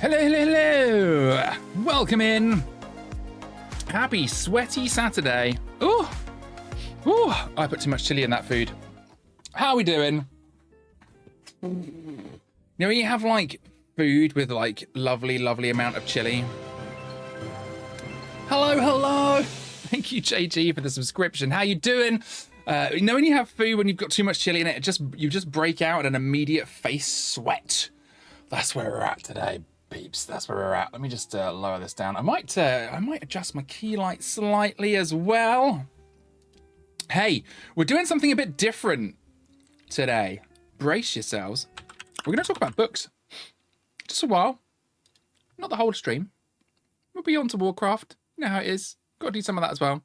Hello, hello, hello. Welcome in. Happy sweaty Saturday. Ooh, ooh, I put too much chili in that food. How are we doing? You know, you have like food with like lovely, lovely amount of chili. Hello, hello. Thank you, JG, for the subscription. How you doing? You know when you have food when you've got too much chili in it, you just break out in an immediate face sweat. That's where we're at today, peeps. That's where we're at. Let me just lower this down. I might adjust my key light slightly as well. Hey, we're doing something a bit different today. Brace yourselves. We're going to talk about books. Just a while. Not the whole stream. We'll be on to Warcraft. You know how it is. Got to do some of that as well.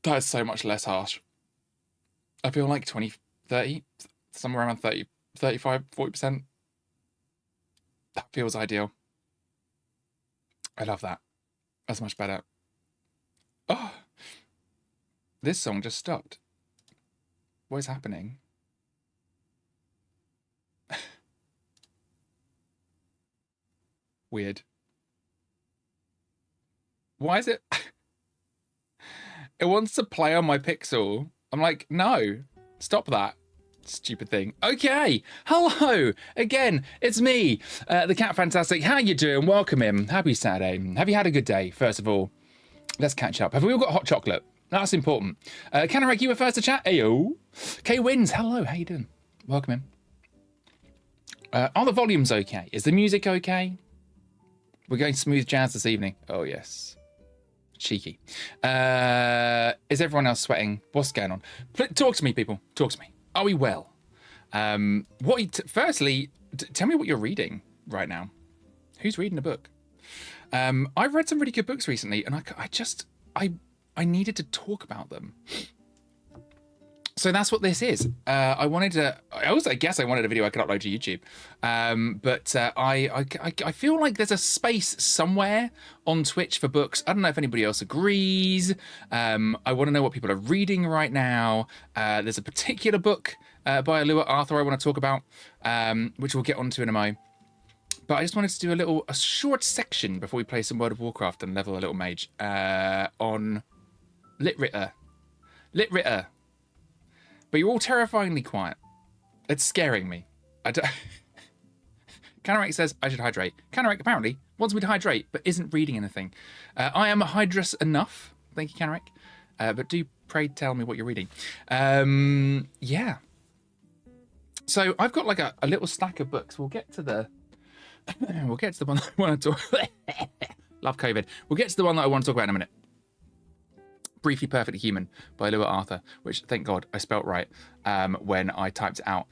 That is so much less harsh. I feel like 20, 30, somewhere around 30, 35, 40%. That feels ideal. I love that. That's much better. Oh, this song just stopped. What is happening? Weird. Why is it? It wants to play on my Pixel. I'm like, no, stop that. Stupid thing. Okay, hello again. It's me, the Cat Fantastic. How you doing? Welcome in. Happy Saturday. Have you had a good day? First of all, let's catch up. Have we all got hot chocolate? That's important. Canarek, you were first to chat. Ayo. K Wins. Hello. How you doing? Welcome in. Are the volumes okay? Is the music okay? We're going smooth jazz this evening. Oh yes. Cheeky. Is everyone else sweating? What's going on? Talk to me, people. Talk to me. Are we well? Firstly, tell me what you're reading right now. Who's reading a book? I've read some really good books recently, and I needed to talk about them. So that's what this is. I guess I wanted a video I could upload to YouTube. But I feel like there's a space somewhere on Twitch for books. I don't know if anybody else agrees. I want to know what people are reading right now. There's a particular book by Alua I want to talk about, which we'll get onto in a mo. But I just wanted to do a short section before we play some World of Warcraft and level a little mage on Litritter. Litritter. But you're all terrifyingly quiet. It's scaring me. Canarek says I should hydrate. Canarek apparently wants me to hydrate, but isn't reading anything. I am hydrous enough. Thank you, Canarek. But do pray tell me what you're reading. Yeah. So I've got like a little stack of books. We'll get to the one that I want to talk. Love COVID. We'll get to the one that I want to talk about in a minute. Briefly Perfectly Human by Alua Arthur, which thank God I spelt right when I typed it out.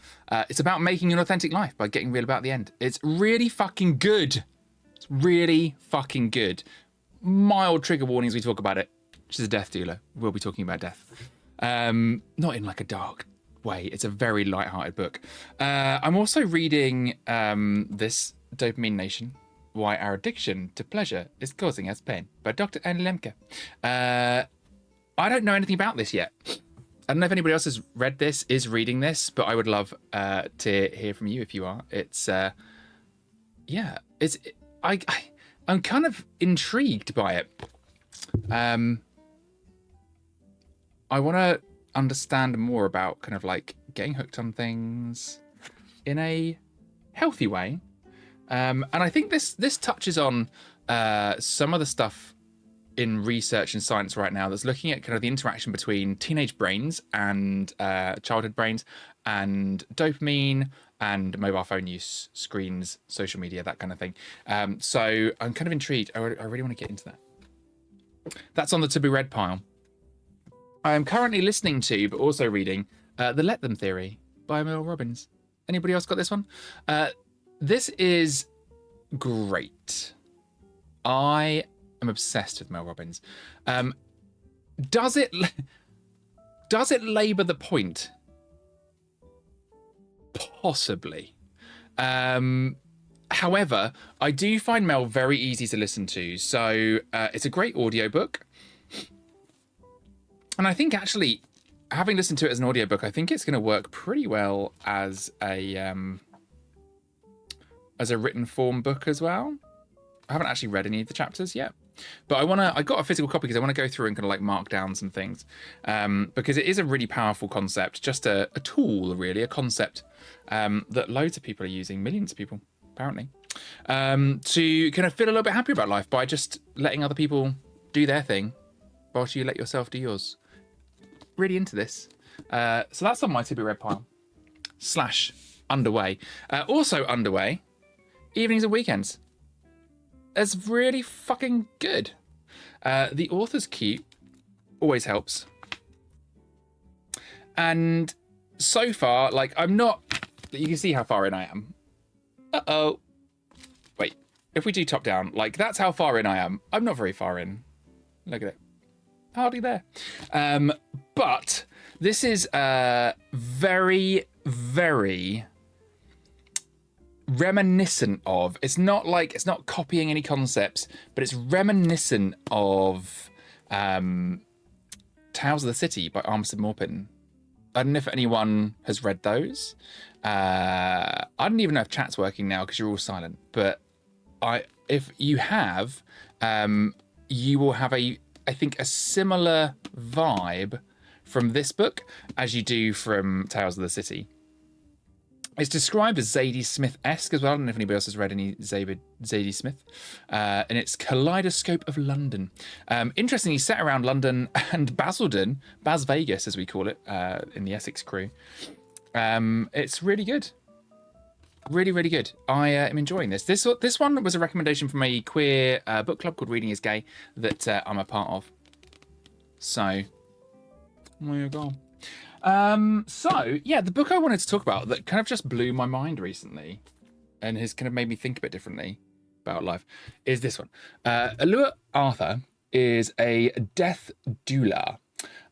It's about making an authentic life by getting real about the end. It's really fucking good. It's really fucking good. Mild trigger warnings, we talk about it. She's a death dealer. We'll be talking about death. Not in like a dark way. It's a very light-hearted book. I'm also reading this Dopamine Nation, Why Our Addiction to Pleasure is Causing Us Pain by Dr. Anne Lemke. I don't know anything about this yet. I don't know if anybody else has read this, is reading this, but I would love to hear from you if you are. It's, yeah, I'm kind of intrigued by it. I want to understand more about kind of like getting hooked on things in a healthy way. And I think this touches on some of the stuff in research and science right now that's looking at kind of the interaction between teenage brains and childhood brains and dopamine and mobile phone use, screens, social media, that kind of thing. So I'm kind of intrigued. I really want to get into that. That's on the to be read pile. I am currently listening to, but also reading, The Let Them Theory by Mel Robbins. Anybody else got this one? This is great. I am obsessed with Mel Robbins. Does it labor the point? Possibly. However, I do find Mel very easy to listen to. So it's a great audiobook. And I think actually, having listened to it as an audiobook, I think it's going to work pretty well as a as a written form book as well. I haven't actually read any of the chapters yet, but I got a physical copy because I want to go through and kind of like mark down some things, because it is a really powerful concept, just a tool, really, a concept that loads of people are using, millions of people apparently, to kind of feel a little bit happier about life by just letting other people do their thing whilst you let yourself do yours. Really into this. So that's on my to be read pile / underway. Also underway, evenings and weekends. It's really fucking good. The author's cute, always helps. And so far, like, I'm not, you can see how far in I am. Uh-oh. Wait, if we do top down, like, that's how far in I am. I'm not very far in. Look at it. Hardly there. But this is very, very reminiscent of, it's not copying any concepts, but it's reminiscent of Tales of the City by Armistead Maupin. I don't know if anyone has read those. I don't even know if chat's working now because you're all silent, but if you have, you will have I think a similar vibe from this book as you do from Tales of the City. It's described as Zadie Smith-esque as well. I don't know if anybody else has read any Zadie Smith. And it's Kaleidoscope of London. Interestingly, set around London and Basildon, Bas Vegas as we call it in the Essex crew. It's really good. Really, really good. I am enjoying this. This one was a recommendation from a queer book club called Reading is Gay that I'm a part of. So, there you go. So yeah, the book I wanted to talk about that kind of just blew my mind recently and has kind of made me think a bit differently about life is this one. Alua Arthur is a death doula.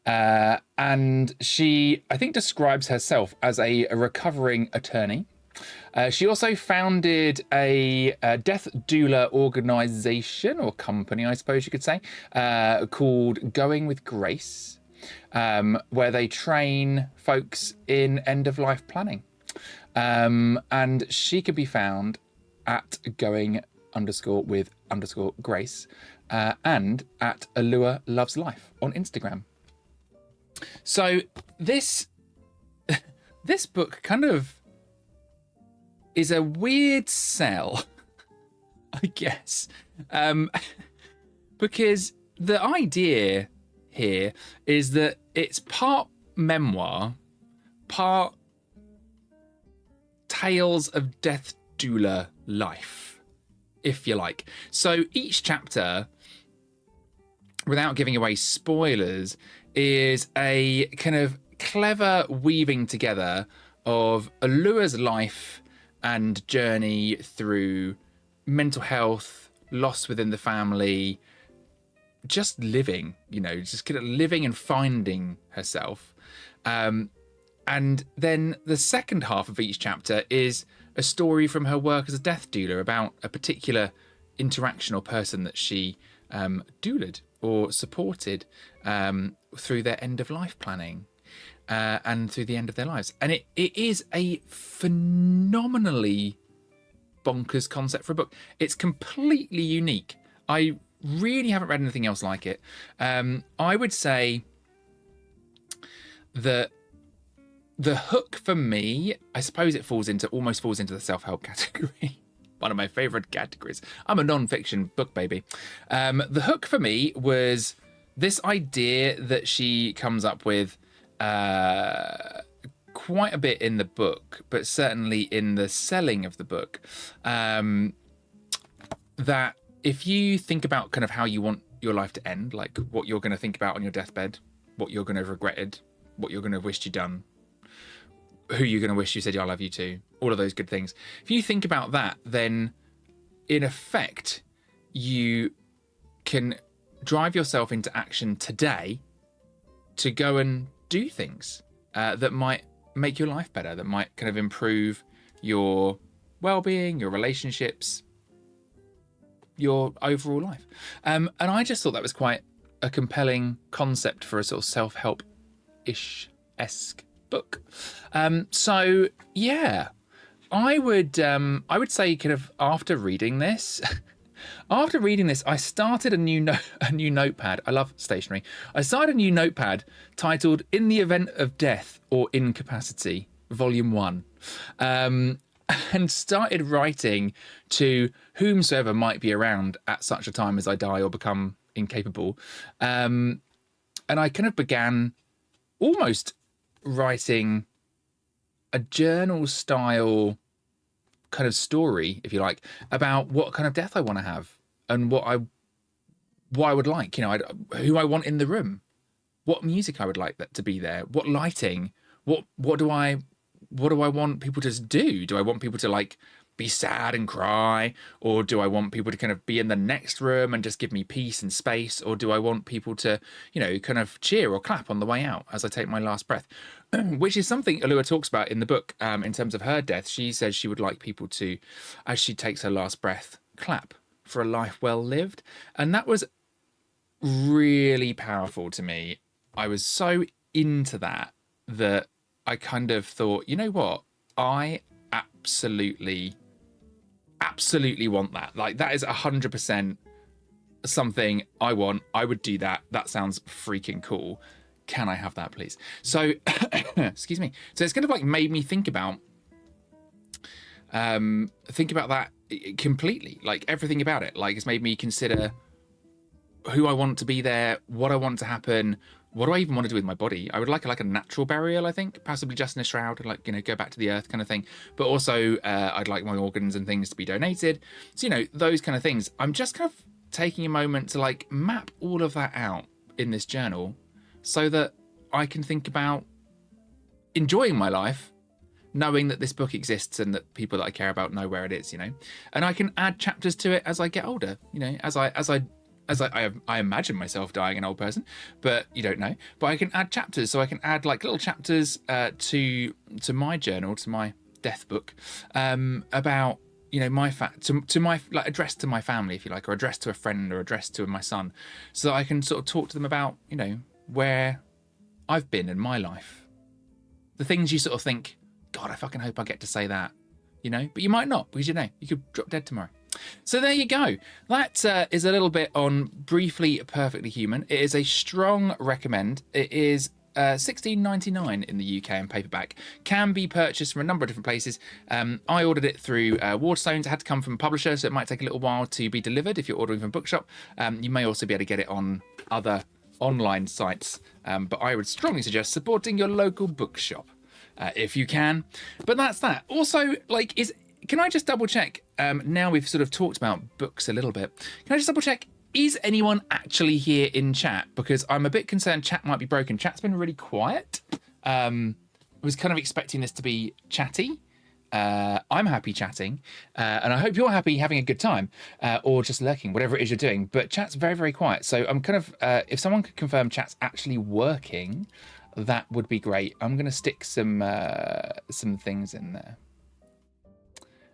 And she, I think, describes herself as a recovering attorney. She also founded a death doula organization or company, I suppose you could say, called Going with Grace. Where they train folks in end-of-life planning. And she can be found at going_with_grace and at Alua Loves Life on Instagram. So this book kind of is a weird sell, I guess, because the idea here is that it's part memoir, part tales of death doula life, if you like. So each chapter, without giving away spoilers, is a kind of clever weaving together of Alua's life and journey through mental health, loss within the family, just living, just kind of living and finding herself. And then the second half of each chapter is a story from her work as a death doula about a particular interaction or person that she doulaed or supported through their end-of-life planning and through the end of their lives. And it is a phenomenally bonkers concept for a book. It's completely unique. I really haven't read anything else like it. I would say that the hook for me, I suppose it almost falls into the self-help category. One of my favorite categories. I'm a non-fiction book baby. The hook for me was this idea that she comes up with quite a bit in the book, but certainly in the selling of the book, that if you think about kind of how you want your life to end, like what you're going to think about on your deathbed, what you're going to have regretted, what you're going to have wished you'd done, who you're going to wish you said I love you to, all of those good things. If you think about that, then in effect, you can drive yourself into action today to go and do things that might make your life better, that might kind of improve your well-being, your relationships, your overall life. And I just thought that was quite a compelling concept for a sort of self-help-ish-esque book. So yeah, I would say kind of after reading this, I started a new notepad. I love stationery. I started a new notepad titled "In the Event of Death or Incapacity, Volume 1." And started writing to whomsoever might be around at such a time as I die or become incapable. And I kind of began almost writing a journal style kind of story, if you like, about what kind of death I want to have and what I would like, who I want in the room, what music I would like that to be there, what lighting, what do I want people to do? Do I want people to like be sad and cry, or do I want people to kind of be in the next room and just give me peace and space, or do I want people to, kind of cheer or clap on the way out as I take my last breath? Which is something Alua talks about in the book. In terms of her death, she says she would like people to, as she takes her last breath, clap for a life well lived, and that was really powerful to me. I was so into that I kind of thought, you know what? I absolutely want that. Like, that is 100% something I want. I would do that. That sounds freaking cool. Can I have that, please? So, excuse me. So it's kind of like made me think about that completely. Like everything about it. Like it's made me consider who I want to be there, what I want to happen, what do I even want to do with my body? I would like a natural burial, I think, possibly just in a shroud, like, go back to the earth kind of thing. But also, I'd like my organs and things to be donated. So, those kind of things. I'm just kind of taking a moment to like map all of that out in this journal so that I can think about enjoying my life, knowing that this book exists and that people that I care about know where it is, and I can add chapters to it as I get older, as I imagine myself dying an old person, but you don't know. But I can add chapters, so I can add like little chapters to my journal, to my death book, about my to my like address to my family, if you like, or address to a friend, or address to my son, so that I can sort of talk to them about where I've been in my life, the things you sort of think, God, I fucking hope I get to say that, but you might not, because you could drop dead tomorrow. So there you go. That is a little bit on Briefly Perfectly Human. It is a strong recommend. It is $16.99 in the UK in paperback. Can be purchased from a number of different places. I ordered it through Waterstones. It had to come from a publisher, so it might take a little while to be delivered if you're ordering from a bookshop. You may also be able to get it on other online sites, but I would strongly suggest supporting your local bookshop if you can. But that's that. Also, can I just double check, now we've sort of talked about books a little bit, can I just double check, is anyone actually here in chat? Because I'm a bit concerned chat might be broken. Chat's been really quiet. I was kind of expecting this to be chatty. I'm happy chatting, and I hope you're happy having a good time, or just lurking, whatever it is you're doing. But chat's very, very quiet. So I'm kind of, if someone could confirm chat's actually working, that would be great. I'm going to stick some things in there.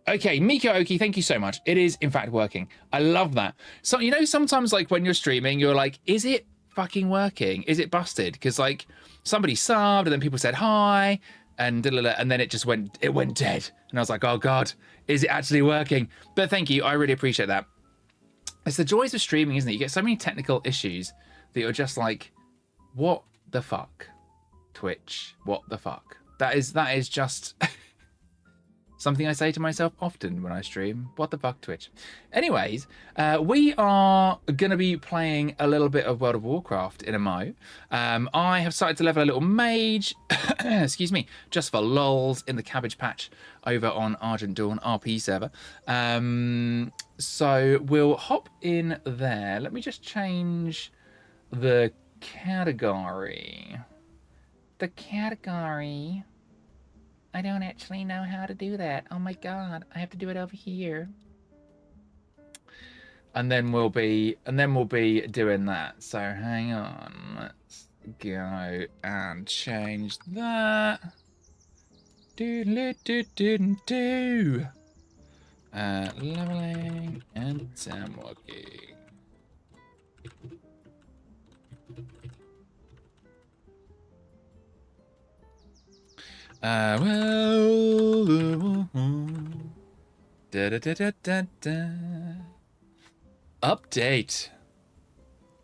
Okay, Miko Oki, thank you so much. It is, in fact, working. I love that. So, sometimes, like, when you're streaming, you're like, is it fucking working? Is it busted? Because, like, somebody subbed, and then people said hi, and then it just went dead. And I was like, oh, God, is it actually working? But thank you. I really appreciate that. It's the joys of streaming, isn't it? You get so many technical issues that you're just like, what the fuck, Twitch? What the fuck? That is just... something I say to myself often when I stream. What the fuck, Twitch? Anyways, we are going to be playing a little bit of World of Warcraft in a mo. I have started to level a little mage, excuse me, just for lols in the Cabbage Patch over on Argent Dawn RP server. So we'll hop in there. Let me just change the category. I don't actually know how to do that. Oh my God, I have to do it over here. And then we'll be doing that. So hang on, let's go and change that. Leveling and time walking. Update.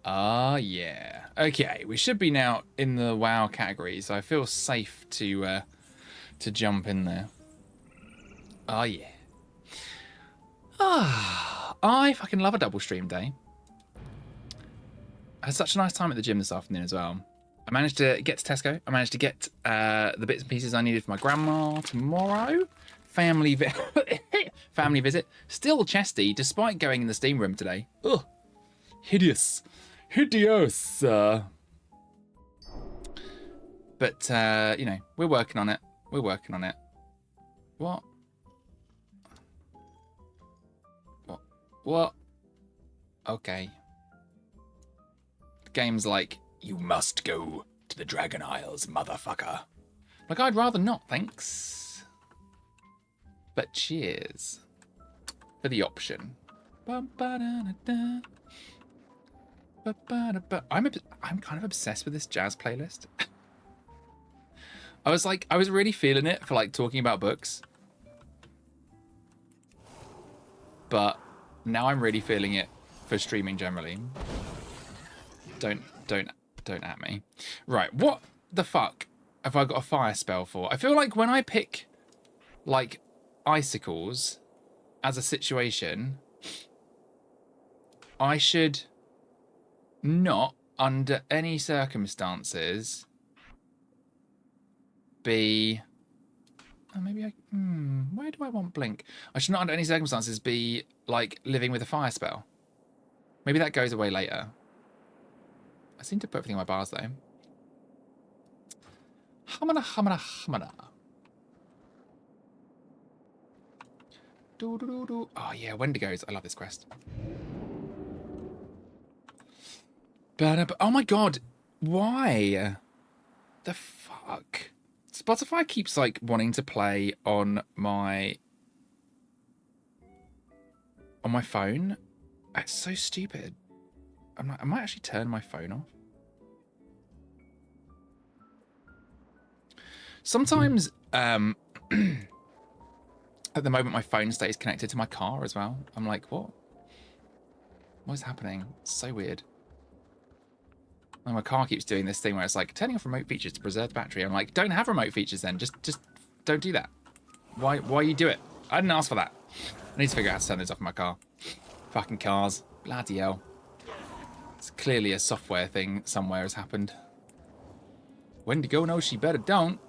Ah, yeah. Okay, we should be now in the WoW category, so I feel safe to jump in there. Oh, yeah. Ah, I fucking love a double stream day. I had such a nice time at the gym this afternoon as well. I managed to get to Tesco. I managed to get the bits and pieces I needed for my grandma tomorrow. Family visit. Still chesty, despite going in the steam room today. Ugh. Hideous. But, you know, we're working on it. What? Okay. The game's like, you must go to the Dragon Isles, motherfucker. Like, I'd rather not, thanks. But cheers for the option. I'm kind of obsessed with this jazz playlist. I was really feeling it for like talking about books. But now I'm really feeling it for streaming generally. Don't at me. Right, what the fuck have I got a fire spell for? I feel like when I pick like icicles as a situation, I should not under any circumstances be... Oh, maybe I... where do I want blink? I should not under any circumstances be like living with a fire spell. Maybe that goes away later. I seem to put everything in my bars though. Hamana. Oh yeah, Wendigos. I love this quest. Oh my god. Why? The fuck? Spotify keeps like wanting to play on my phone. It's so stupid. I might actually turn my phone off. Sometimes, at the moment, my phone stays connected to my car as well. I'm like, what? What is happening? It's so weird. And my car keeps doing this thing where it's like, turning off remote features to preserve the battery. I'm like, don't have remote features then. Just don't do that. Why you do it? I didn't ask for that. I need to figure out how to turn this off in my car. Fucking cars. Bloody hell. It's clearly a software thing somewhere has happened. Wendigo knows she better don't.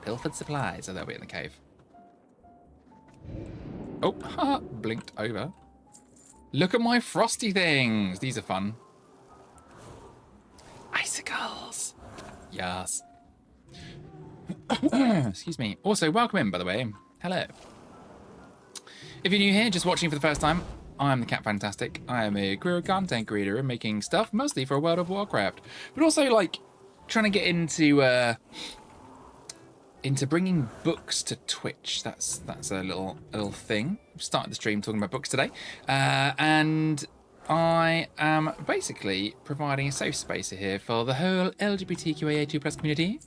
Pilfered supplies. Oh, they'll be in the cave. Oh, haha, blinked over. Look at my frosty things. These are fun. Icicles. Yes. Excuse me. Also, welcome in, by the way. Hello. If you're new here, just watching for the first time, I'm the Cat Fantastic. I am a queer content creator and making stuff mostly for World of Warcraft, but also like trying to get into bringing books to Twitch. That's a little thing. I've started the stream talking about books today, and I am basically providing a safe space here for the whole LGBTQIA2+ community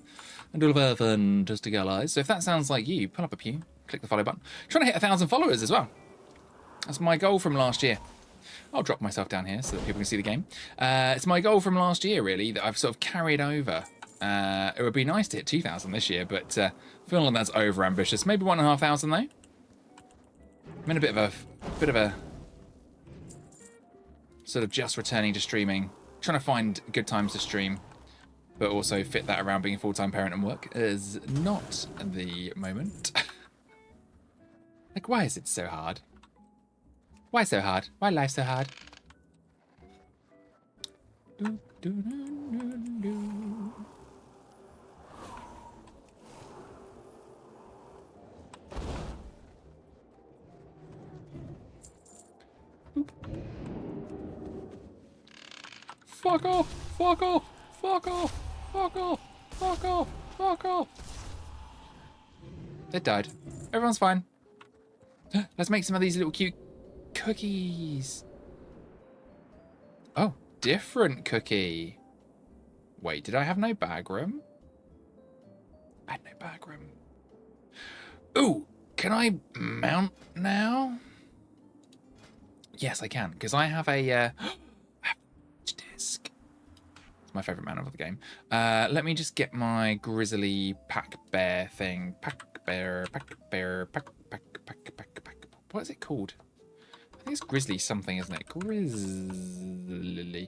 and all of our fantastic allies. So if that sounds like you, pull up a pew, click the follow button. I'm trying to hit 1,000 followers as well. That's my goal from last year. I'll drop myself down here so that people can see the game. It's my goal from last year, really, that I've sort of carried over. It would be nice to hit 2,000 this year, but feeling like that's over ambitious. Maybe 1,500 though. I'm in a bit of a sort of just returning to streaming, trying to find good times to stream, but also fit that around being a full-time parent and work is not the moment. Like, why is it so hard? Why so hard? Why life so hard? Fuck off! Fuck off! Fuck off! Fuck off! Fuck off! Fuck off! It died. Everyone's fine. Let's make some of these little cute cookies. Oh, different cookie. Wait, did I have no bag room? I had no bag room. Ooh, Can I mount now? Yes, I can, because I have a disc. It's my favourite mount of the game. Let me just get my grizzly pack bear thing. Pack bear. What is it called? I think it's grizzly something, isn't it? Grizzly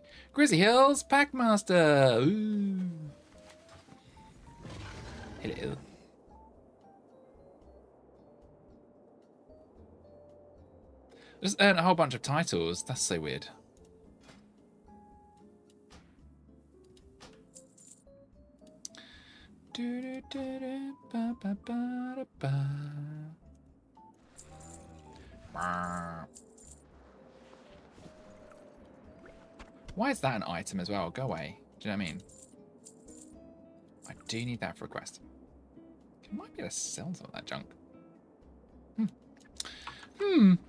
Hills Packmaster. Ooh. Hello. Just earned a whole bunch of titles. That's so weird. Why is that an item as well? Go away. Do you know what I mean? I do need that for a quest. I might be able to sell some of that junk.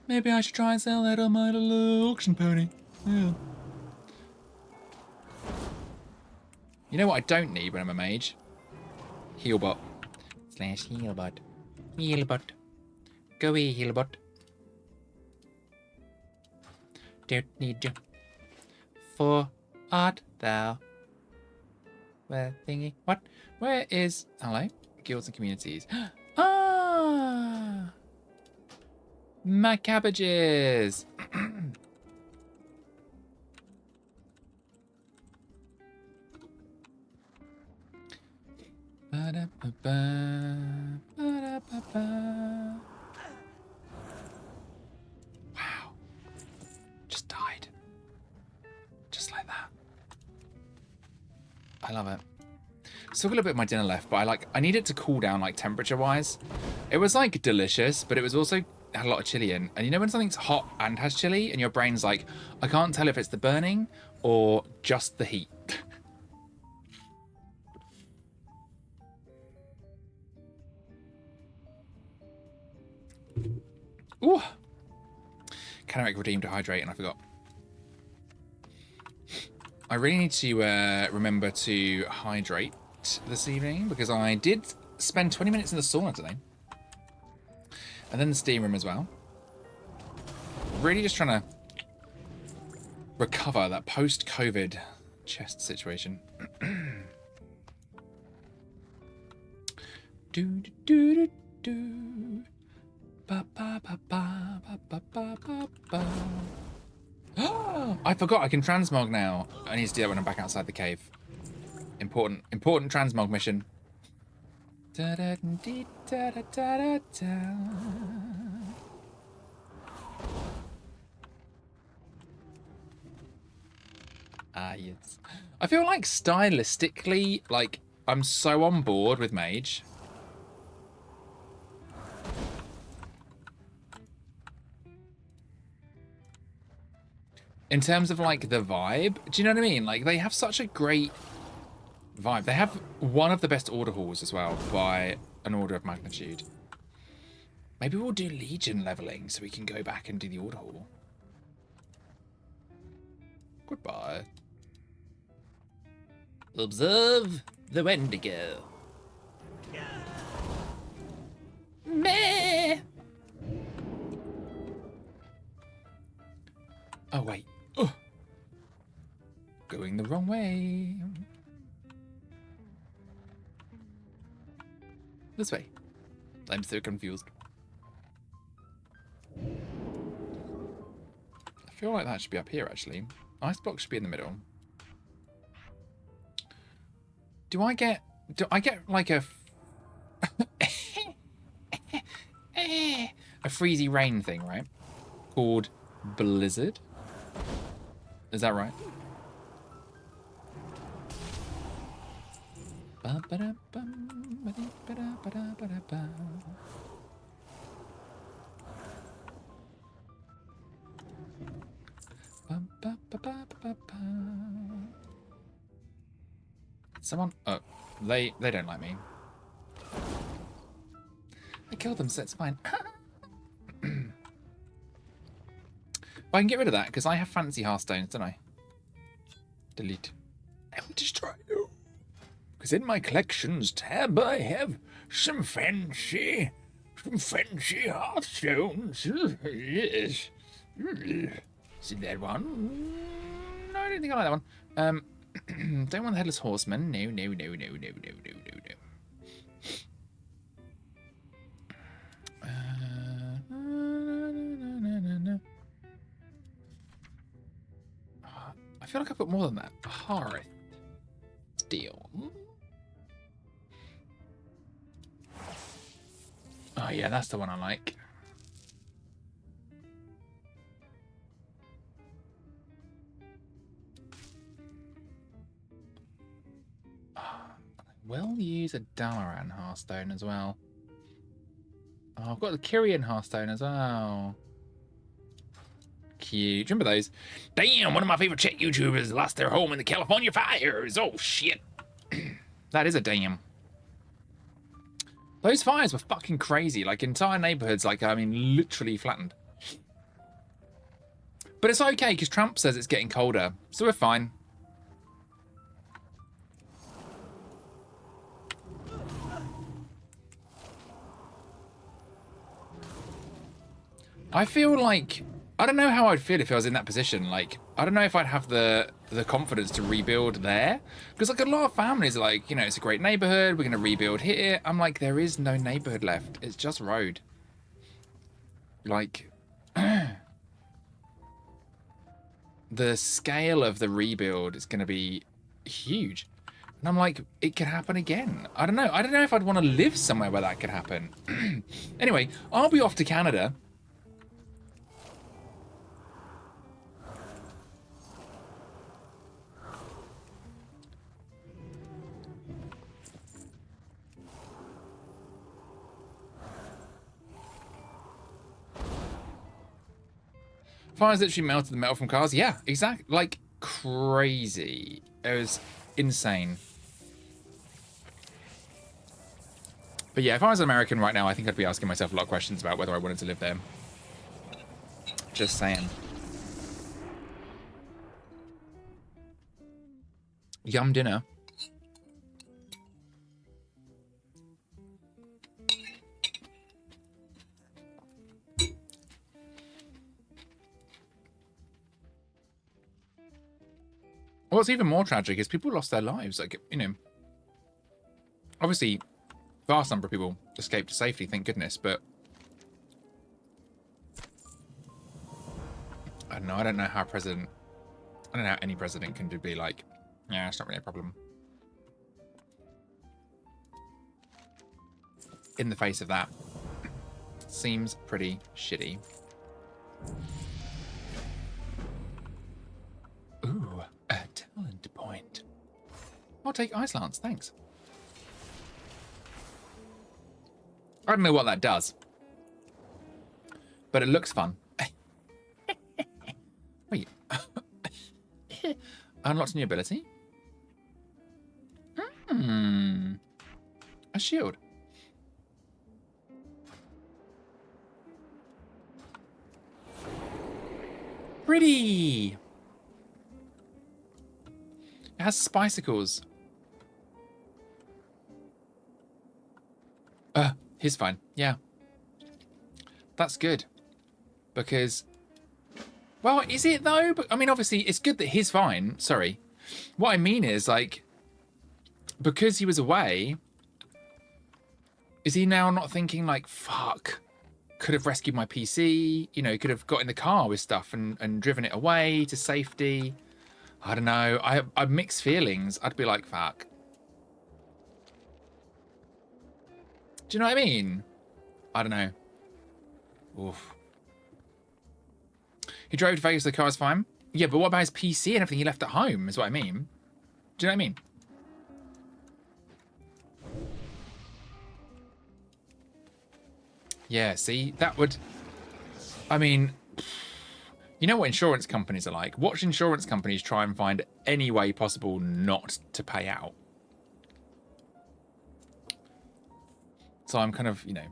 Maybe I should try and sell that on my little auction pony. Yeah. You know what I don't need when I'm a mage? Healbot. / Healbot. Healbot. Go away, Healbot. Don't need you. For art thou. Where thingy? What? Where is... Hello? Guilds and communities. Ah! My cabbages! Wow. Just died. Just like that. I love it. Still got a little bit of my dinner left, but I need it to cool down, like, temperature-wise. It was, like, delicious, but it was also had a lot of chili in. And you know when something's hot and has chili, and your brain's like, I can't tell if it's the burning or just the heat. Ooh. Caneric redeemed to hydrate, and I forgot. I really need to remember to hydrate this evening, because I did spend 20 minutes in the sauna today. And then the steam room as well. Really just trying to recover that post-COVID chest situation. do do do do. Ba ba ba ba ba ba ba ba ba. I forgot I can transmog now. I need to do that when I'm back outside the cave. Important transmog mission. Da da da da da da. Ah, yes. I feel like stylistically, like, I'm so on board with Mage. In terms of, like, the vibe, do you know what I mean? Like, they have such a great vibe. They have one of the best order halls as well, by an order of magnitude. Maybe we'll do Legion leveling so we can go back and do the order hall. Goodbye. Observe the Wendigo. Meh. Oh, wait. Oh. Going the wrong way. This way. I'm so confused. I feel like that should be up here, actually. Ice block should be in the middle. Do I get like a a freezy rain thing, right? Called Blizzard. Is that right? Someone... Oh, they don't like me. I killed them, so it's fine. Well, I can get rid of that, because I have fancy Hearthstones, don't I? Delete. I will destroy you. Because in my collections tab, I have some fancy Fancy Hearthstones. Yes. See that one? No, I don't think I like that one. Don't want the Headless Horseman. No, no, no, no, no, no, no, no, no. I feel like I've got more than that. Hearth Steel. Oh yeah, that's the one I like. We'll use a Dalaran Hearthstone as well. Oh, I've got the Kyrian Hearthstone as well. Cute. Remember those? Damn, one of my favorite Czech YouTubers lost their home in the California fires. Oh, shit. That is a damn. Those fires were fucking crazy. Like, entire neighborhoods, like, I mean, literally flattened. But it's okay, because Trump says it's getting colder. So we're fine. I feel like... I don't know how I'd feel if I was in that position. Like, I don't know if I'd have the confidence to rebuild there. Because, like, a lot of families are like, you know, it's a great neighborhood. We're going to rebuild here. I'm like, there is no neighborhood left. It's just road. Like, the scale of the rebuild is going to be huge. And I'm like, it could happen again. I don't know. I don't know if I'd want to live somewhere where that could happen. Anyway, I'll be off to Canada. Fires literally melted the metal from cars. Yeah, exactly. Like, crazy. It was insane. But yeah, if I was an American right now, I think I'd be asking myself a lot of questions about whether I wanted to live there. Just saying. Yum dinner. What's even more tragic is people lost their lives. Like, you know, obviously, vast number of people escaped to safety, thank goodness, but I don't know. I don't know how I don't know how any president can be like, yeah, it's not really a problem. In the face of that. Seems pretty shitty. Ooh, a talent point. I'll take Ice Lance, thanks. I don't know what that does, but it looks fun. Wait. Unlocked a new ability? A shield. Pretty. It has spicicles. He's fine. Yeah. That's good. Because... Well, is it though? But I mean, obviously, it's good that he's fine. Sorry. What I mean is, like... Because he was away... Is he now not thinking, like, fuck... Could have rescued my PC, you know, could have got in the car with stuff and driven it away to safety. I don't know. I have mixed feelings. I'd be like, fuck. Do you know what I mean? I don't know. Oof. He drove to Vegas, the car's fine. Yeah, but what about his PC and everything he left at home is what I mean. Do you know what I mean? Yeah, see, that would... I mean, you know what insurance companies are like? Watch insurance companies try and find any way possible not to pay out. So I'm kind of, you know,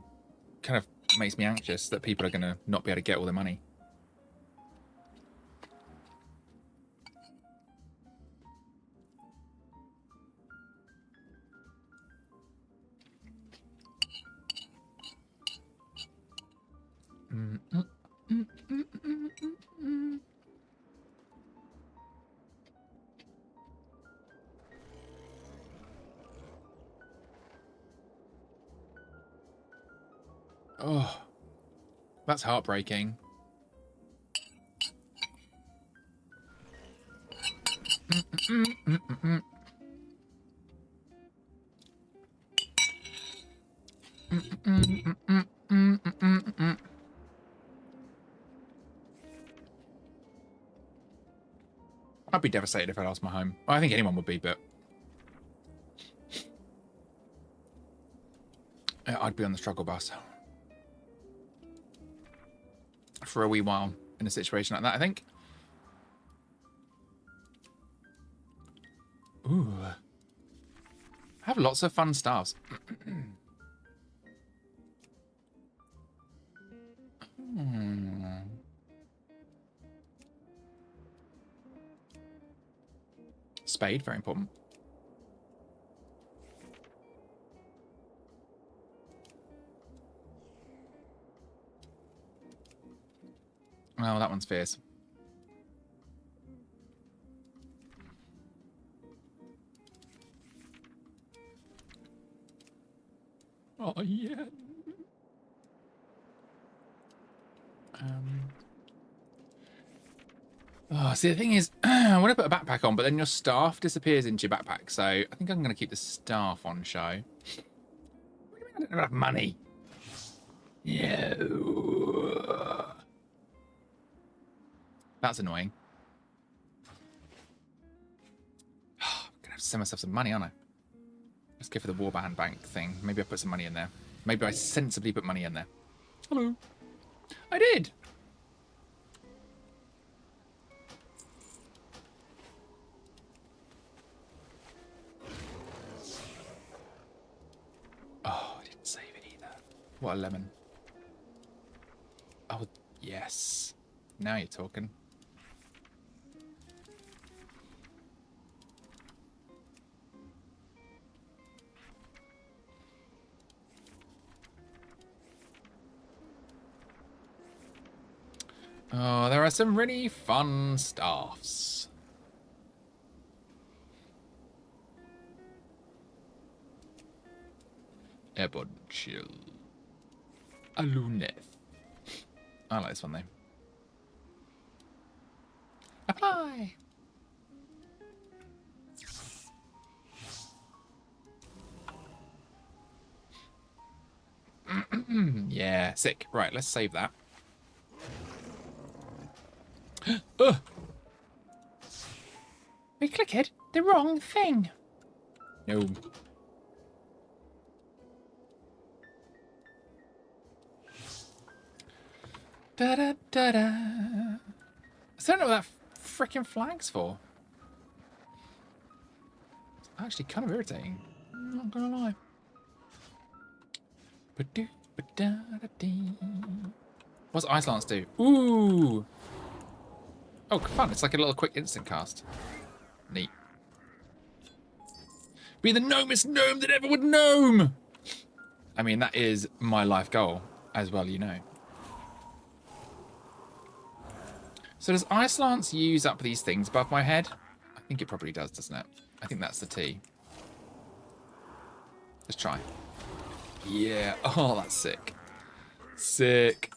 kind of makes me anxious that people are going to not be able to get all their money. Oh, that's heartbreaking. I'd be devastated if I lost my home. Well, I think anyone would be, but I'd be on the struggle bus for a wee while in a situation like that, I think. Ooh. I have lots of fun stars. Spade, very important. Oh, that one's fierce. Oh, yeah. Oh, see, the thing is, I want to put a backpack on, but then your staff disappears into your backpack. So I think I'm going to keep the staff on show. What do you mean I don't have enough money? No. That's annoying. I'm going to have to send myself some money, aren't I? Let's go for the warband bank thing. Maybe I put some money in there. Maybe I sensibly put money in there. Hello. I did. Oh, I didn't save it either. What a lemon. Oh, yes. Now you're talking. Oh, there are some really fun staffs. Airborne chill. Alunef. I like this one though. Apply. Yeah, sick. Right, let's save that. We clicked the wrong thing. No. Da da da da. I don't know what that freaking flag's for. It's actually kind of irritating. I'm not gonna lie. What's Ice Lance do? Ooh. Oh, fun. It's like a little quick instant cast. Neat. Be the gnomest gnome that ever would gnome! I mean, that is my life goal, as well, you know. So does Ice Lance use up these things above my head? I think it probably does, doesn't it? I think that's the T. Let's try. Yeah. Oh, that's sick. Sick.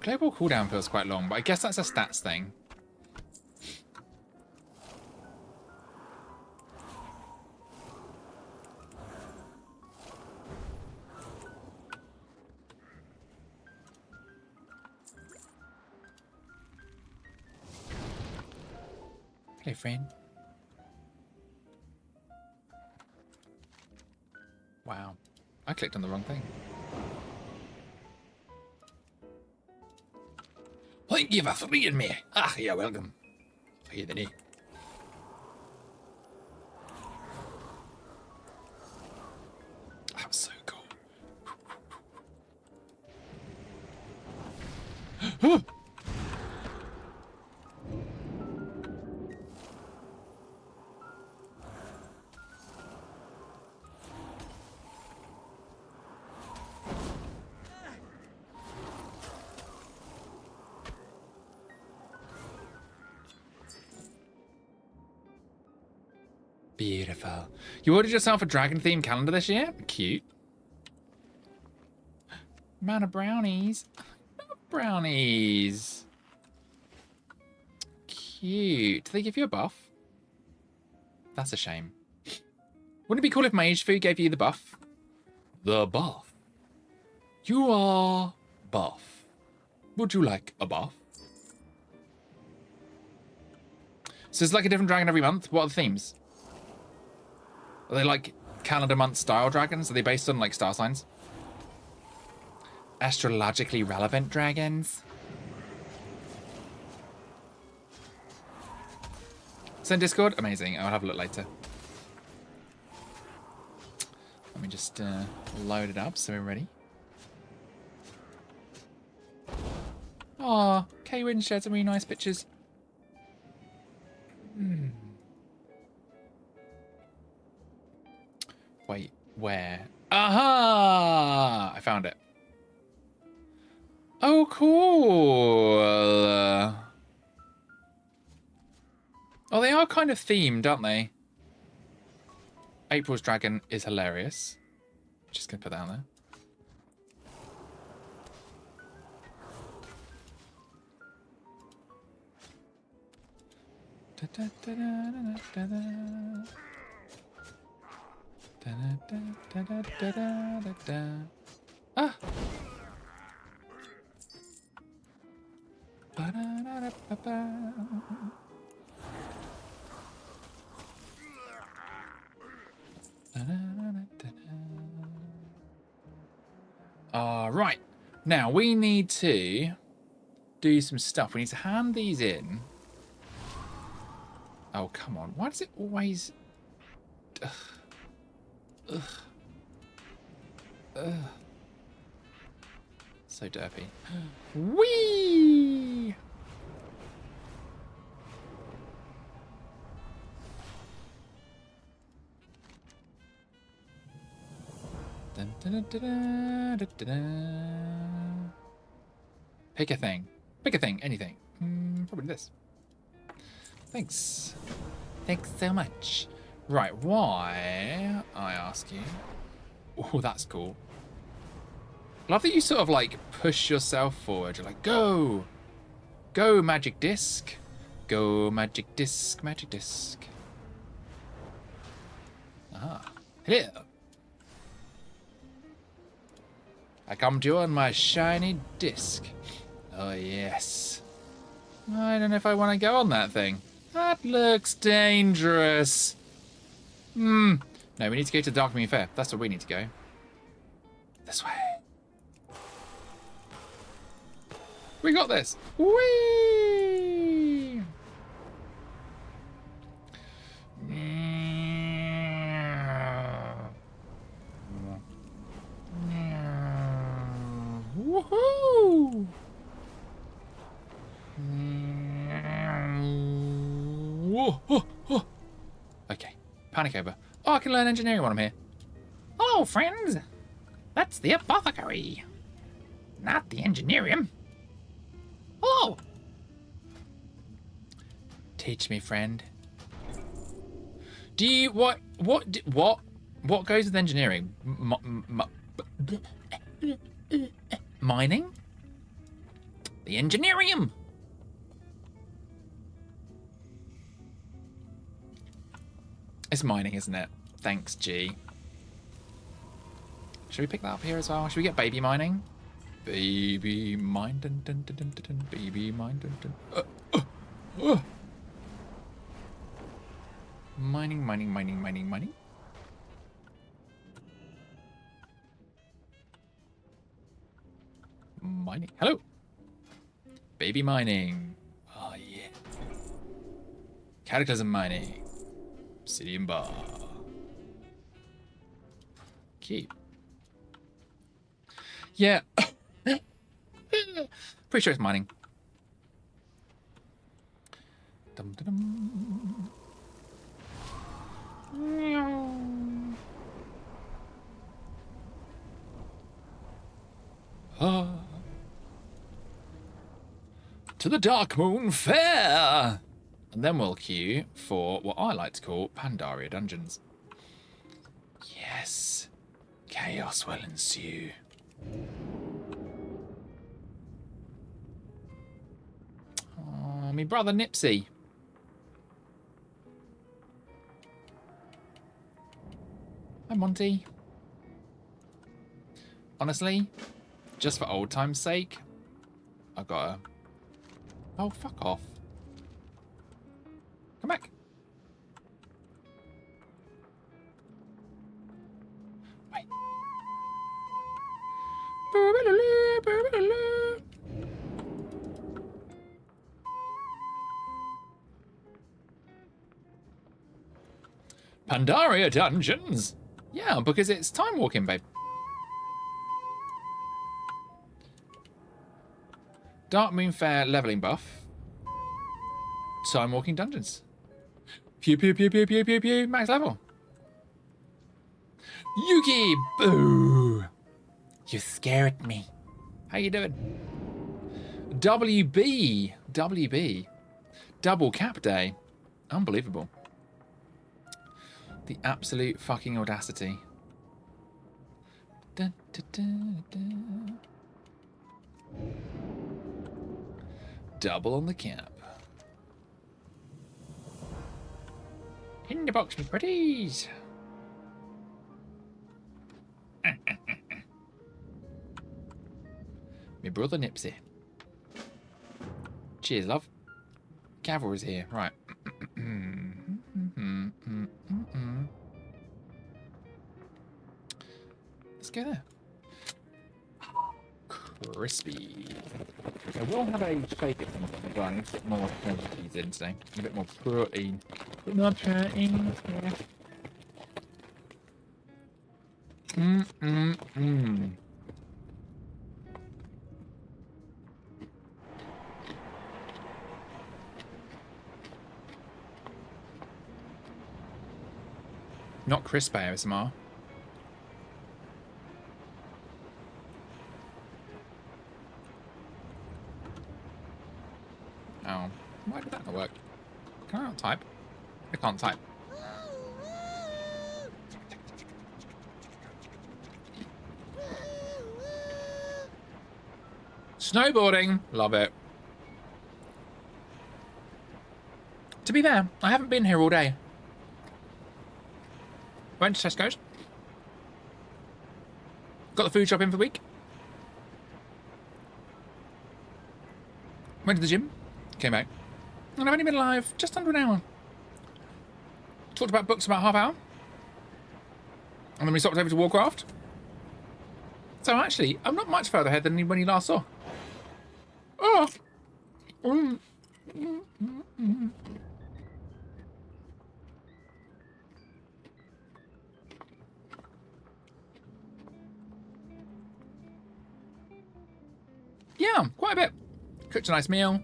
Global cooldown feels quite long, but I guess that's a stats thing. Hey, friend. Wow. I clicked on the wrong thing. Thank you for freeing me. Ah, you're welcome. Here the day. That was so Beautiful. You ordered yourself a dragon-themed calendar this year? Cute. Man of brownies. Brownies. Cute. Do they give you a buff? That's a shame. Wouldn't it be cool if Mage Food gave you the buff? The buff. You are buff. Would you like a buff? So it's like a different dragon every month. What are the themes? Are they like calendar month style dragons? Are they based on like star signs? Astrologically relevant dragons? Send Discord? Amazing. I'll have a look later. Let me just load it up so we're ready. Aw, K-Win shared some really nice pictures. Wait, where? Aha! I found it. Oh, cool. Oh, they are kind of themed, aren't they? April's dragon is hilarious. Just gonna put that on there. Ah! Right. Now, we need to do some stuff. We need to hand these in. Oh, come on. Why does it always... Ugh. Ugh. Ugh. So derpy. Whee! Dun, dun, dun, dun, dun, dun, dun. Pick a thing. Pick a thing. Anything. Probably this. Thanks. Thanks so much. Right, why, I ask you? Oh, that's cool. Love that you sort of like push yourself forward. You're like, go! Go, magic disc. Go, magic disc, magic disc. Ah, hello. I come to you on my shiny disc. Oh, yes. I don't know if I want to go on that thing. That looks dangerous. No, we need to go to the Dark Moon Fair. That's where we need to go. This way. We got this. Whee! Woohoo! Whoa. Okay, panic over. Oh, I can learn engineering while I'm here. Hello, friends. That's the apothecary, not the engineerium. Hello. Teach me, friend. Do you what goes with engineering? Mining? The engineerium. It's mining, isn't it? Thanks, G. Should we pick that up here as well? Should we get baby mining? Baby mine, dun, dun, dun, dun, dun, dun, baby mine, dun, dun. Mining. Mining. Hello. Baby mining. Oh, yeah. Cataclysm mining. Obsidian bar. Keep. Yeah. Pretty sure it's mining. Dum, dum, dum. Ah. To the Dark Moon Fair! And then we'll queue for what I like to call Pandaria Dungeons. Yes. Chaos will ensue. Oh, me brother Nipsey. Hi, Monty. Honestly, just for old time's sake, I gotta... Oh, fuck off. Come back. Wait. Pandaria Dungeons? Yeah, because it's time walking, babe. Dark Moon Fair leveling buff. Time walking dungeons. Pew pew pew pew pew pew pew. Max level. Yuki! Boo! You scared me. How you doing? WB. WB. Double cap day. Unbelievable. The absolute fucking audacity. Dun, dun, dun, dun. Double on the cap. In the box, me pretties. Me brother Nipsey. Cheers, love. Cavalry's here. Right. Let's go there. Crispy. I will have a shake at some point, but I need to get more quantities in today. A bit more protein. A bit more protein. Yeah. Not crisp ASMR. Oh, why did that not work? Can I not type? I can't type. Snowboarding, love it. To be fair, I haven't been here all day. Went to Tesco's. Got the food shop in for the week. Went to the gym. Came back. And I've only been alive just under an hour. Talked about books about half hour. And then we stopped over to Warcraft. So actually, I'm not much further ahead than when you last saw. Oh. Yeah, quite a bit. Cooked a nice meal.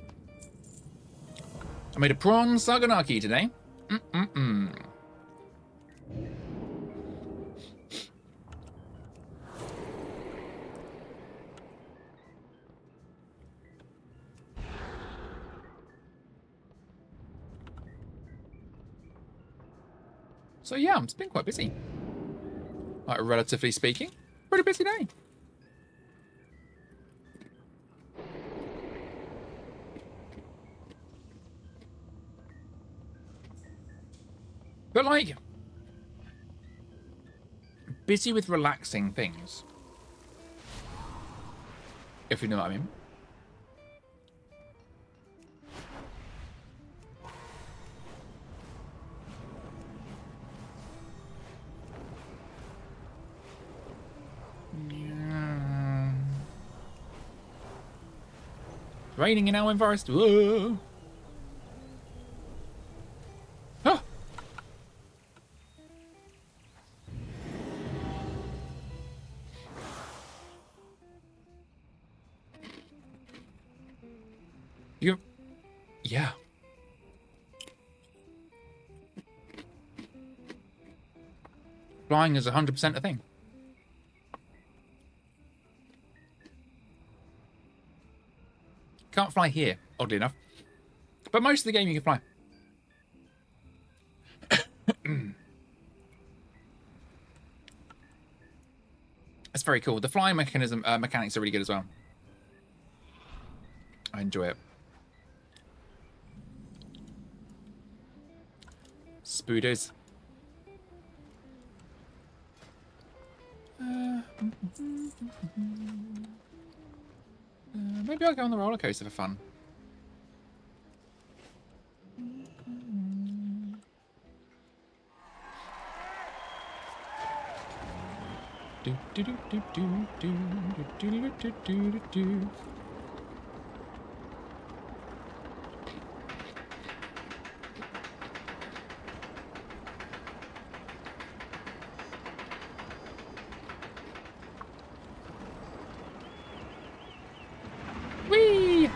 I made a prawn saganaki today. So yeah, it's been quite busy. Like, relatively speaking, pretty busy day. But like, busy with relaxing things. If you know what I mean. Yeah. Raining in Alwyn Forest. Whoa. Oh. Yeah. Flying is 100% a thing. Can't fly here, oddly enough. But most of the game you can fly. It's very cool. The flying mechanics are really good as well. I enjoy it. Spooders. Maybe I'll go on the roller coaster for fun. Do do do do do do do do do do. Whee!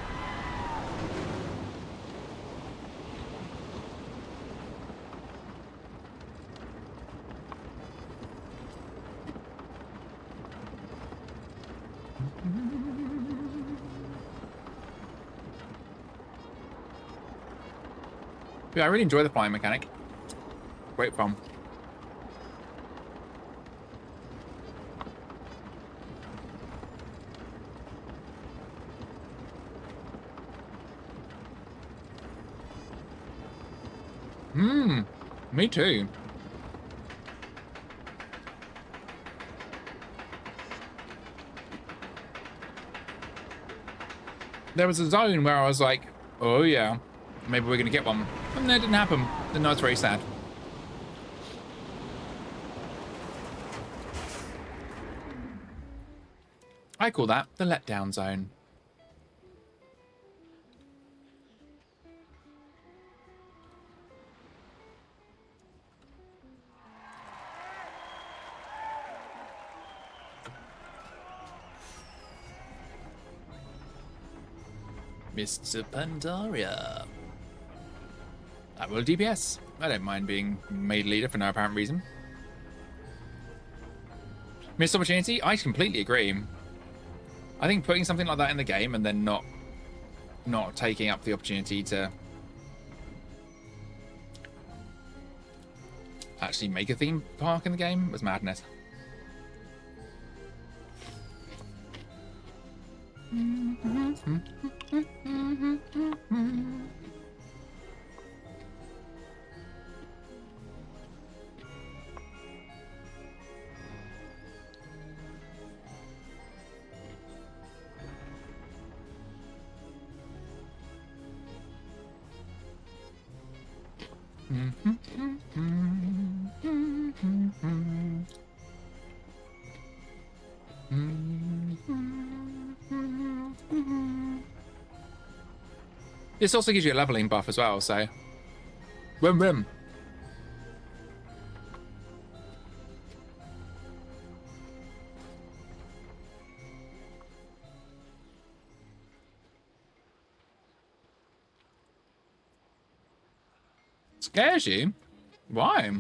Yeah, I really enjoy the flying mechanic. Great fun. Me too. There was a zone where I was like, oh yeah, maybe we're gonna get one. And that didn't happen. Then I was very sad. I call that the letdown zone. Mr. Pandaria. I will DPS. I don't mind being made leader for no apparent reason. Missed opportunity? I completely agree. I think putting something like that in the game and then not taking up the opportunity to actually make a theme park in the game was madness. This also gives you a leveling buff as well, so win-win. Scares you? Why?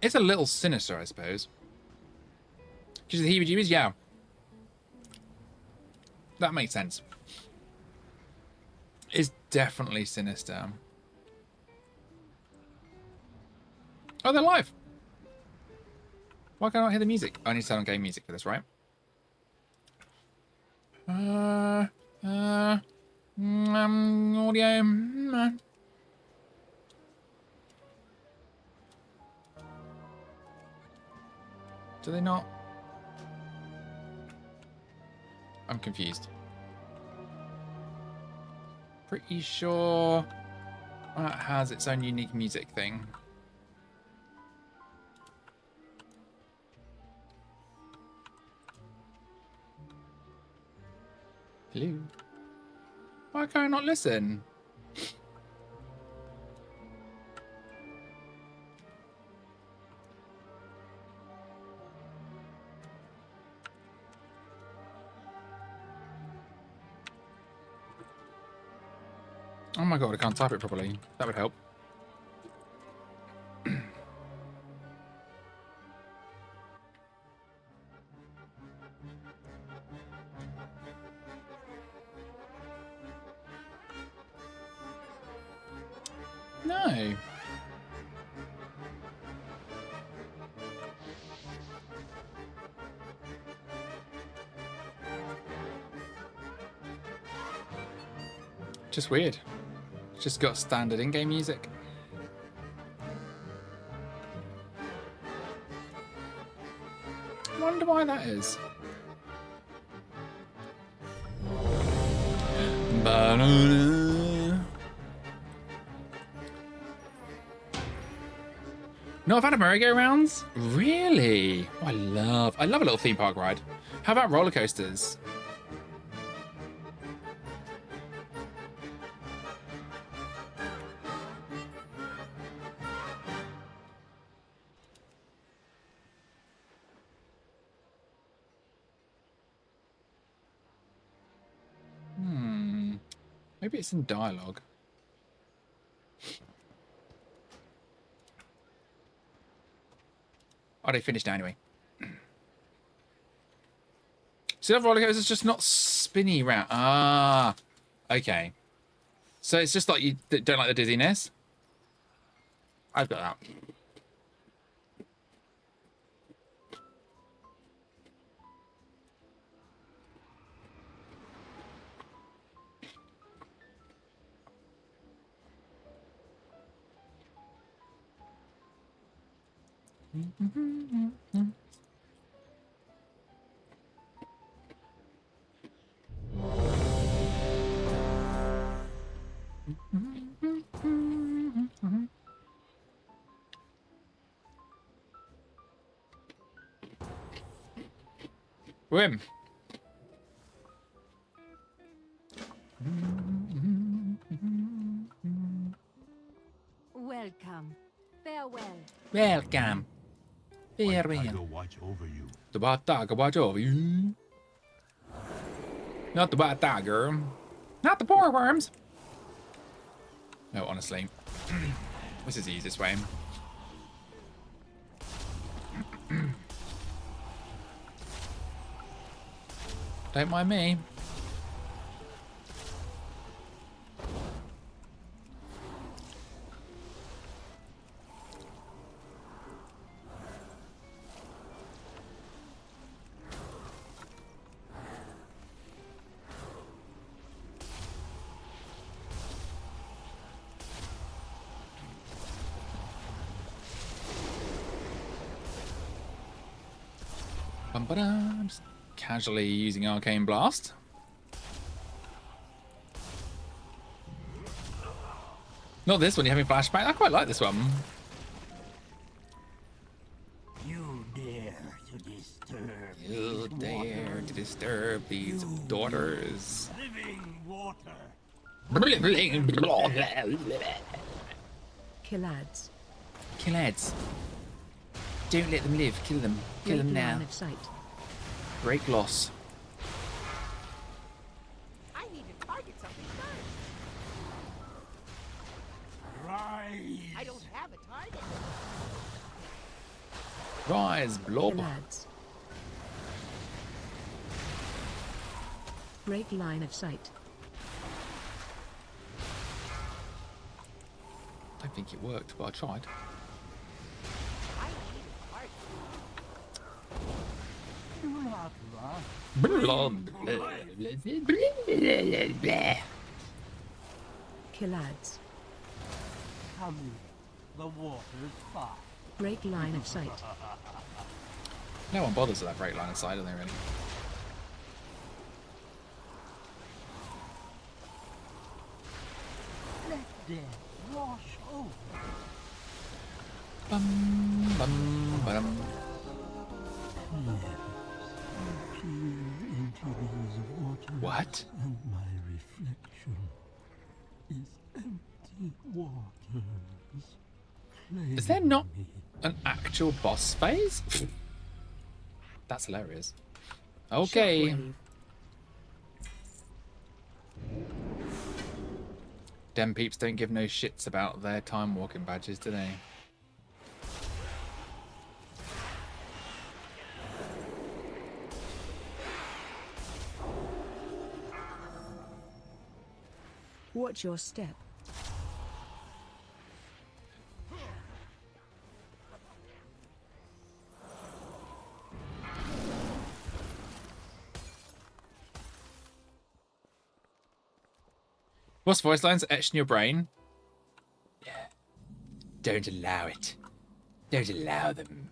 It's a little sinister, I suppose. Because the heebie-jeebies, yeah. That makes sense. It's definitely sinister. Oh, they're live. Why can't I hear the music? I need to turn on game music for this, right? Audio. Do they not? I'm confused. Pretty sure that has its own unique music thing. Hello? Why can I not listen? Oh my god, I can't type it properly. That would help. No. Just weird. Just got standard in-game music. Wonder why that is. No, I've had a merry-go-rounds. Really? Oh, I love a little theme park ride. How about roller coasters? Maybe it's in dialogue. Oh, they finished now anyway. So the roller coaster is just not spinny round. Ah, okay. So it's just like you don't like the dizziness. I've got that. Wim. Welcome. Farewell. Welcome. Farewell. Watch over you. The white tiger watch over you. Not the white tiger. Not the poor worms. No, honestly. This is the easiest way. Don't mind me. Bum-ba-dum. Just casually using Arcane Blast. Not this one, you're having flashback. I quite like this one. You dare to disturb. You these dare waters. to disturb these daughters. Living water. Kill ads. Kill ads. Don't let them live. Kill them. Kill them now. Line of sight. Break loss. I need to target something first. Rise. I don't have a target. Rise, blob. Kill ads. Break line of sight. I don't think it worked, but I tried. I need a target. Kill ads. Come in. The water's fine. Break line of sight. No one bothers with that break line of sight, do they really? Let death wash over. Bum, bum, ba-dum. Peer into these waters. What? And my reflection is empty waters. Is there not Claim me. an actual boss phase? That's hilarious. Okay. Shockwave. Dem peeps don't give no shits about their time walking badges, do they? Watch your step. What's voice lines etched in your brain? Yeah. Don't allow it. Don't allow them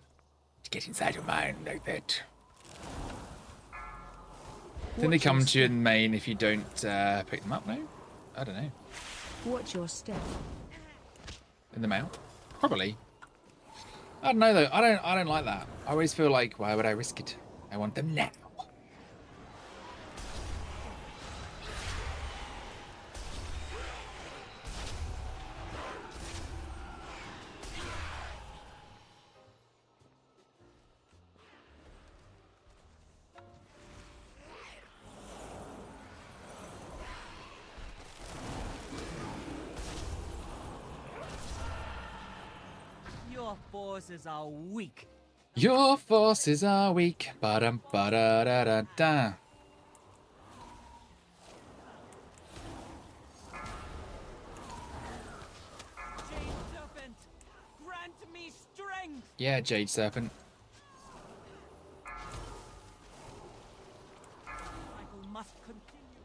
to get inside your mind like that. Then they Watch your come to you step. in main if you don't pick them up, no? I don't know. Watch your step. In the mail? Probably. I don't know though. I don't like that. I always feel like, why would I risk it? I want them now. Your forces are weak. Your forces are weak. Ba-dum, ba-da-da-da-da. Jade Serpent, grant me strength. Yeah, Jade Serpent. Cycle must continue.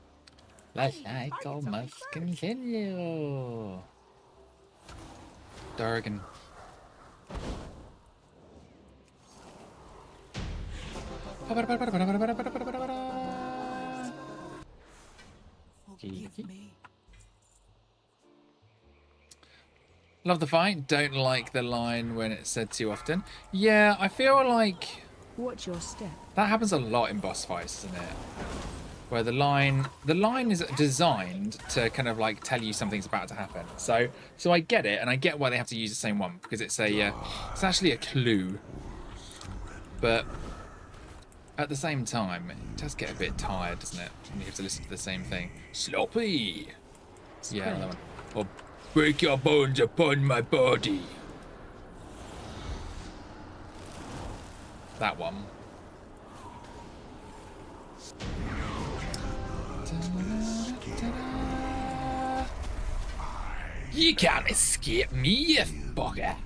The cycle must continue. Dargan. Forgive me. Love the fight. Don't like the line when it's said too often. Yeah, I feel like Watch your step. that happens a lot in boss fights, doesn't it? Where the line is designed to kind of like tell you something's about to happen. So I get it, and I get why they have to use the same one, because it's it's actually a clue. But at the same time, it does get a bit tired, doesn't it? When you have to listen to the same thing. Sloppy. Yeah, that one. Or break your bones upon my body. That one. You can't escape me, bugger.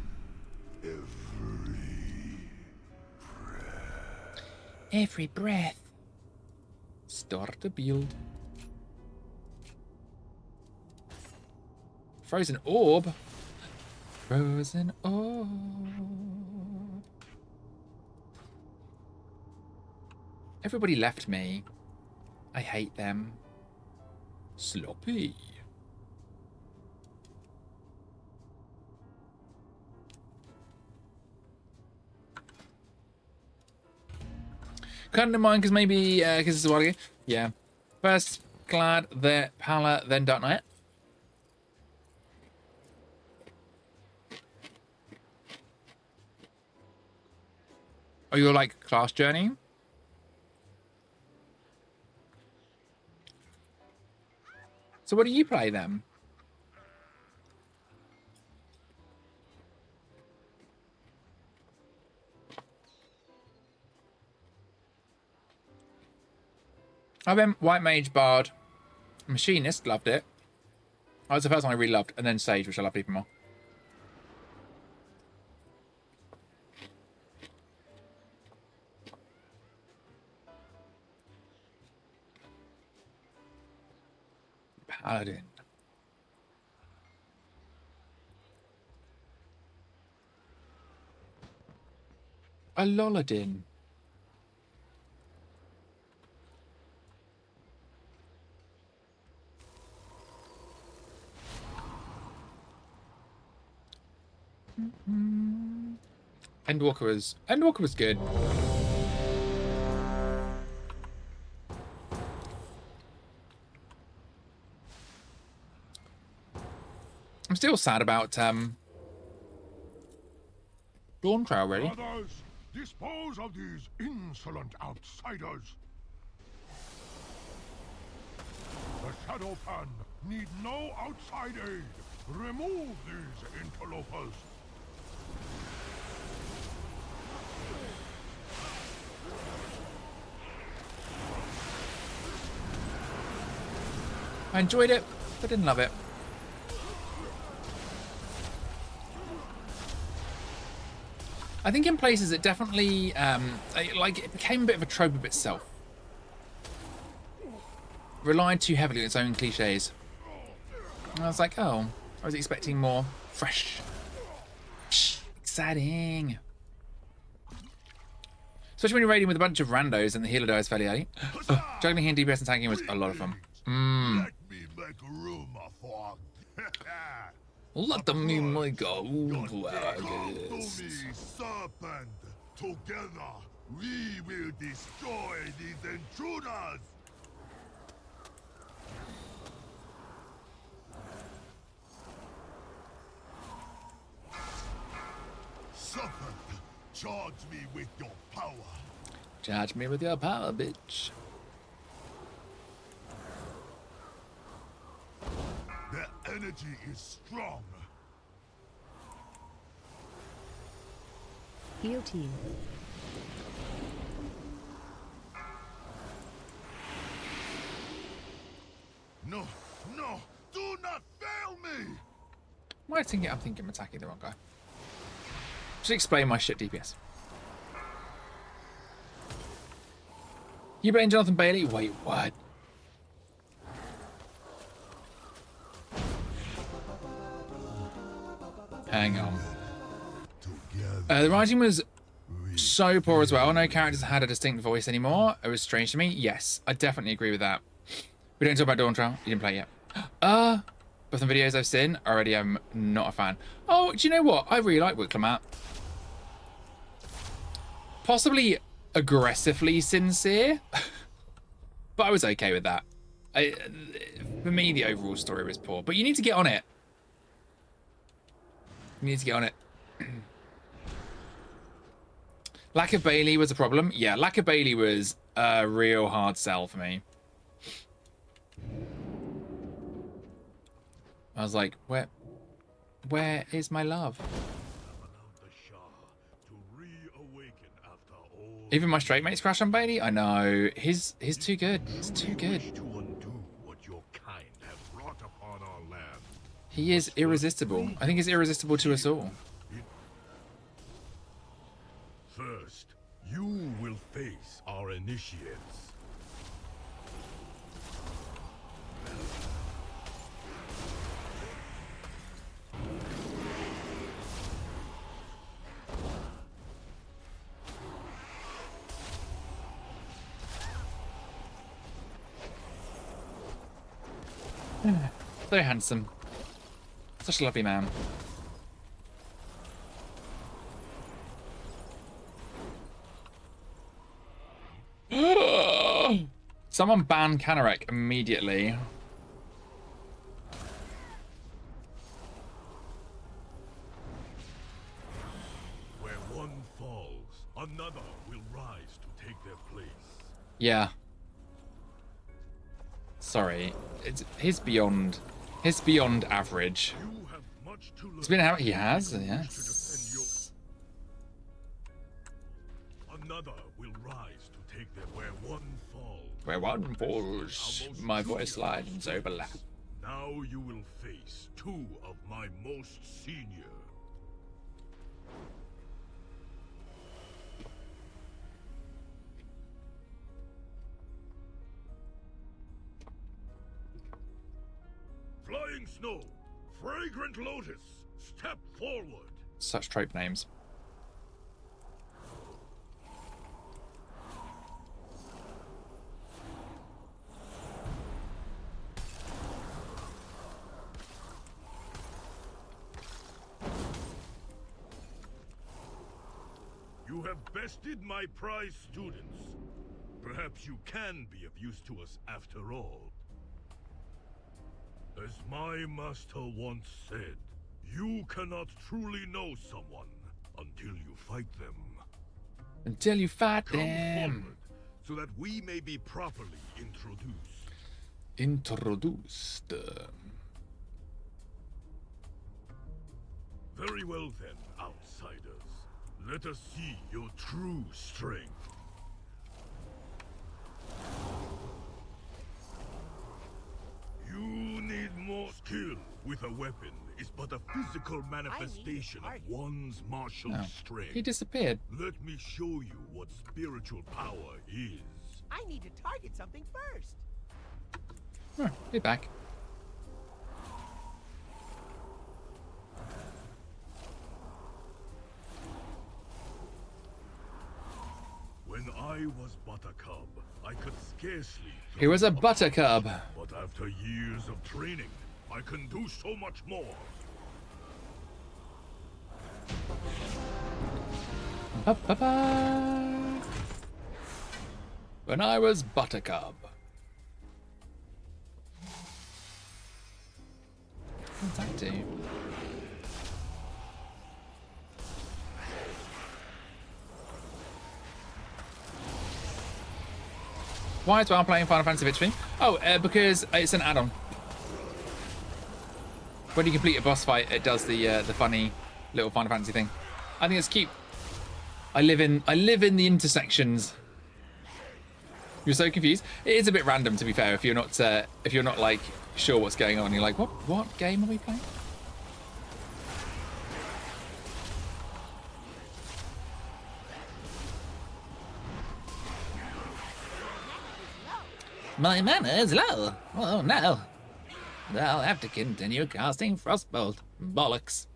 Every breath. Start to build. Frozen orb. Frozen orb. Everybody left me. I hate them. Sloppy. Couldn't mind because maybe because it's a while ago. Yeah. First Glad, then Pala, then Dark Knight. Oh, you're like class journey? So what do you play then? I went White Mage, Bard, Machinist, loved it. That was the first one I really loved, and then Sage, which I loved even more. Paladin. A Lolladin. Endwalker was good. I'm still sad about Dawn Trail, really. Brothers, dispose of these insolent outsiders. The Shadowpan need no outside aid. Remove these interlopers. I enjoyed it, but didn't love it. I think in places it definitely, it became a bit of a trope of itself. Relied too heavily on its own cliches. And I was like, oh, I was expecting more fresh, exciting. Especially when you're raiding with a bunch of randos and the healer dies fairly early. Juggling here, DPS and tanking was a lot of fun. Let me make room for. Let me make a Come to me, serpent. Together, we will destroy these intruders. Serpent, charge me with your power. Charge me with your power, bitch. Their energy is strong. Heal team. No, no, do not fail me! I'm thinking I'm attacking the wrong guy. Just explain my shit DPS. You blame Jonathan Bailey? Wait, what? Hang on. The writing was so poor as well. No characters had a distinct voice anymore. It was strange to me. Yes, I definitely agree with that. We don't talk about Dawn Trail. You didn't play it yet. But from videos I've seen, already I'm not a fan. Oh, do you know what? I really like Wicklamat. Possibly aggressively sincere, but I was okay with that. For me, the overall story was poor, but you need to get on it. You need to get on it. Lack of Bailey was a problem. Yeah, lack of Bailey was a real hard sell for me. I was like, where is my love? Even my straight mates crash on Bailey? I know. He's too good. He's too good. He is irresistible. I think he's irresistible to us all. First, you will face our initiates. So handsome. Such a lovely man. Someone ban Kanarek immediately. Where one falls, another will rise to take their place. Yeah. Sorry. He's beyond average. You have much to learn. He's been out. He has. Yes. Another will rise to take their where one falls. Where one falls, my voice lines overlap. Now you will face two of my most senior. Flying Snow, Fragrant Lotus, step forward. Such trope names. You have bested my prize students. Perhaps you can be of use to us after all. As my master once said, you cannot truly know someone until you fight them. Until you fight Come them. forward, so that we may be properly introduced. Introduced. Very well then, outsiders. Let us see your true strength. You need more skill. With a weapon is but a physical manifestation of one's martial strength. He disappeared. Let me show you what spiritual power is. I need to target something first. Oh, be back. When I was but a cub, I could scarcely. He was a buttercub. But after years of training, I can do so much more. Ba-ba-ba. When I was buttercub. What's that do? Why is WoW playing Final Fantasy Victory? Oh, because it's an add-on. When you complete a boss fight, it does the funny little Final Fantasy thing. I think it's cute. I live in the intersections. You're so confused. It is a bit random, to be fair. If you're not like sure what's going on, you're like, what game are we playing? My mana is low. Oh no. I'll have to continue casting Frostbolt. Bollocks.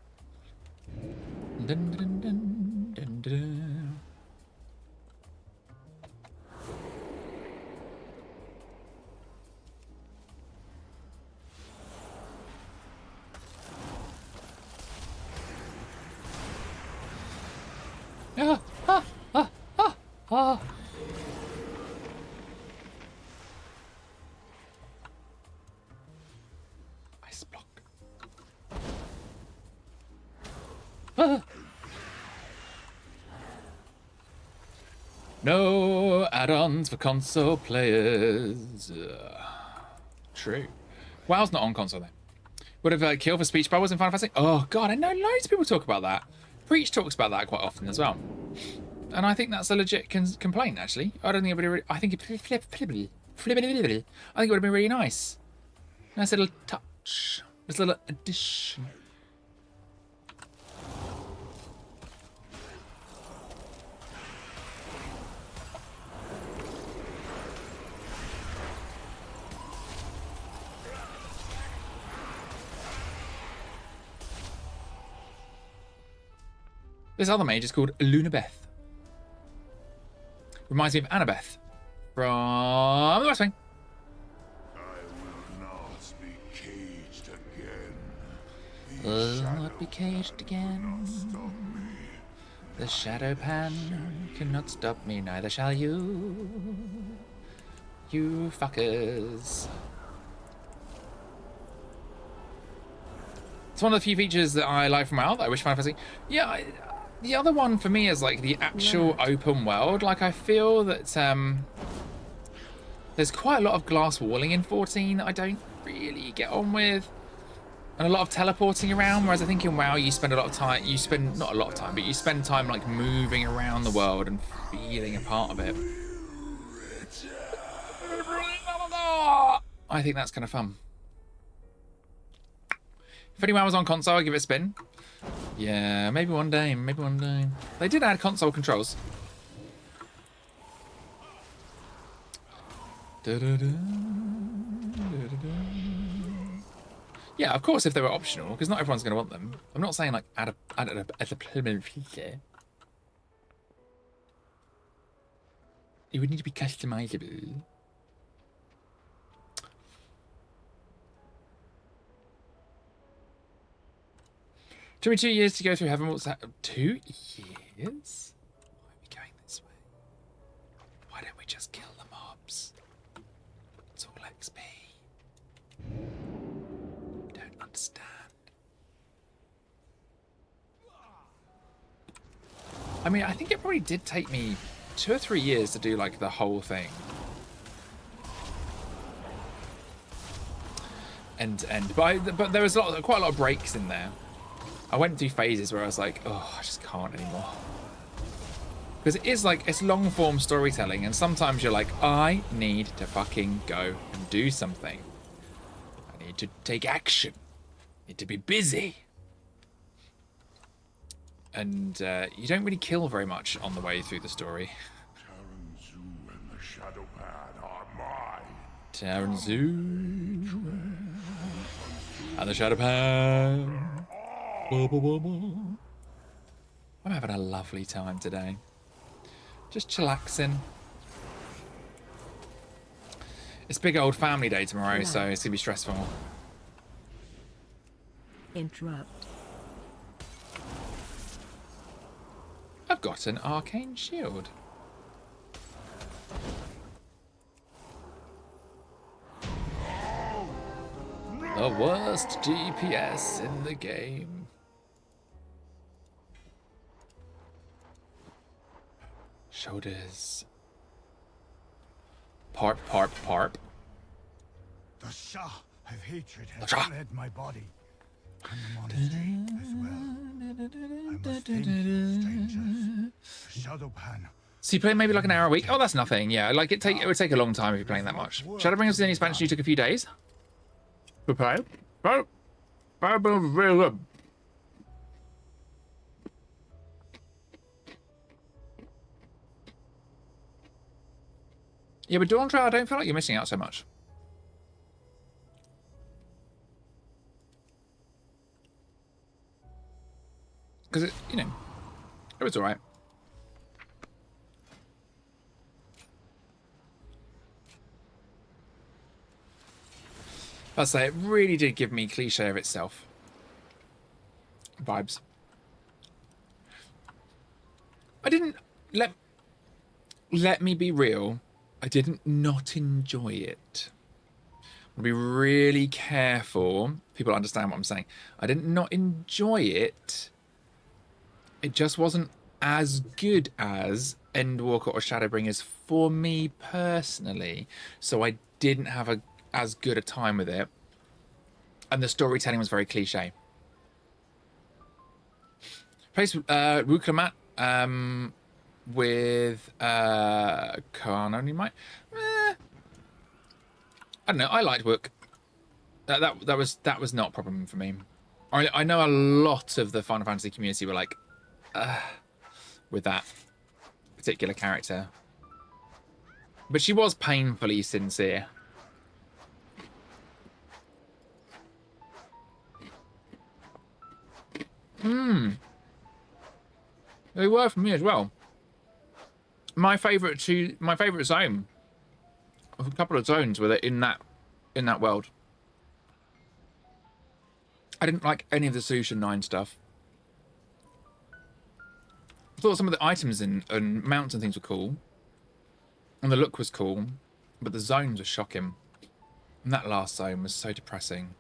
Dun, dun, dun, dun, dun. Ah, ah, ah, ah, ah. Ice block. Ah. No add-ons for console players. True. WoW's not on console though. Would have kill for speech bubbles in Final Fantasy? Oh god, I know loads of people talk about that. Preach talks about that quite often as well, and I think that's a legit complaint. Actually, I don't think it would. Really, I think it. I think it would have been really nice. Nice little touch. This little addition. This other mage is called Lunabeth. Reminds me of Annabeth from the West Wing. I will not be caged again. Will not be caged again. The Shadow Pan cannot stop me, neither shall you. You fuckers. It's one of the few features that I like from WoW that I wish Final Fantasy. Yeah, the other one for me is like the actual open world. Like I feel that there's quite a lot of glass walling in 14 that I don't really get on with. And a lot of teleporting around, whereas I think in WoW you spend a lot of time, not a lot of time, but you spend time like moving around the world and feeling a part of it. I think that's kind of fun. If anyone was on console, I'd give it a spin. Yeah, maybe one day, maybe one day. They did add console controls. Yeah, of course, if they were optional, because not everyone's going to want them. I'm not saying like add a preliminary feature. It would need to be customizable. 22 years to go through heaven. What's that? 2 years? Why are we going this way? Why don't we just kill the mobs? It's all XP. Don't understand. I mean, I think it probably did take me 2 or 3 years to do like the whole thing. end to end. But there was quite a lot of breaks in there. I went through phases where I was like, oh, I just can't anymore. Because it is like, it's long form storytelling, and sometimes you're like, I need to fucking go and do something. I need to take action. I need to be busy. And you don't really kill very much on the way through the story. Taranzu and the Shadowpan are mine. Taranzu and the Shadowpan. I'm having a lovely time today. Just chillaxing. It's big old family day tomorrow, so it's gonna be stressful. Interrupt. I've got an arcane shield. The worst DPS in the game. Shoulders. Parp, parp, parp. The Shah of hatred has Shah. fled my body. And the monastery as well. I must think, strangers. The Shadowpan. So you play maybe like an hour a week? Oh, that's nothing. Yeah, like it would take a long time if you're playing that much. Shadowbringers in expansion you took a few days. To play. But really good. Yeah, but Dawn Trail, I don't feel like you're missing out so much. Because it, you know, it was alright. I'll say it really did give me cliche of itself vibes. I didn't let me be real. I didn't not enjoy it. I'll be really careful. People understand what I'm saying. I didn't not enjoy it. It just wasn't as good as Endwalker or Shadowbringers for me personally. So I didn't have as good a time with it. And the storytelling was very cliche. Plays Wuklamat with Khan only might. I don't know. I liked Wook. That was not a problem for me. I know a lot of the Final Fantasy community were like, with that particular character, but she was painfully sincere. They were for me as well. My favourite zone. A couple of zones were in that world. I didn't like any of the Sushin 9 stuff. I thought some of the items and mounts and things were cool. And the look was cool. But the zones were shocking. And that last zone was so depressing.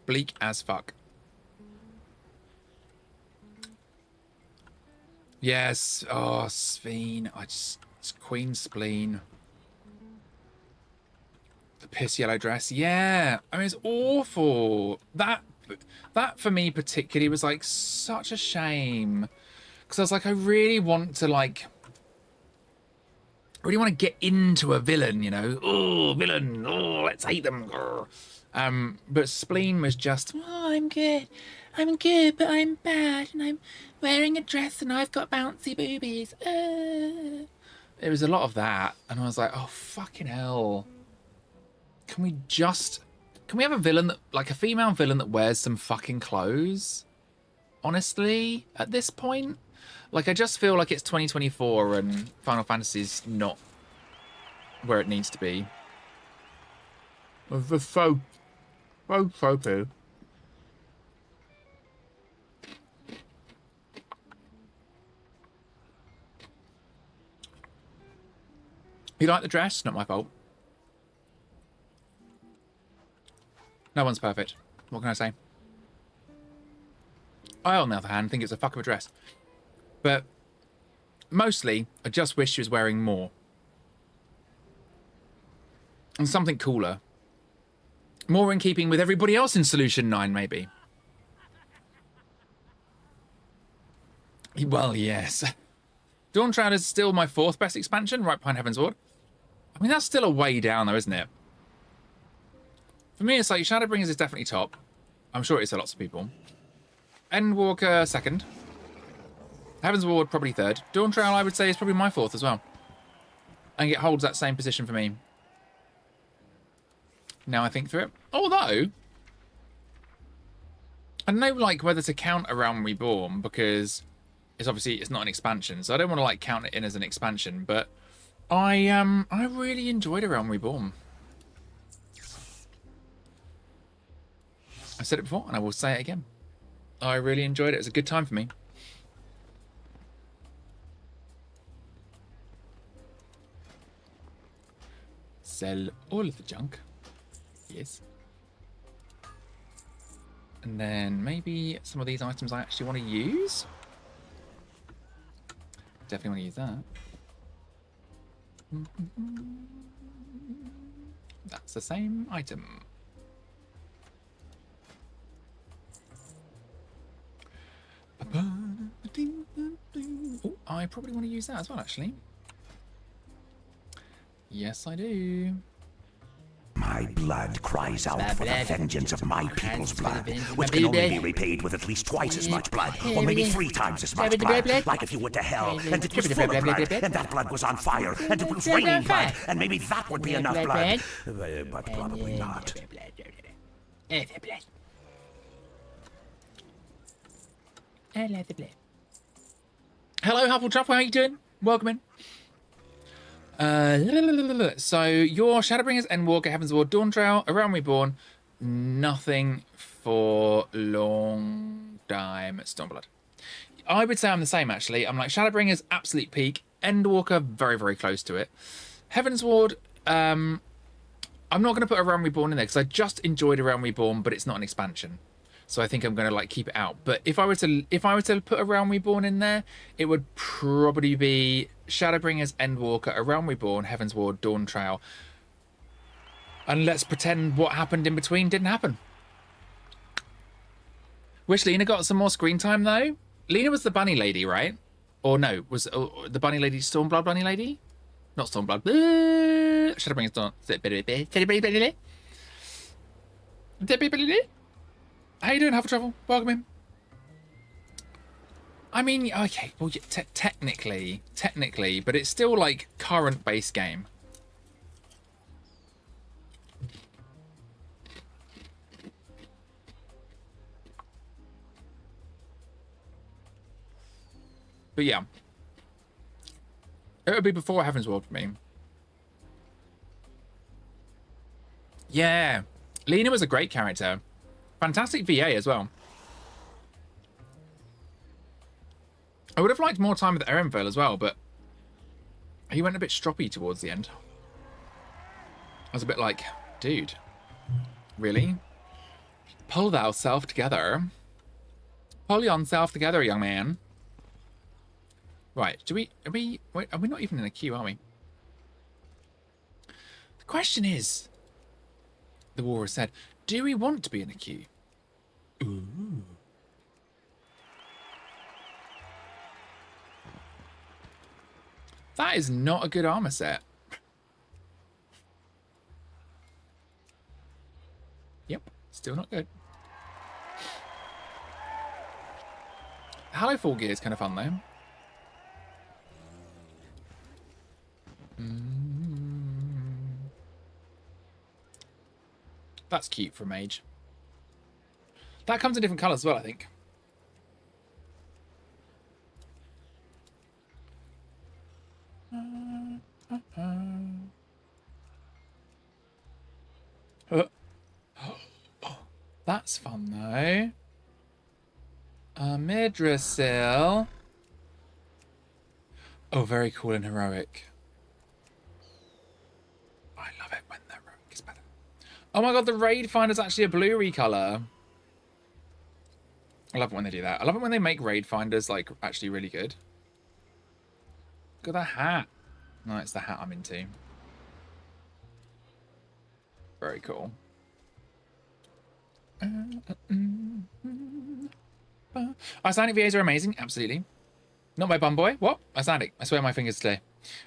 Bleak as fuck. Yes. Oh, Spleen. It's Queen Spleen. The piss yellow dress. Yeah. I mean, it's awful. That for me particularly was like such a shame. Because I was like, I really want to get into a villain, you know. Oh, villain. Oh, let's hate them. But Spleen was just, oh, I'm good, but I'm bad, and I'm wearing a dress, and I've got bouncy boobies. It was a lot of that, and I was like, oh, fucking hell. Can we have a villain that, like a female villain that wears some fucking clothes? Honestly, at this point? Like, I just feel like it's 2024 and Final Fantasy's not where it needs to be. It's just so tropey. You like the dress? Not my fault. No one's perfect. What can I say? I, on the other hand, think it's a fuck of a dress. But mostly, I just wish she was wearing more. And something cooler. More in keeping with everybody else in Solution 9, maybe. Well, yes. Dawn Shroud is still my 4th best expansion, right behind Heaven's Ward. I mean, that's still a way down, though, isn't it? For me, it's like Shadowbringers is definitely top. I'm sure it is for lots of people. Endwalker 2nd. Heaven's Ward probably 3rd. Dawn Trail, I would say, is probably my 4th as well. And it holds that same position for me. Now I think through it. Although, I don't know, like, whether to count A Realm Reborn, because it's not an expansion, so I don't want to, like, count it in as an expansion, but I really enjoyed A Realm Reborn. I said it before, and I will say it again. I really enjoyed it. It was a good time for me. Sell all of the junk. Yes. And then maybe some of these items I actually want to use. Definitely want to use that. That's the same item. Oh, I probably want to use that as well, actually. Yes, I do. My blood cries out for the vengeance of my people's blood, which can only be repaid with at least twice as much blood, or maybe 3 times as much blood. Like if you went to hell, and it was full of blood, and that blood was on fire, and it was raining blood, and maybe that would be enough blood. But probably not. Hello, Hufflepuff, how are you doing? Welcome in. So your Shadowbringers, Endwalker, Heaven's Ward, Dawn Trail, A Realm Reborn, nothing for long time. Stormblood. I would say I'm the same, actually. I'm like Shadowbringers, absolute peak. Endwalker, very, very close to it. Heaven's Ward, I'm not going to put A Realm Reborn in there because I just enjoyed A Realm Reborn, but it's not an expansion. So I think I'm going to like keep it out. But if I were to put A Realm Reborn in there, it would probably be Shadowbringers, Endwalker, A Realm Reborn, Heaven's Ward, Dawn Trail. And let's pretend what happened in between didn't happen. Wish Lena got some more screen time though. Lena was the bunny lady, right? Or no, was the bunny lady Stormblood bunny lady? Not Stormblood. Shadowbringers Dawn. How you doing, Hufflepuff? Welcome in. I mean, okay, well, technically, but it's still like current base game. But yeah, it would be before Heaven's Ward for me. Yeah, Lena was a great character. Fantastic VA as well. I would have liked more time with Erenville as well, but he went a bit stroppy towards the end. I was a bit like, dude, really? Pull thyself together. Pull yourself together, young man. Right, are we not even in a queue, are we? The question is, the war has said, do we want to be in a queue? Ooh. That is not a good armor set. Yep, still not good. Hallowfall gear is kind of fun though. That's cute for a mage. That comes in different colours as well, I think. That's fun though. Midrasil. Oh, very cool and heroic. I love it when the heroic is better. Oh my god, the raid finder's actually a bluey colour. I love it when they do that. I love it when they make raid finders like actually really good. Look at that hat. No, it's the hat I'm into. Very cool. Icelandic VAs are amazing, absolutely. Not my bum boy. What? Icelandic. I swear my fingers today.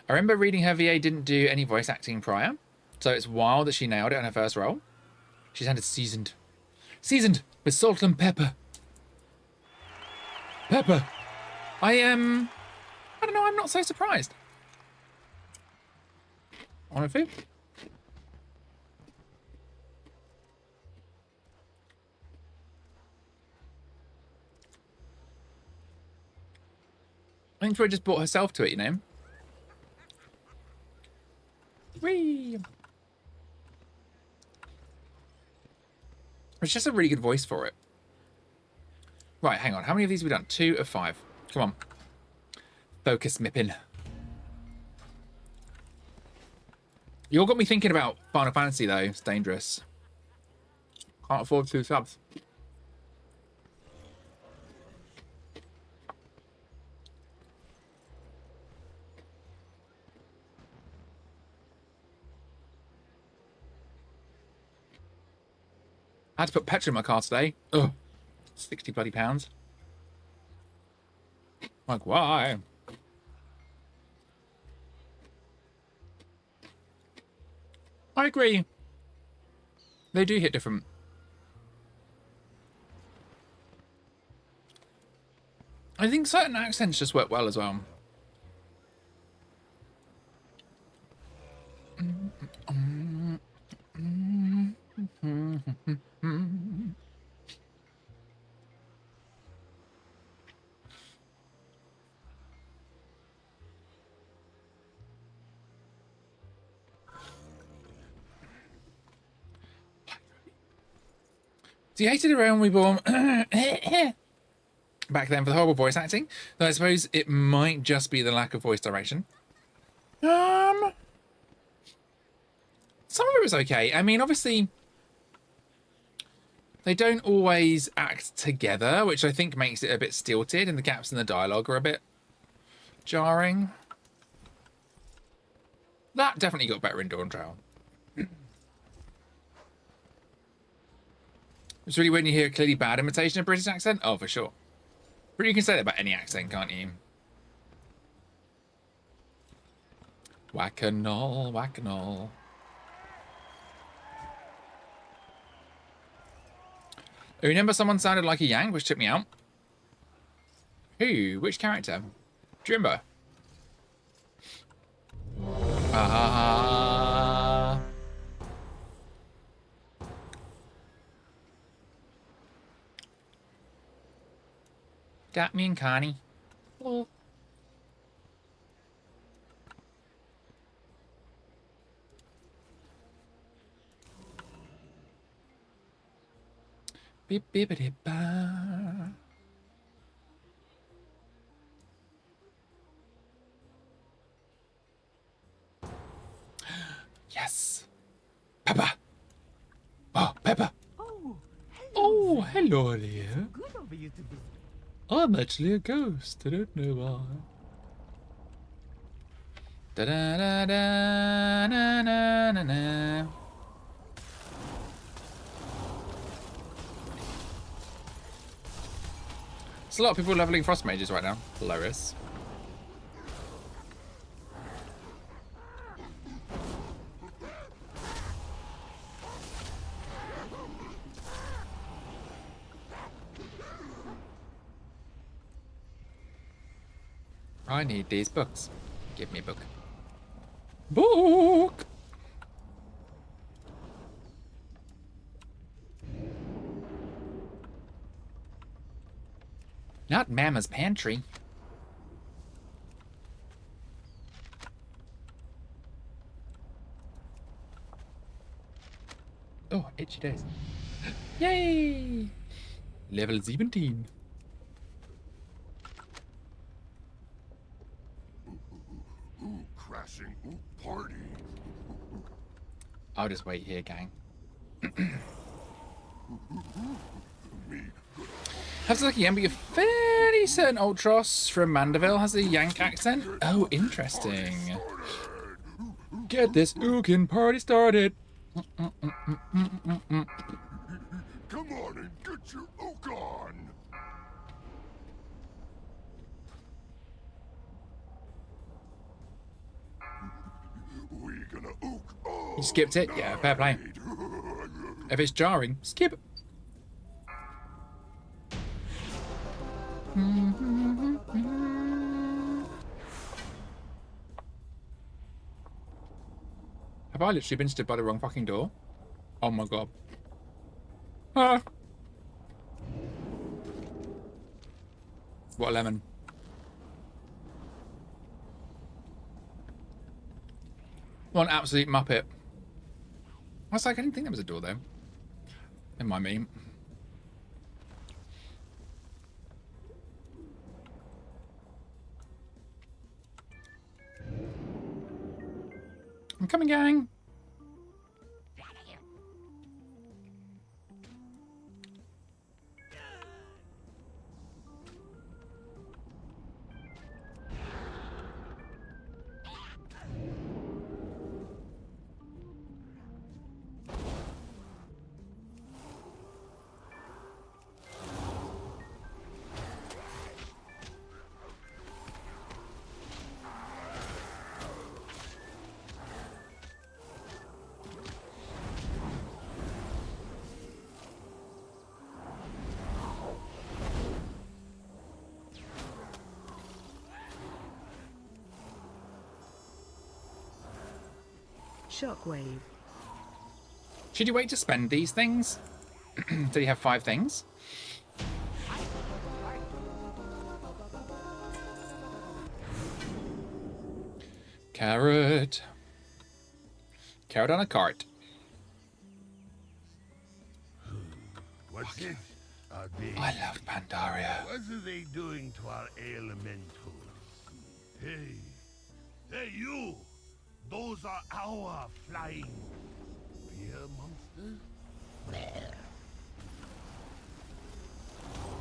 I remember reading her VA didn't do any voice acting prior, so it's wild that she nailed it on her first role. She sounded seasoned. Seasoned with salt and pepper. Pepper. I don't know, I'm not so surprised. Honestly. I think Troy just brought herself to it, you know? Whee! It's just a really good voice for it. Right, hang on. How many of these have we done? 2 of 5. Come on. Focus, Mippin. You all got me thinking about Final Fantasy, though. It's dangerous. Can't afford 2 subs. I had to put petrol in my car today. Ugh. 60 bloody pounds. Like, why? I agree. They do hit different. I think certain accents just work well as well. So you hated it around we born back then for the horrible voice acting, though I suppose it might just be the lack of voice direction. Some of it was okay. I mean, obviously, they don't always act together, which I think makes it a bit stilted, and the gaps in the dialogue are a bit jarring. That definitely got better in Dawn Trail. It's really when you hear a clearly bad imitation of British accent. Oh, for sure. But you can say that about any accent, can't you? Whack-a-null, whack-a-null. I remember someone sounded like a Yang, which took me out. Who? Which character? Do you remember? Ah. Got me and Connie. Hello. Beep beep beep ba. Yes. Peppa. Oh, Peppa. Oh, Oh, hello there. good of you to be. I'm actually a ghost. I don't know why. Da da da da na na na na. There's a lot of people leveling frost mages right now. Hilarious. I need these books. Give me a book. Book! Not Mama's pantry. Oh, itchy days. Yay! Level 17. Crashing party. I'll just wait here, gang. Have to look again, but you're fairly certain Ultros from Mandeville has a Yank accent. Oh, interesting. Get this Ookin party started. Come on and get your ook on. We gonna ook all You skipped it? Yeah, fair play. night. If it's jarring, skip it. Have I literally been stood by the wrong fucking door? Oh my god. Ah. What a lemon. What an absolute muppet. I was like, I didn't think there was a door though. In my meme. I'm coming, gang. Shockwave. Should you wait to spend these things? Do you have 5 things? Carrot. Carrot on a cart. What's it? Are they? I love Pandaria. What are they doing to our elementals? Hey, hey, you! Those are our flying beer monsters.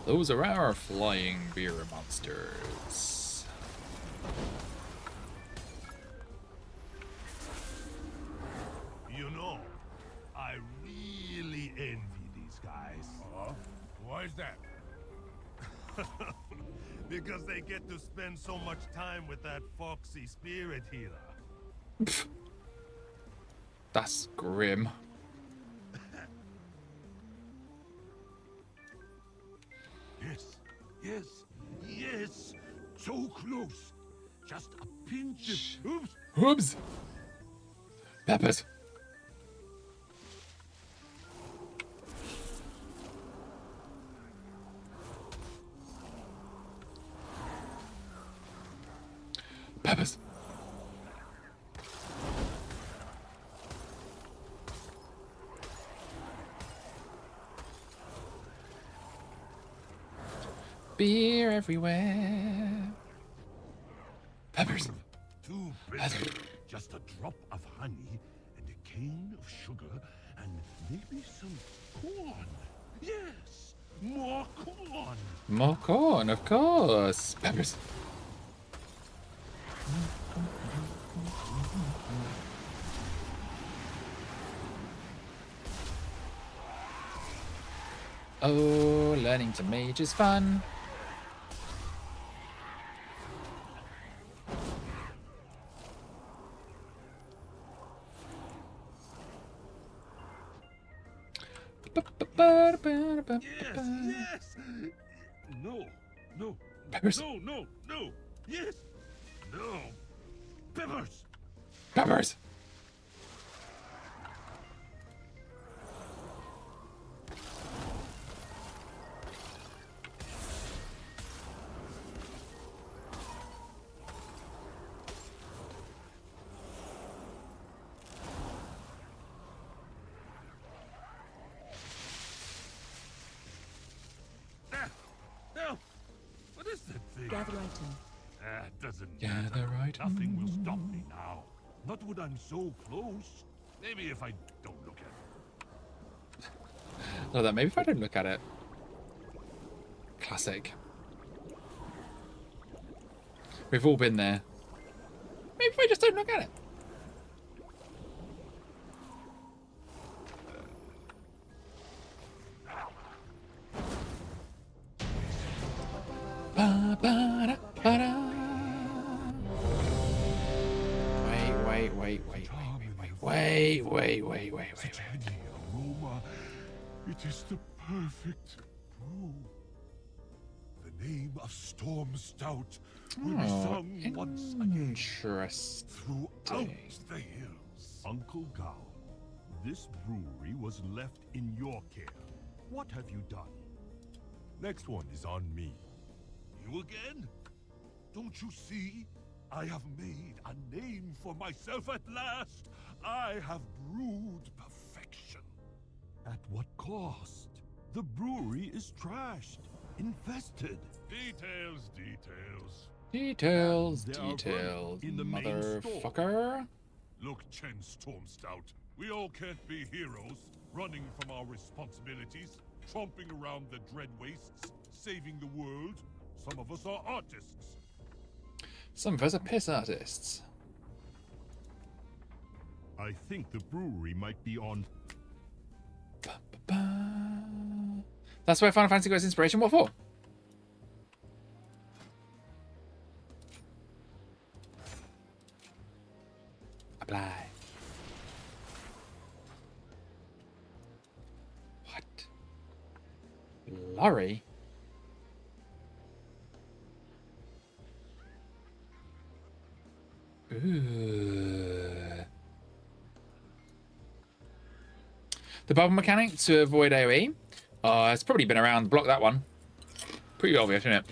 Those are our flying beer monsters. You know, I really envy these guys. Why is that? Because they get to spend so much time with that foxy spirit healer. That's grim. Yes, yes, yes! So close! Just a pinch of... Oops! Whoops. Peppers. Peppers. Beer everywhere. Peppers. Too bitter. Just a drop of honey and a cane of sugar and maybe some corn. Yes, more corn. More corn, of course. Peppers. Oh, learning to mage is fun. Yes, yes. No, no. Peppers. No, no, no. Yes. No. Peppers. Peppers. Ah, no. What is that thing? Gather item. It doesn't Gather matter. item. Nothing will stop me now. Not when I'm so close. Maybe if I don't look at it. Oh, that maybe if I don't look at it. Classic. We've all been there. Maybe if I just don't look at it. Such heady aroma. It is the perfect brew. The name of Storm Stout will be sung once again Interesting. throughout the hills. Uncle Gao, this brewery was left in your care. What have you done? Next one is on me. You again? Don't you see? I have made a name for myself at last. I have brewed perfection. At what cost? The brewery is trashed, infested. Details, details. Details, There are details, vermin in the main motherfucker. Look, Chen Storm Stout, we all can't be heroes, running from our responsibilities, tromping around the dread wastes, saving the world. Some of us are artists. Some of us are piss artists. I think the brewery might be on. That's where Final Fantasy got its inspiration. What for? Apply. What? Lorry? Ooh. The bubble mechanic to avoid AoE. It's probably been around the block, that one. Pretty obvious, isn't it?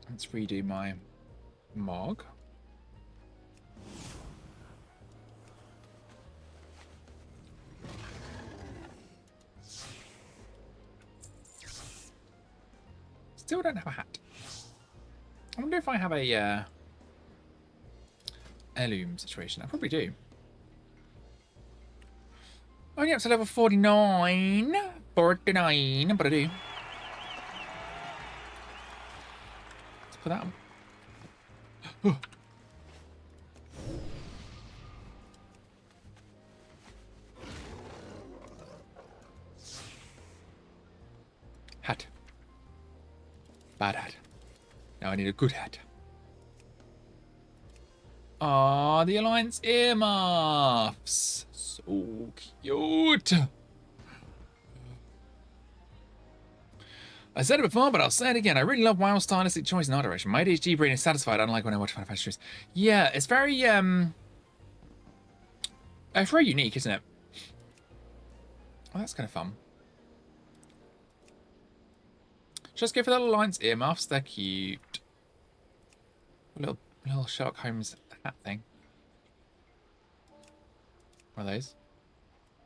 Let's redo my Mog. Still don't have a hat. I wonder if I have a heirloom situation. I probably do. Only up to level 49. 49, but I do. Let's put that on. Hat. Bad hat. Now I need a good hat. Ah, the Alliance earmuffs. So cute. I said it before, but I'll say it again. I really love WoW's stylistic choice and art direction. My ADHD brain is satisfied, unlike when I watch Final Fantasy. Yeah, it's very it's very unique, isn't it? Oh, that's kind of fun. Just go for the Alliance earmuffs. They're cute. Little Sherlock Holmes hat thing. One of those.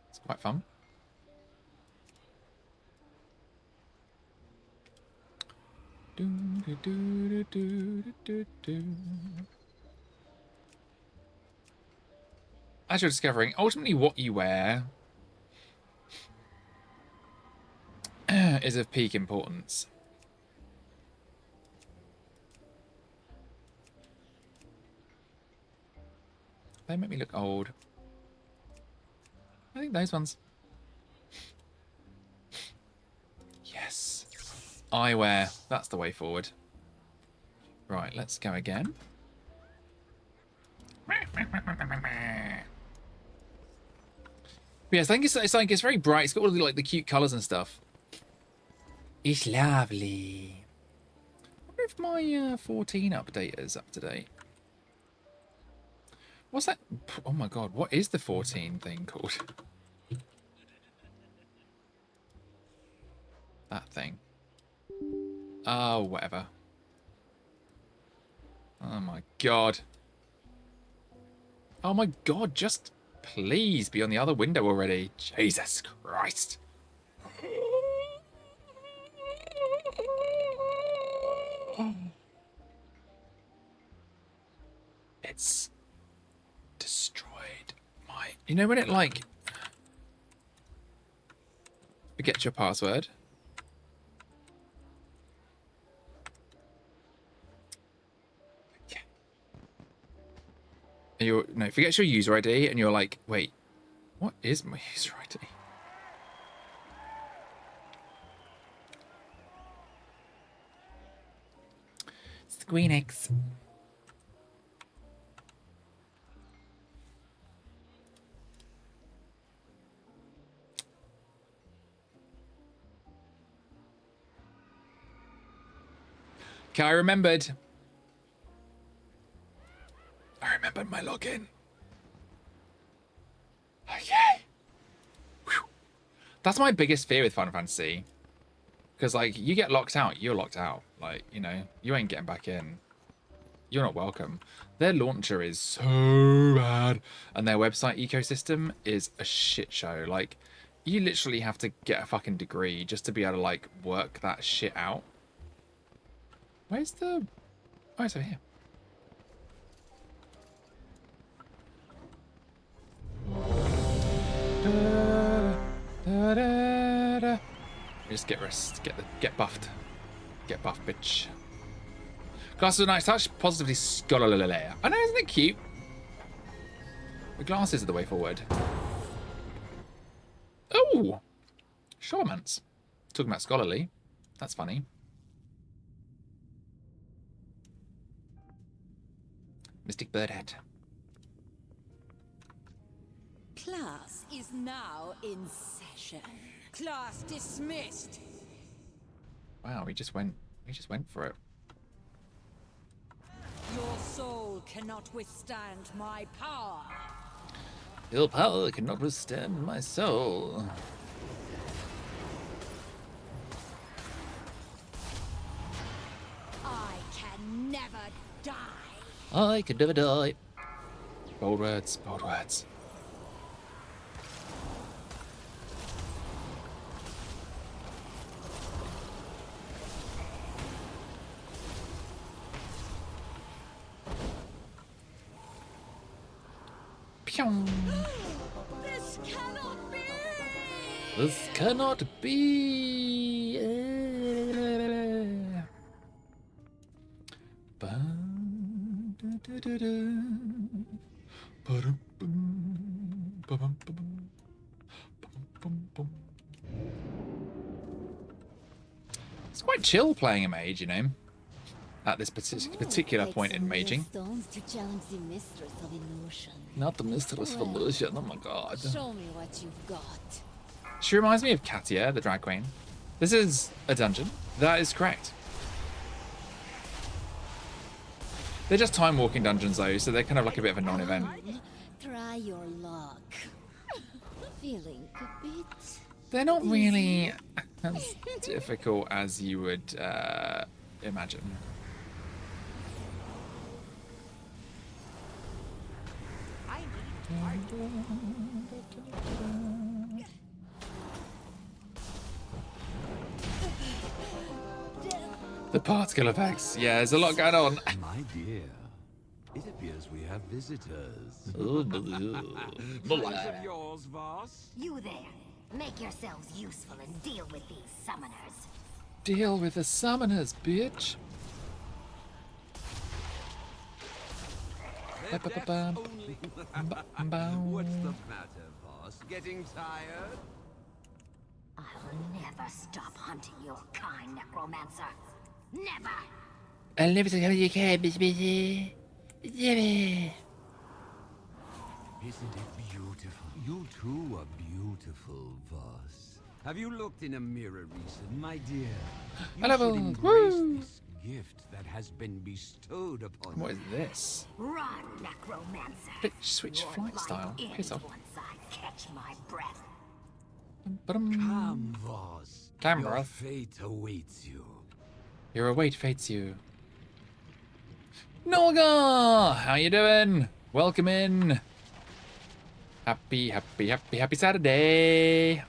It's quite fun. As you're discovering, ultimately what you wear is of peak importance. They make me look old. I think those ones. Yes. Eyewear. That's the way forward. Right, let's go again. Yes, I think it's like it's very bright. It's got all the like the cute colours and stuff. It's lovely. I wonder if my 14 update is up to date. What's that? Oh my god, what is the 14 thing called? That thing. Oh, whatever. Oh my god. Oh my god, just please be on the other window already. Jesus Christ. It's destroyed my You know when it like forgets your password? Yeah. And you're no, forgets your user ID and you're like, wait, what is my user ID? Squeenix. Okay, I remembered. I remembered my login. Okay. Whew. That's my biggest fear with Final Fantasy. Because, like, you get locked out, you're locked out. Like, you know, you ain't getting back in. You're not welcome. Their launcher is so bad. And their website ecosystem is a shit show. Like, you literally have to get a fucking degree just to be able to, like, work that shit out. Where's the... Oh, it's over here. Just get rest. Get buffed. Get buffed, bitch. Glasses are nice touch. Positively scholarly. I know, isn't it cute? The glasses are the way forward. Oh! Shoremance. Talking about scholarly. That's funny. Mystic bird hat. Class is now in session. Class dismissed. Wow, we just went for it. Your soul cannot withstand my power. Your power cannot withstand my soul. I can never die. I could never die. Bold words, bold words. Pyong. This cannot be. This cannot be. It's quite chill playing a mage, you know, at this particular point in maging. Stones to challenge the mistress of illusion. Not the mistress of illusion, oh my god. Show me what you've got. She reminds me of Katia, the drag queen. This is a dungeon. That is correct. They're just time walking dungeons though, so they're kind of like a bit of a non-event. Try your luck. Feeling a bit. They're not really as difficult as you would imagine. I need a target. The particle effects. Yeah, there's a lot going on. My dear, it appears we have visitors. Friends of yours, Voss? You there. Make yourselves useful and deal with these summoners. Deal with the summoners, bitch. What's the matter, boss? Getting tired? I'll never stop hunting your kind, necromancer. Never! I'll never tell you can, baby. Isn't it beautiful? You too are beautiful, Voss. Have you looked in a mirror recent, my dear? You Hello, should embrace woo. this gift that has been bestowed upon What you. is this? Run, necromancer. Bitch, switch Your flight life style. ends Piss off. once I catch my breath. Come, Voss. Come, Your breath. fate awaits you. Your await fates you. Norga! How you doing? Welcome in. Happy Saturday.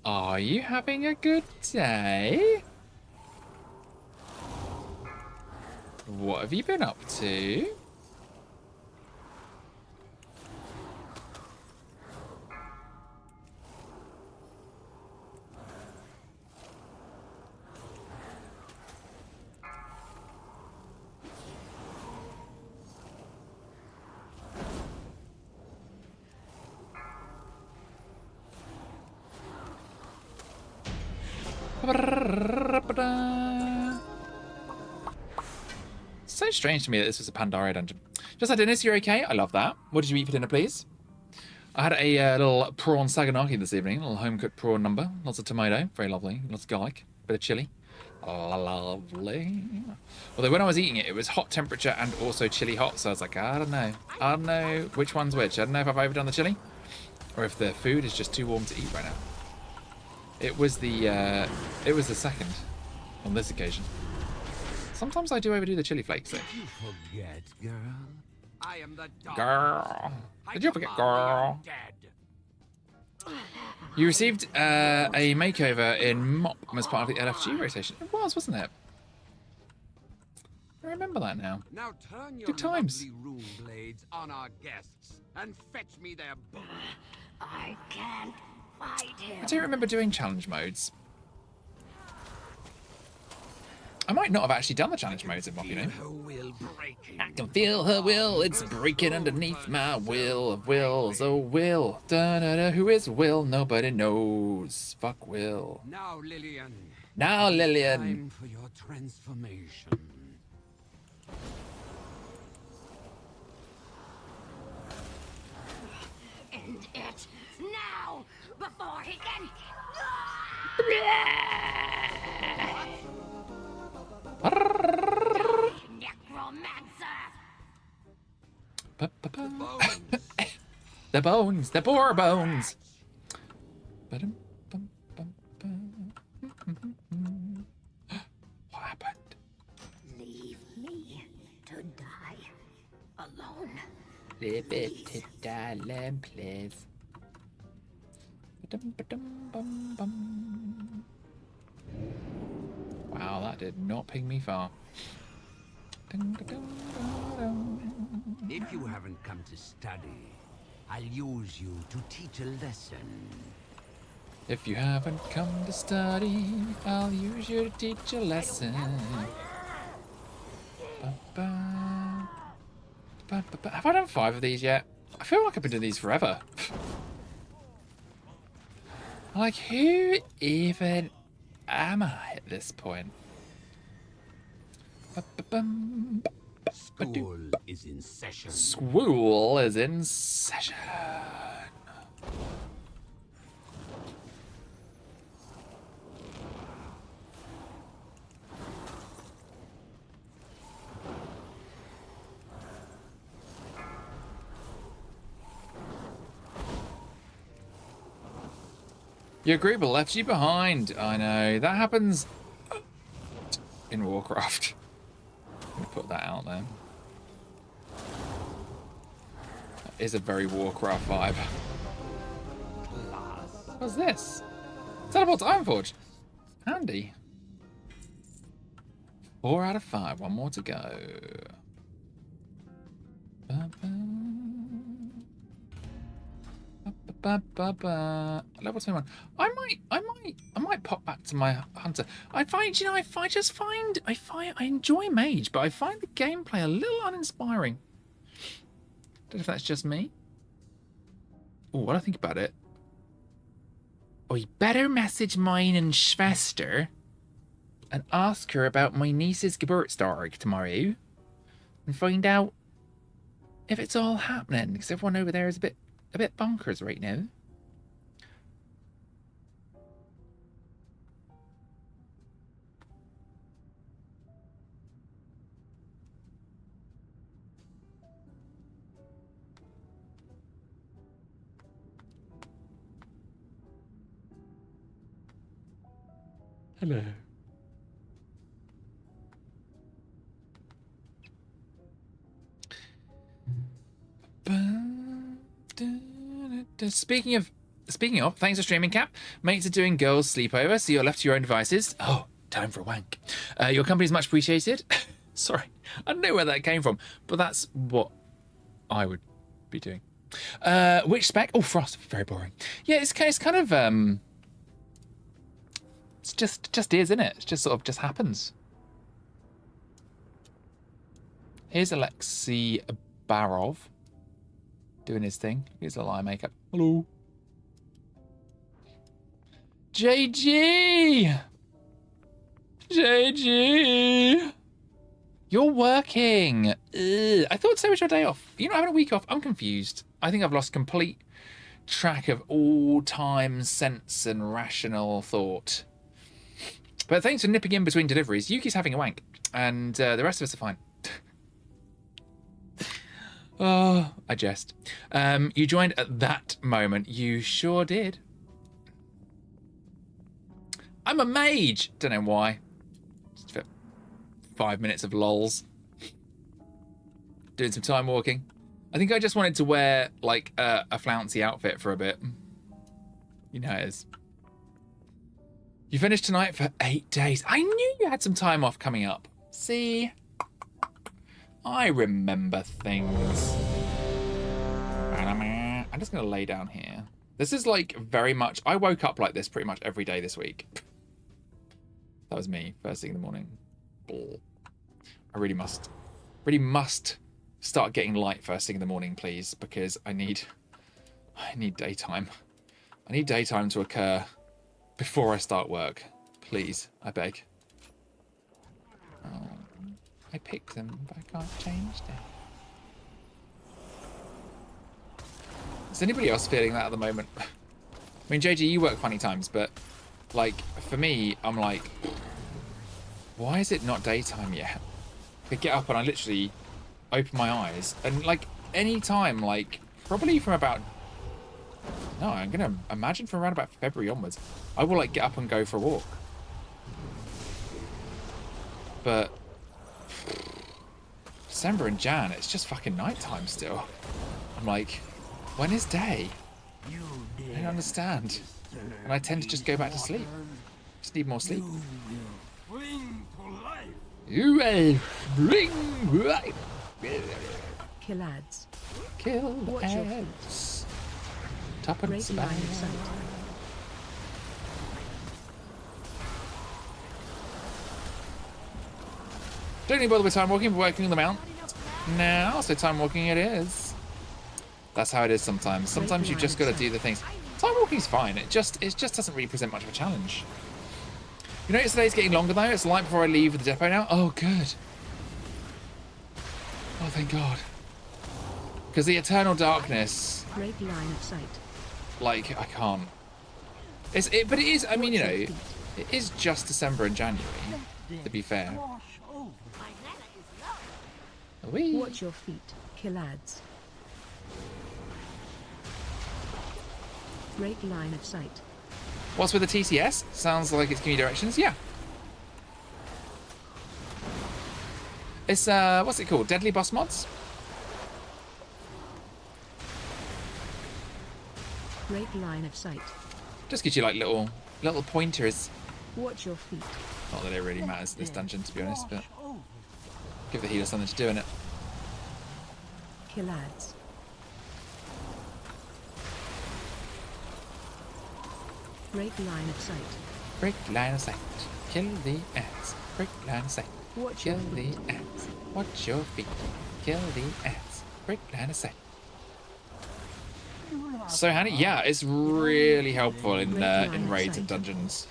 Are you having a good day? What have you been up to? So strange to me that this was a Pandaria dungeon. Just had dinner, so you're okay? I love that. What did you eat for dinner, please? I had a little prawn saganaki this evening, a little home-cooked prawn number. Lots of tomato, very lovely. Lots of garlic, bit of chili. Lovely. Although when I was eating it, it was hot temperature and also chili hot, so I was like, I don't know. I don't know which one's which. I don't know if I've overdone the chili or if the food is just too warm to eat right now. It was the second on this occasion. Sometimes I do overdo the chili flakes though. Did you forget, girl? I am the dog. Girl. Did you forget, girl? You received a makeover in MOP as part of the LFG rotation. It was, wasn't it? I remember that now. Now turn your Good times. lovely rune blades on our guests and fetch me their bones. I can't fight him. I do remember doing challenge modes. I might not have actually done the challenge modes in MOP, you know. I can feel her will, it's breaking underneath my will of wills. Oh, Will. Da-da-da. Who is Will? Nobody knows. Fuck Will. Now, Lillian. Now, Lillian. Time for your transformation. End it now before he can. Necromancer. The bones, the poor bones. What happened? Leave me to die alone. Leave it to die alone, please. Wow, that did not ping me far. If you haven't come to study, I'll use you to teach a lesson. If you haven't come to study, I'll use you to teach a lesson. Have I done 5 of these yet? I feel like I've been doing these forever. Like, who even am I at this point? School is in session. School is in session. Your group left you behind. I know. That happens in Warcraft. I'm going to put that out there. That is a very Warcraft vibe. What's this? Teleport to Ironforge. Handy. 4 out of 5. One more to go. Level 21. I might pop back to my hunter. I find, you know, I enjoy mage, but I find the gameplay a little uninspiring. Don't know if that's just me. Oh, what do I think about it? I better message mine and Schwester and ask her about my niece's Geburtstag tomorrow and find out if it's all happening, because everyone over there is a bit bonkers right now. Hello. Speaking of, thanks for streaming, Cap. Mates are doing girls' sleepover, so you're left to your own devices. Oh, time for a wank. Your company is much appreciated. Sorry, I don't know where that came from, but that's what I would be doing. Which spec? Oh, Frost. Very boring. Yeah, it's kind of it's just is, isn't it? It's just sort of just happens. Here's Alexei Barov doing his thing. Here's a eye makeup. Hello. JG! JG! You're working. Ugh. I thought today was your day off. You're not having a week off. I'm confused. I think I've lost complete track of all time, sense, and rational thought. But thanks for nipping in between deliveries. Yuki's having a wank, and the rest of us are fine. Oh, I jest. You joined at that moment. You sure did. I'm a mage. Don't know why. Just for 5 minutes of lols. Doing some time walking. I think I just wanted to wear like a flouncy outfit for a bit. You know how it is. You finished tonight for 8 days. I knew you had some time off coming up. See? I remember things. I'm just going to lay down here. This is like very much... I woke up like this pretty much every day this week. That was me, first thing in the morning. I really must start getting light first thing in the morning, please, because I need daytime. I need daytime to occur before I start work. Please, I beg. Oh, I picked them, but I can't change them. Is anybody else feeling that at the moment? I mean, JG, you work funny times, but like for me, I'm like, why is it not daytime yet? I get up and I literally open my eyes, and like any time, like probably from about, no, I'm gonna imagine from around about February onwards, I will like get up and go for a walk. But December and Jan, it's just fucking nighttime still. I'm like, when is day? I don't understand. And I tend to just go back to sleep. Just need more sleep. You will bring life. Kill ads. Kill Watch your feet. ads. Tuppence Break line of bag. sight. Don't even bother with time walking, but working on the mount. Now, so time walking it is. That's how it is sometimes. Sometimes you just got to do the things. Time walking's fine. It just doesn't really present much of a challenge. You notice today's getting longer though? It's light before I leave the depot now. Oh, good. Oh, thank God. Because the eternal darkness, Break line of sight. like, I can't. But it is, I mean, you know, it is just December and January, to be fair. Whee. Watch your feet. Kill ads. Break line of sight. What's with the TCS? Sounds like it's giving you directions. Yeah. It's, what's it called? Deadly Boss Mods? Break line of sight. Just gives you like little pointers. Watch your feet. Not that it really matters in this dungeon, to be honest, but give the healer something to do in it. Kill ads. Break line of sight. Break line of sight. Kill the ants. Break line of sight. Watch Kill your the feet. ants. Watch your feet. Kill the ants. Break line of sight. So handy, yeah, it's really helpful in raids and dungeons,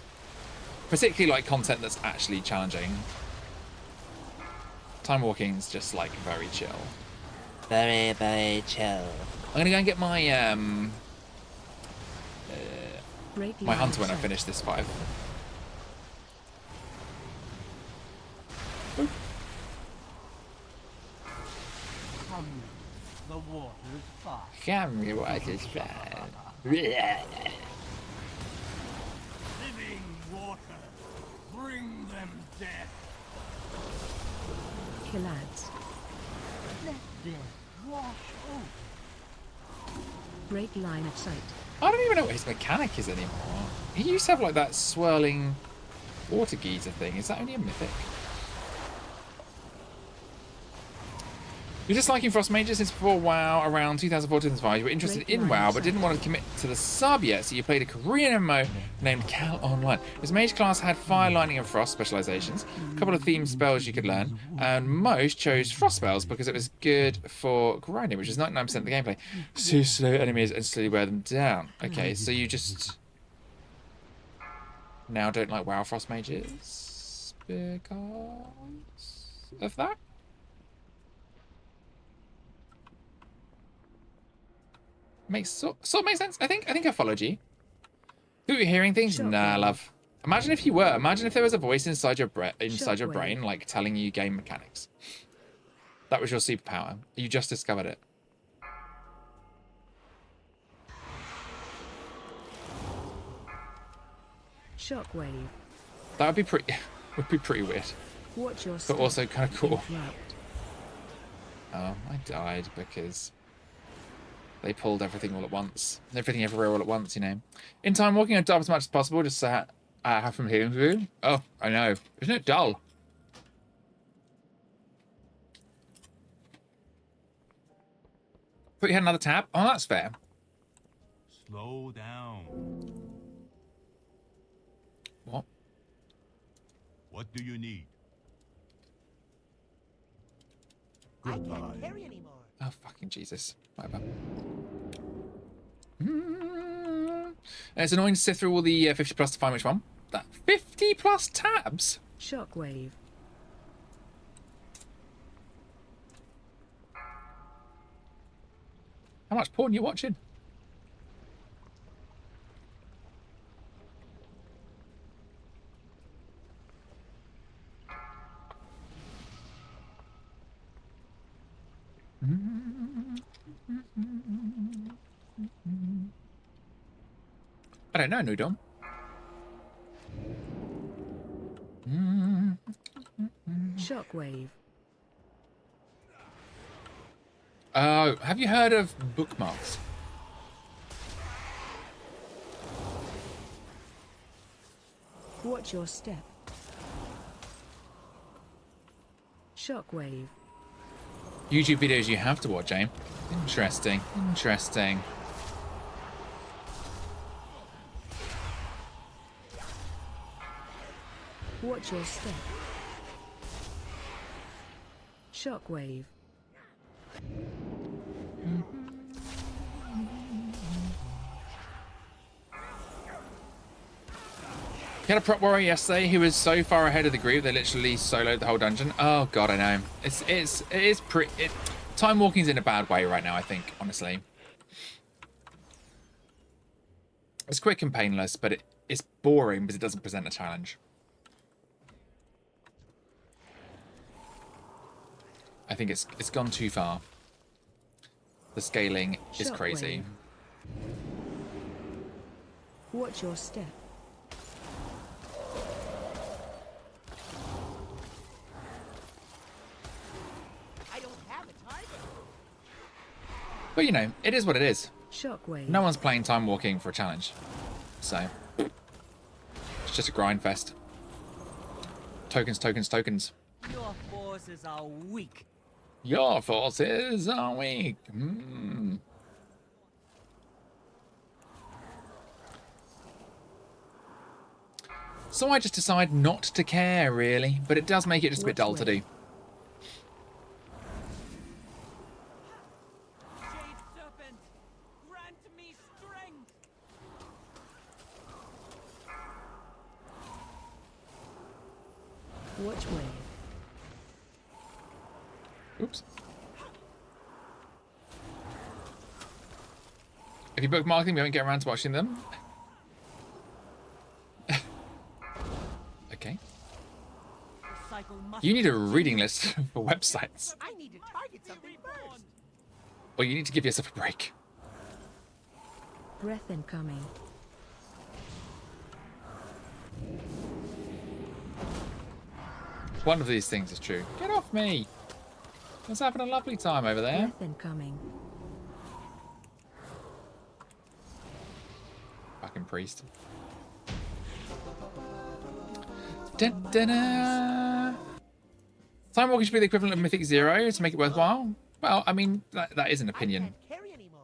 particularly like content that's actually challenging. Time walking's just like very chill. Very, very chill. I'm gonna go and get my Break my line hunter of when I sight. finish this 5. The water's fast. Come here, what is fine. Living water. Bring them death. Kill ads. Let death wash over. Break line of sight. I don't even know what his mechanic is anymore. He used to have like that swirling water geyser thing. Is that only a mythic? You're just liking Frost Mages since before WoW around 2004-2005. You were interested in WoW but didn't want to commit to the sub yet, so you played a Korean MMO named Cal Online. This mage class had Fire, Lightning and Frost specializations, a couple of themed spells you could learn, and most chose Frost spells because it was good for grinding, which is 99% of the gameplay. So slow enemies and slowly wear them down. Okay, so you just now don't like WoW Frost Mages because of that? Sort of makes sense. I think I followed you. Who are you hearing things? Nah, love. Imagine if you were. Imagine if there was a voice inside your brain, like telling you game mechanics. That was your superpower. You just discovered it. Shockwave. That would be pretty. Would be pretty weird. Watch your but also kind of cool. Interrupt. Oh, I died because they pulled everything all at once. Everything everywhere all at once, you know. In time, walking on top as much as possible, just so I have some healing to do. Oh, I know. Isn't it dull? Thought you had another tab? Oh, that's fair. Slow down. What? What do you need? I can't carry anymore. Oh, fucking Jesus. Whatever. It's annoying to sift through all the 50 plus to find which one. That 50 plus tabs? Shockwave. How much porn are you watching? I don't know, Noodle. Shockwave. Oh, have you heard of bookmarks? Watch your step. Shockwave. YouTube videos you have to watch, eh? Interesting. Interesting. Watch your step. Shockwave. He had a prop warrior yesterday who was so far ahead of the group they literally soloed the whole dungeon. Oh god, I know. It is pretty. Time walking's in a bad way right now, I think, honestly. It's quick and painless, but it's boring because it doesn't present a challenge. I think it's gone too far. The scaling is crazy. Watch your step. I don't have a target. But you know, it is what it is. Shockwave. No one's playing time walking for a challenge. So it's just a grind fest. Tokens, tokens, tokens. Your forces are weak. Your forces are weak. So I just decide not to care, really. But it does make it just a bit dull to do. Jade Serpent, grant me strength. Watch wave. Oops. If you bookmark them, you won't get around to watching them. Okay. The cycle must You need a reading list for websites. I need to target something first. Or you need to give yourself a break. Breath incoming. One of these things is true. Get off me! I was having a lovely time over there. Breath incoming. Fucking priest. Dun, dun, dun. Time walking should be the equivalent of Mythic Zero to make it worthwhile. Well, I mean, that is an opinion. Can't carry anymore.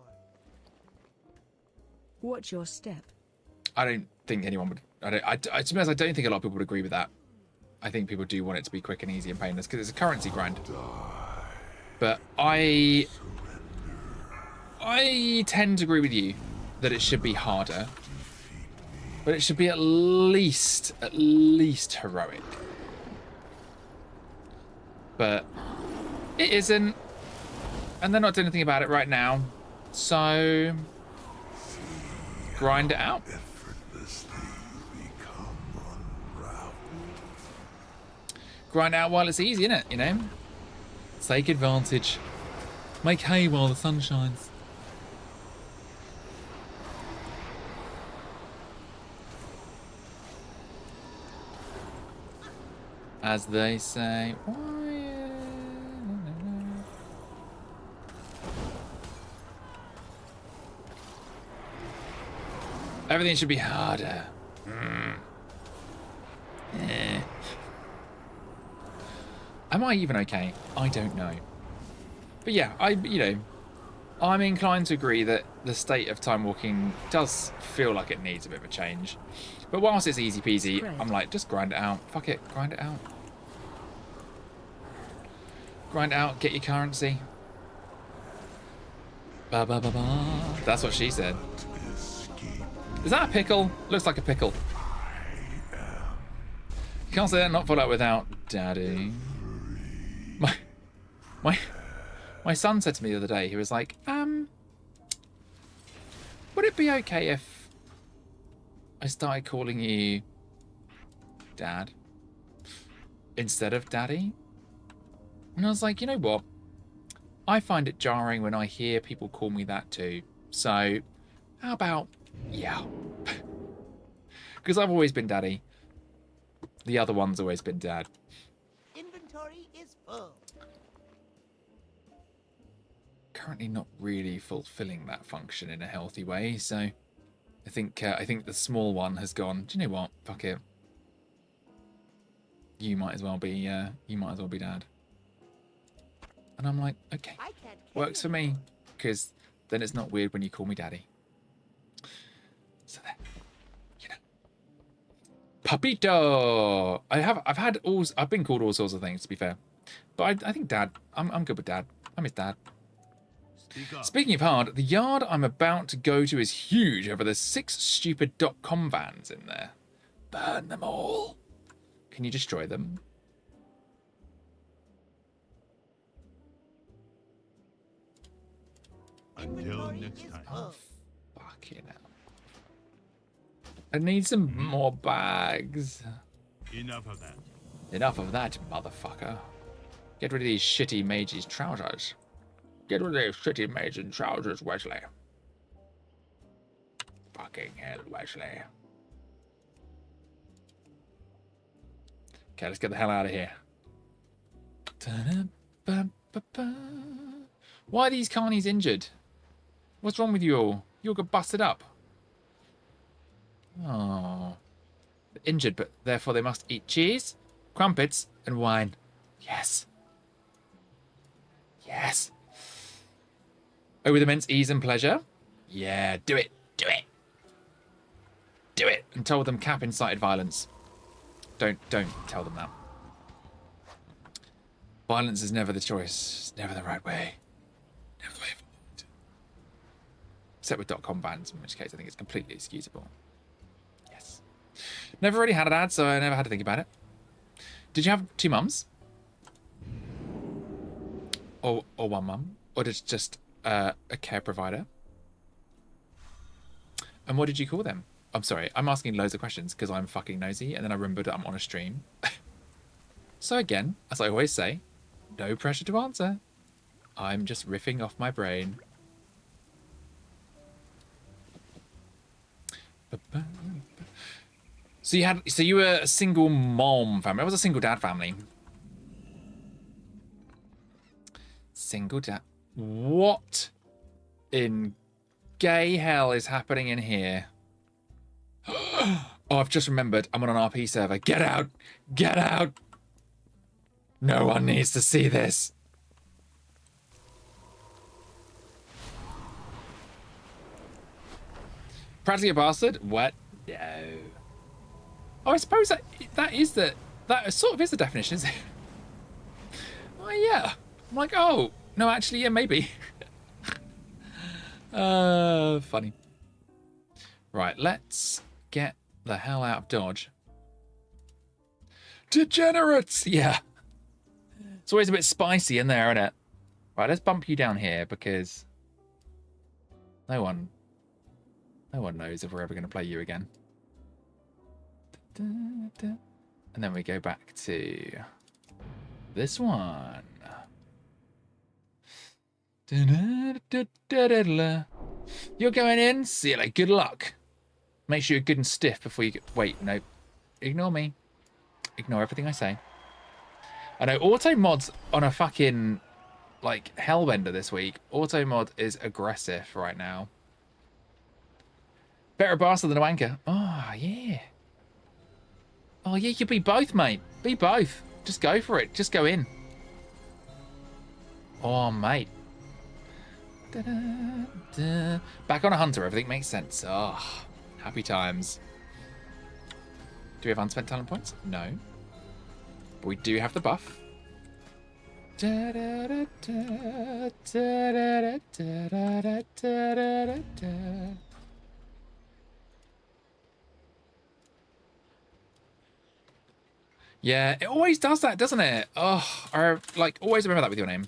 Watch your step. I don't think anyone would. To be honest, I don't think a lot of people would agree with that. I think people do want it to be quick and easy and painless because it's a currency grind. But I tend to agree with you that it should be harder, but it should be at least heroic. But it isn't, and they're not doing anything about it right now. So grind it out. Grind out while it's easy, innit? You know? Take advantage. Make hay while the sun shines. As they say. Everything should be harder. Am I even okay? I don't know. But yeah, I'm inclined to agree that the state of time walking does feel like it needs a bit of a change. But whilst it's easy peasy, I'm like, just grind it out. Fuck it, grind it out. Grind it out, get your currency. Ba ba ba ba. That's what she said. Is that a pickle? Looks like a pickle. You can't say that not Fallout without Daddy. My son said to me the other day, he was like, would it be okay if I started calling you Dad instead of Daddy? And I was like, you know what? I find it jarring when I hear people call me that too. So how about, yeah. Because I've always been Daddy. The other one's always been Dad. Inventory is full. Currently not really fulfilling that function in a healthy way, so I think the small one has gone, do you know what? Fuck it. You might as well be Dad. And I'm like, okay. Works for me, because then it's not weird when you call me Daddy. So there. You know. Papito! I've been called all sorts of things, to be fair. But I think Dad, I'm good with Dad. I'm his dad. Speaking of hard, the yard I'm about to go to is huge over the 6 stupid .com vans in there. Burn them all. Can you destroy them? Until next time. Oh, fucking hell. I need some more bags. Enough of that. Enough of that, motherfucker. Get rid of these shitty mages' trousers. Get rid of these shitty mages' trousers, Wesley. Fucking hell, Wesley. Okay, let's get the hell out of here. Why are these carnies injured? What's wrong with you all? You all got busted up. Oh. They're injured, but therefore they must eat cheese, crumpets, and wine. Yes. Yes. Oh, with immense ease and pleasure? Yeah, do it. Do it. Do it. And tell them cap incited violence. Don't tell them that. Violence is never the choice. It's never the right way. Never the way forward. Except with .com bans, in which case I think it's completely excusable. Yes. Never really had a dad, so I never had to think about it. Did you have 2 mums? Or 1 mum? Or just a care provider? And what did you call them? I'm sorry, I'm asking loads of questions because I'm fucking nosy, and then I remembered I'm on a stream. So again, as I always say, no pressure to answer. I'm just riffing off my brain. So you were a single mom family. I was a single dad family. Single dad. What in gay hell is happening in here? Oh, I've just remembered. I'm on an RP server. Get out! Get out! No one needs to see this. Practically a bastard? What? No. Oh, I suppose that sort of is the definition, isn't it? Oh yeah. I'm like, oh no, actually, yeah, maybe. Funny. Right, let's get the hell out of Dodge. Degenerates! Yeah. It's always a bit spicy in there, isn't it? Right, let's bump you down here because no one knows if we're ever going to play you again. And then we go back to this one. You're going in. See you later. Good luck. Make sure you're good and stiff before you get... Wait, no. Ignore me. Ignore everything I say. I know auto mod's on a fucking like hellbender this week. Auto mod is aggressive right now. Better bastard than a wanker. Oh yeah. Oh yeah, you could be both, mate. Be both. Just go for it. Just go in. Oh mate. Da-da-da. Back on a hunter. Everything makes sense. Oh, happy times. Do we have unspent talent points? No. But we do have the buff. Yeah, it always does that, doesn't it? Oh, I like always remember that with your name.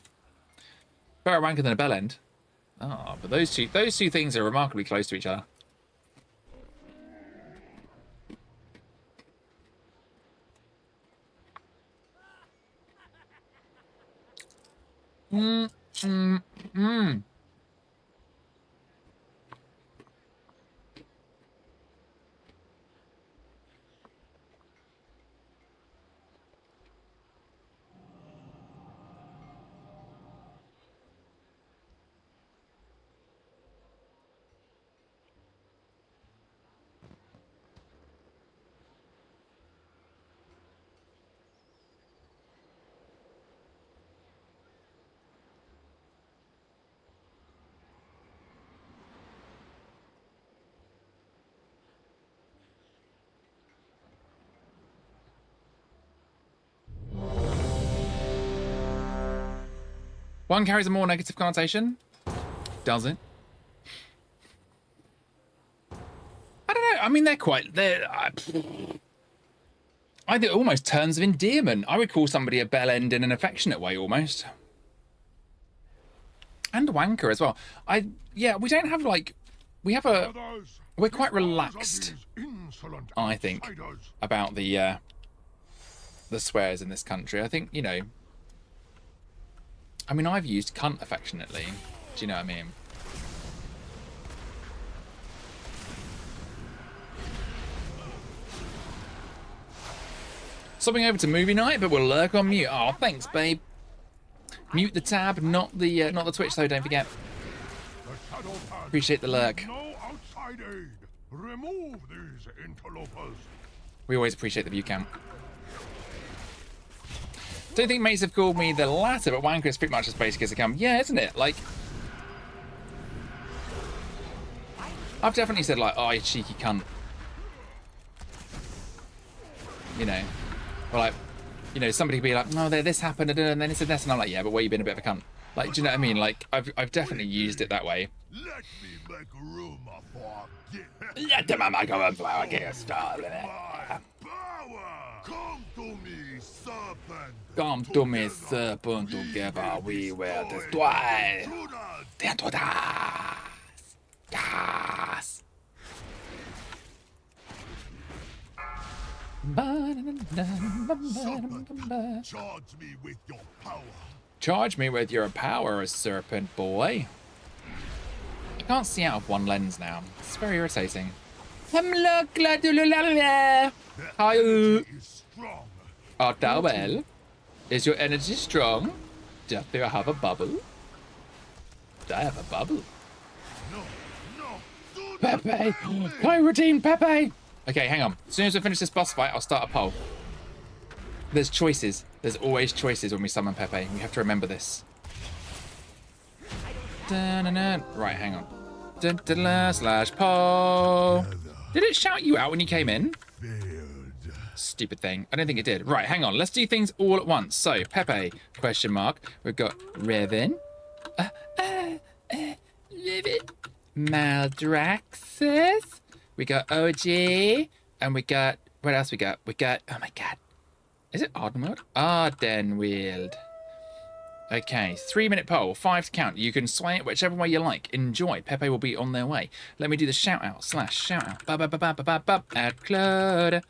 Better wanker than a bellend. Oh, but those two things are remarkably close to each other. Mmm. One carries a more negative connotation. Does it? I don't know. I mean, I think almost terms of endearment. I would call somebody a bell end in an affectionate way, almost. And a wanker as well. Yeah, we don't have like, we're quite relaxed, I think, about the swears in this country. I think, you know, I mean, I've used cunt affectionately. Do you know what I mean? Something over to movie night, but we'll lurk on mute. Oh, thanks, babe. Mute the tab, not the Twitch though. Don't forget. Appreciate the lurk. No outside aid. Remove these interlopers. We always appreciate the view cam. Don't think mates have called me the latter, but wanker is pretty much as basic as it can. Yeah, isn't it? Like, I've definitely said like, oh, you cheeky cunt. You know, or like, you know, somebody could be like, no, this happened, and then it said this, and I'm like, yeah, but where you been a bit of a cunt? Like, do you know what I mean? Like, I've definitely used it that way. Let me make room for Let them make room for a guest. power. Come to me, serpent. Come to me, serpent, together we will destroy the Intrudas. Yes. Serpent, charge me with your power. Charge me with your power, serpent boy. I can't see out of one lens now. It's very irritating. Hi. Art thou well? Is your energy strong? Doth thou have a bubble? Do I have a bubble? Pepe! Can I redeem Pepe? Okay, hang on. As soon as we finish this boss fight, I'll start a poll. There's choices. There's always choices when we summon Pepe. We have to remember this. Right, hang on. Slash Paul. Did it shout you out when you came in? Stupid thing. I don't think it did. Right, hang on. Let's do things all at once. So, Pepe, question mark. We've got Revan. Revan. Maldraxxus. We got OG. And we got... What else we got? We got... Oh, my God. Is it Ardenweald? Ardenweald. Okay, 3-minute poll, 5 to count. You can sway it whichever way you like. Enjoy. Pepe will be on their way. Let me do the shout out. Shout out. At Claude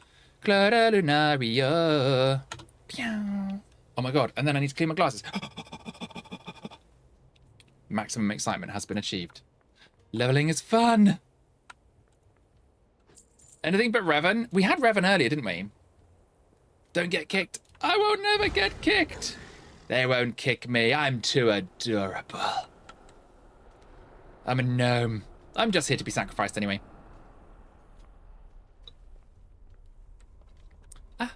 Lunario. Pew. Oh my god, and then I need to clean my glasses. Maximum excitement has been achieved. Leveling is fun. Anything but Revan? We had Revan earlier, didn't we? Don't get kicked. I won't never get kicked. They won't kick me. I'm too adorable. I'm a gnome. I'm just here to be sacrificed anyway. Ah.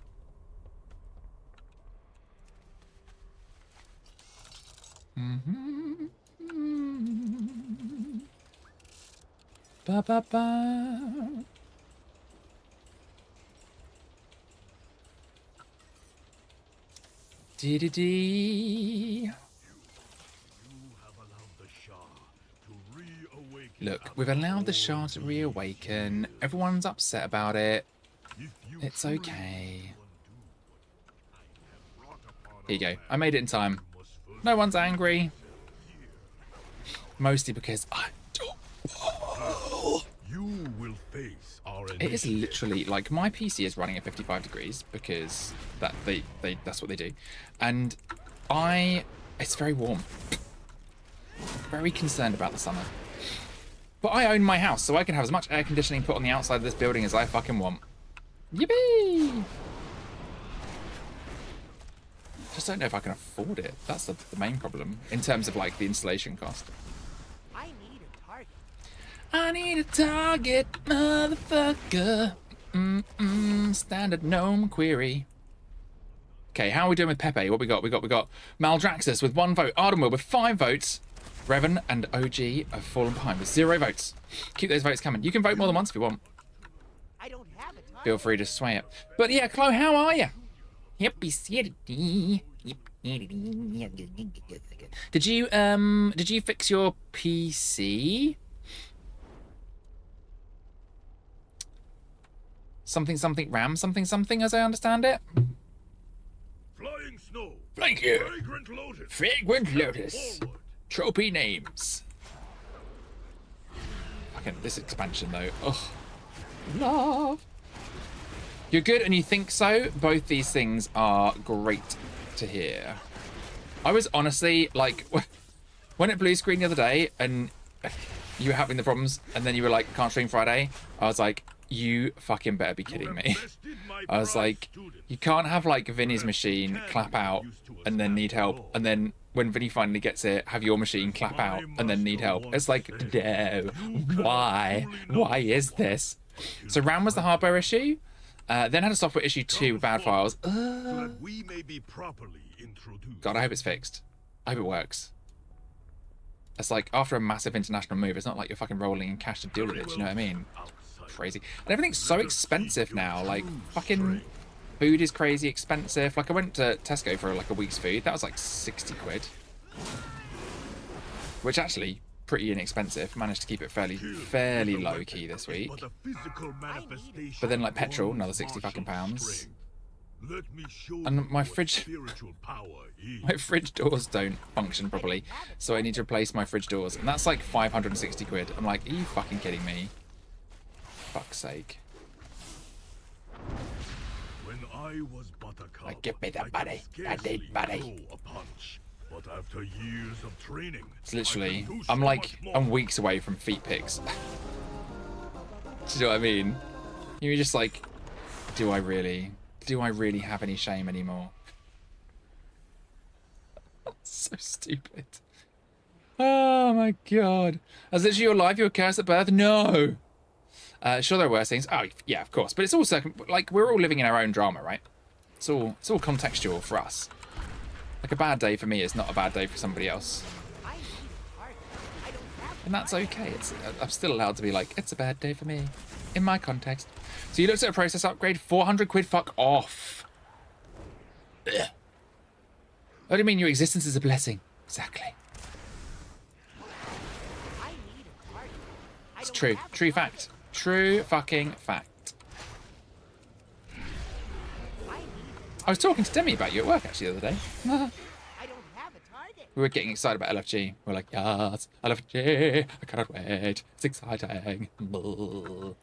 Ba ba ba. Dee. Look, we've allowed the Shah to reawaken. Everyone's upset about it. It's okay. Here you go. I made it in time. No one's angry. Mostly because I don't. You will face our It is literally like my PC is running at 55 degrees because that's what they do, and it's very warm. Very concerned about the summer. But I own my house, so I can have as much air conditioning put on the outside of this building as I fucking want. Yippee! Just don't know if I can afford it. That's the main problem in terms of like the installation cost. I need a target, motherfucker. Standard gnome query. Okay, how are we doing with Pepe? What we got? We got Maldraxxus with 1 vote. Ardenweald with 5 votes. Revan and OG have fallen behind with 0 votes. Keep those votes coming. You can vote more than once if you want. Feel free to sway it. But yeah, Chloe, how are you? Did you fix your PC? Something RAM something as I understand it. Flying snow. Thank you. Fragrant lotus. Fragrant lotus. Trophy names. Fucking this expansion though. Oh, love. You're good and you think so. Both these things are great to hear. I was honestly like, when it blue screen the other day and you were having the problems and then you were like, can't stream Friday. I was like, you fucking better be kidding me. I was like, you can't have like Vinny's machine clap out and then need help, and then when Vinny finally gets it, have your machine clap out and then need help. It's like, no, why is this? So RAM was the hardware issue, then had a software issue too with bad files. God, I hope it's fixed. I hope it works. It's like after a massive international move, it's not like you're fucking rolling in cash to deal with it, do you know what I mean? Crazy. And everything's so expensive now. Like fucking food is crazy expensive. Like I went to Tesco for like a week's food. That was like 60 quid. Which actually pretty inexpensive. Managed to keep it fairly low key this week. But then like petrol, another 60 fucking pounds. And my fridge doors don't function properly, so I need to replace my fridge doors, and that's like 560 quid. I'm like, are you fucking kidding me? Fuck's sake. When I was Buttercup, like, give me that buddy. I need buddy. But after years of training, it's literally, I'm weeks away from feet pics. Do you know what I mean? You're just like, do I really have any shame anymore? So stupid. Oh my god. As literally your life, you were cursed at birth? No. Sure, there are worse things. Oh, yeah, of course. But it's all like we're all living in our own drama, right? It's all contextual for us. Like a bad day for me is not a bad day for somebody else. And that's okay. I'm still allowed to be like, it's a bad day for me, in my context. So you looked at a process upgrade, 400 quid, fuck off. Ugh. What do you mean your existence is a blessing? Exactly. It's true. True fact. True fucking fact. I was talking to Demi about you at work actually the other day. We were getting excited about LFG. We were like, yes, LFG, I cannot wait. It's exciting. Bull.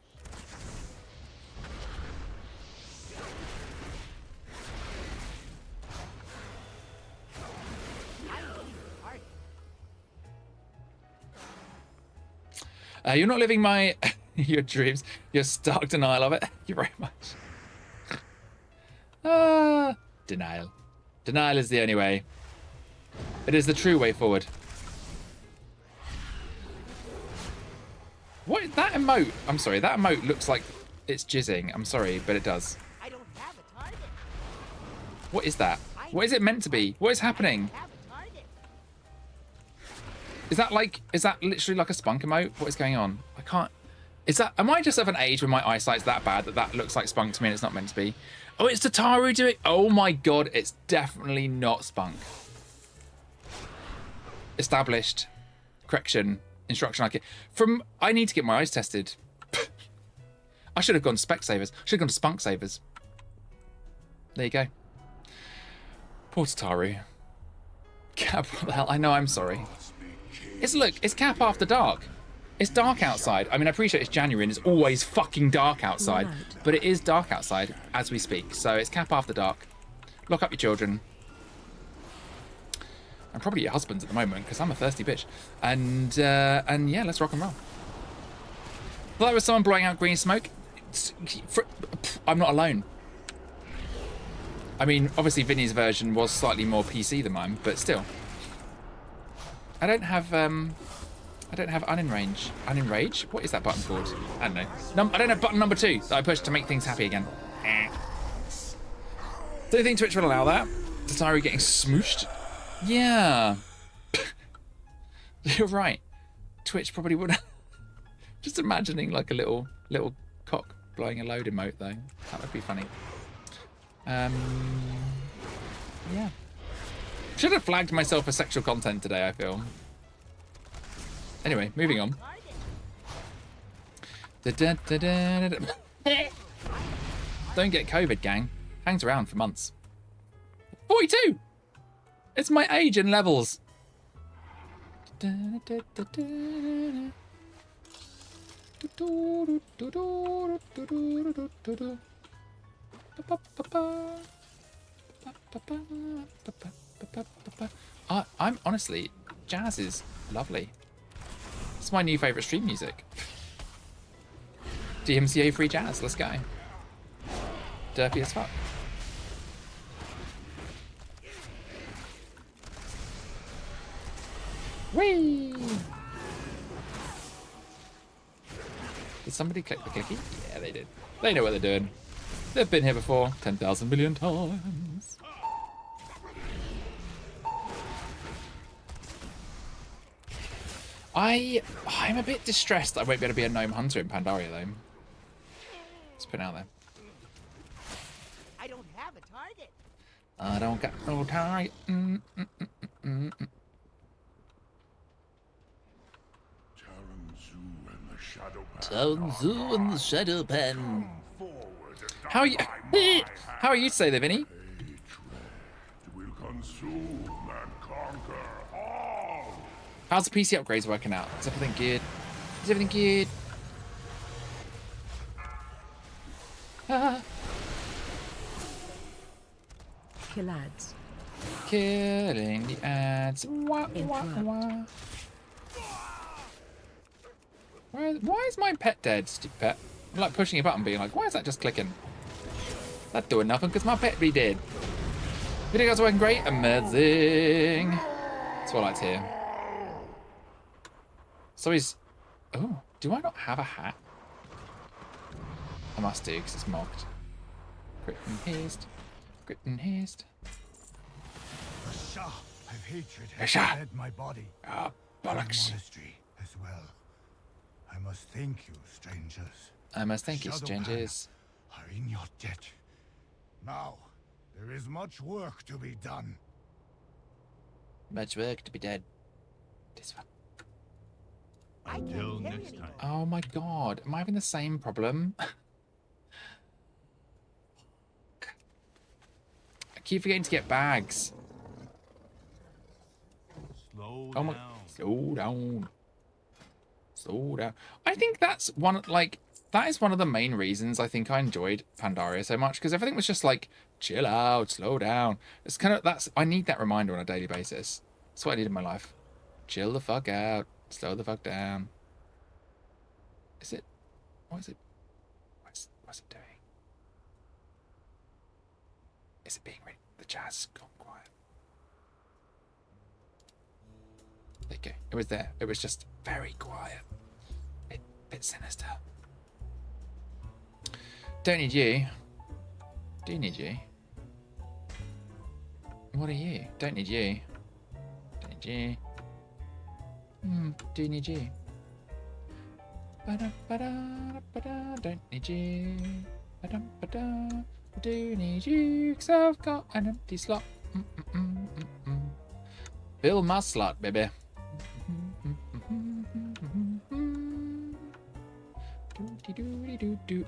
You're not living your dreams. You're stark denial of it. Thank you very much. Denial. Denial is the only way. It is the true way forward. What is that emote? I'm sorry, that emote looks like it's jizzing. I'm sorry, but it does. I don't have a target. What is that? What is it meant to be? What is happening? Is that literally like a spunk emote? What is going on? I can't. Am I just of an age when my eyesight's that bad that looks like spunk to me and it's not meant to be? Oh, it's Tataru doing. Oh my god, it's definitely not spunk. Established. Correction. Instruction like it. I need to get my eyes tested. I should have gone to Specsavers. Should have gone to Spunk Savers. There you go. Poor Tataru. Cap, what the hell? I know, I'm sorry. It's Cap after dark. It's dark outside. I mean, I appreciate it's January and it's always fucking dark outside, but it is dark outside as we speak. So it's Cap after dark. Lock up your children. And probably your husbands at the moment, because I'm a thirsty bitch. And yeah, let's rock and roll. Thought that was someone blowing out green smoke. I'm not alone. I mean, obviously Vinny's version was slightly more PC than mine, but still. I don't have unenrage. Unenrage? What is that button called? I don't know. I don't have button number 2 that I pushed to make things happy again. Do you think Twitch would allow that? Tataru getting smooshed? Yeah. You're right. Twitch probably would. Just imagining like a little cock blowing a load emote though. That would be funny. Yeah. Should have flagged myself for sexual content today, I feel. Anyway, moving on. Don't get COVID, gang. Hangs around for months. 42! It's my age and levels. I'm honestly, jazz is lovely. It's my new favourite stream music. DMCA free jazz, let's go. Derpy as fuck. Whee! Did somebody click the clicky? Yeah, they did. They know what they're doing. They've been here before 10,000 billion times. I'm a bit distressed that I won't be able to be a gnome hunter in Pandaria though. Let's put it out there. I don't have a target. I don't got no target. Taranzu and the Shadow Pen. How are you? How are you today, there, Vinny? Will consume and conquer all. How's the PC upgrades working out? Is everything good? Is everything good? Kill ads. Killing the ads. Wah, wah, wah. Why is my pet dead, stupid pet? I'm like pushing a button being like, why is that just clicking? That's doing nothing because my pet be dead. Video guys working great. Amazing. That's what I like to hear. So he's... Oh, do I not have a hat? I must do because it's mocked. Grit and haste. Grit and haste. The Shah of hatred has led my body. Ah, bollocks. as well. I must thank you, strangers. I must thank you, Shadowpan strangers. are in your debt. Now, there is much work to be done. Much work to be done. This one. Until next time. Oh my god, am I having the same problem? I keep forgetting to get bags. Slow Oh my, down. slow down. Slow down. I think that's one, like, that is one of the main reasons I think I enjoyed Pandaria so much, because everything was just like, chill out, slow down. It's kind of, I need that reminder on a daily basis. That's what I need in my life. Chill the fuck out. Slow the fuck down. Is it? What is it? What's it doing? Is it being ready? The jazz gone quiet. There you go. It was there. It was just very quiet. Bit sinister. Don't need you. Do need you. What are you? Don't need you. Don't need you. Do need you. Ba-da-ba-da-ba-da. Don't need you. Ba-da-ba-da. Do need you, 'cause I've got an empty slot. Fill my slot, baby.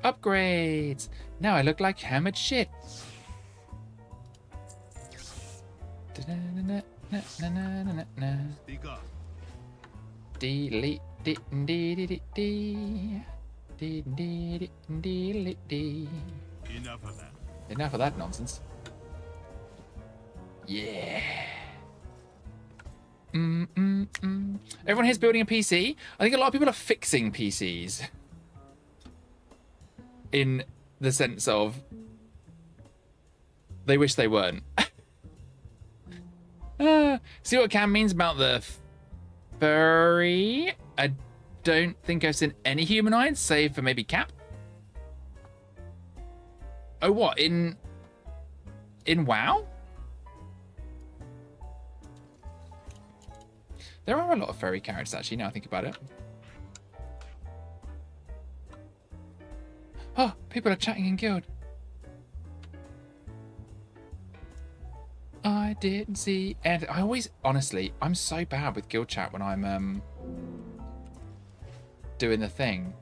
Upgrades. Now I look like hammered shit. Speak up. Delete. Enough of that. Enough of that nonsense. Yeah. Everyone here's building a PC. I think a lot of people are fixing PCs. In the sense of they wish they weren't. See what Cam means about the furry? I don't think I've seen any humanoids, save for maybe Cap. Oh, what? In WoW? There are a lot of furry characters, actually, now I think about it. Oh, people are chatting in guild. I didn't see, and I always, honestly, I'm so bad with guild chat when I'm doing the thing.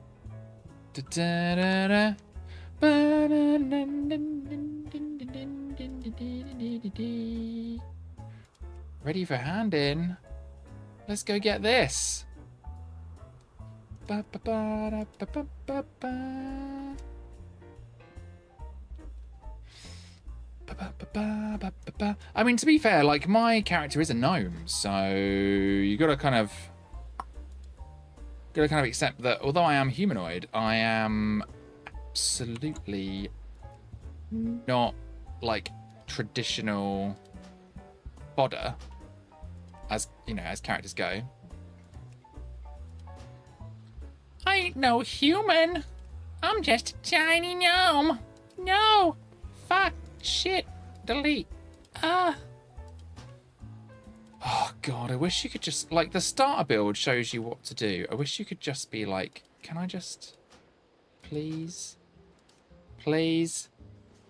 Ready for hand in. Let's go get this. I mean, to be fair, like, my character is a gnome, so you gotta kind of accept that although I am humanoid, I am absolutely not like traditional fodder, as you know, as characters go. I ain't no human. I'm just a tiny gnome. No. Fuck. Shit. Delete. Oh god, I wish you could just, like, the starter build shows you what to do. I wish you could just be like, can I just, please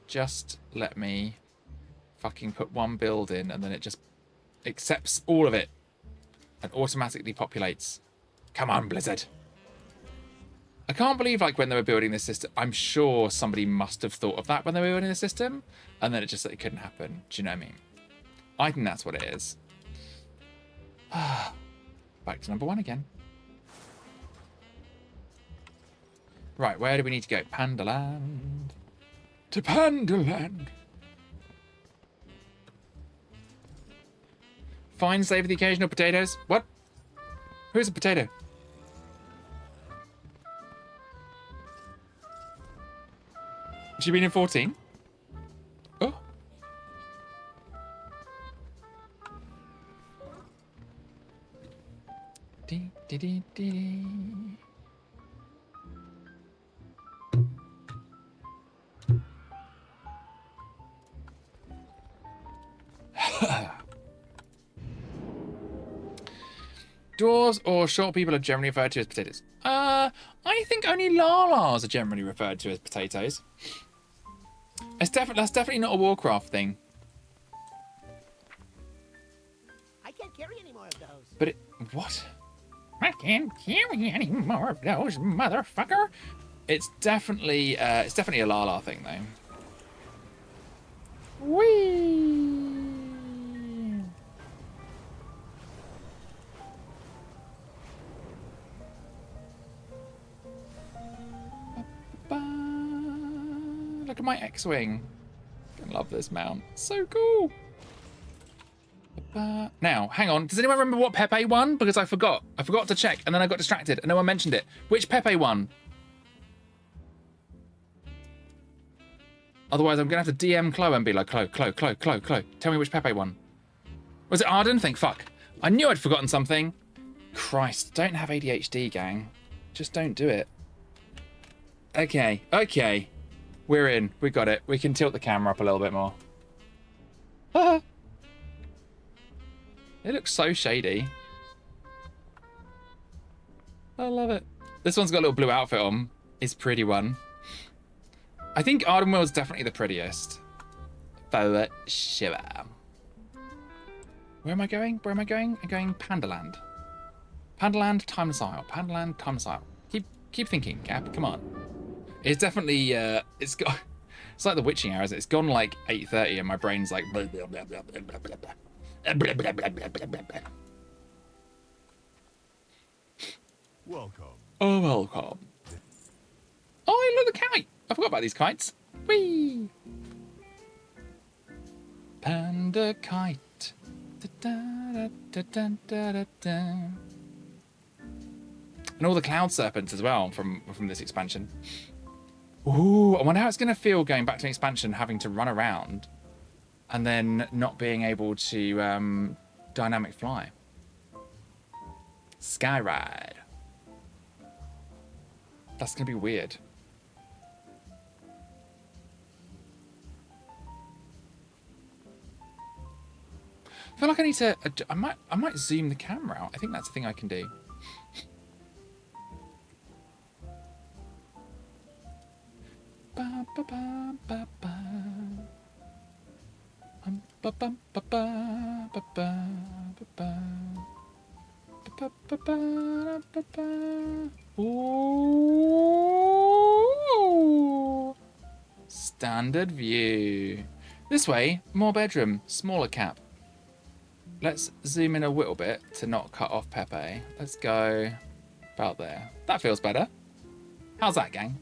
just let me fucking put one build in and then it just accepts all of it and automatically populates. Come on, Blizzard. I can't believe, like, when they were building this system, I'm sure somebody must have thought of that when they were building the system, and then it just, it couldn't happen. Do you know what I mean? I think that's what it is. Back to number 1 again. Right, where do we need to go? Pandaland. To Pandaland. Fine, save the occasional potatoes. What? Who's a potato? She been in 14? Oh. Dee, dee, dee, dee. Dwarves or short people are generally referred to as potatoes. I think only Lalas are generally referred to as potatoes. That's definitely not a Warcraft thing. I can't carry any more of those. But what? I can't carry any more of those, motherfucker. It's definitely a Lala thing though. Whee! Look at my X-Wing. I love this mount. So cool. Now, hang on. Does anyone remember what Pepe won? Because I forgot. I forgot to check, and then I got distracted, and no one mentioned it. Which Pepe won? Otherwise, I'm going to have to DM Chloe and be like, Chloe, tell me which Pepe won. Was it Arden? Think, fuck. I knew I'd forgotten something. Christ, don't have ADHD, gang. Just don't do it. Okay. We're in. We got it. We can tilt the camera up a little bit more. It looks so shady. I love it. This one's got a little blue outfit on. It's a pretty one. I think Ardenwell's definitely the prettiest. For sure. Where am I going? I'm going Pandaland. Pandaland, Timeless Isle. Pandaland, Timeless Isle. Keep thinking, Cap. Come on. It's definitely it's like the witching hour, isn't it? It's gone like 8:30 and my brain's like blah, blah, blah, blah, blah, blah, blah, blah. Welcome. Oh, welcome. Oh, look, the kite. I forgot about these kites. Whee! Panda kite. Da, da, da, da, da, da. And all the cloud serpents as well from this expansion. Ooh, I wonder how it's going to feel going back to an expansion, having to run around and then not being able to dynamic fly. Skyride. That's going to be weird. I feel like I need to. I might zoom the camera out. I think that's a thing I can do. Ba, ba, ba, ba, ba. Ba, ba, ba, ba, ba, ba, ba, ba. Ba, ba, ba, ba, ba. Ooh. Standard view. This way, more bedroom, smaller cap. Let's zoom in a little bit to not cut off Pepe. Let's go about there. That feels better. How's that, gang?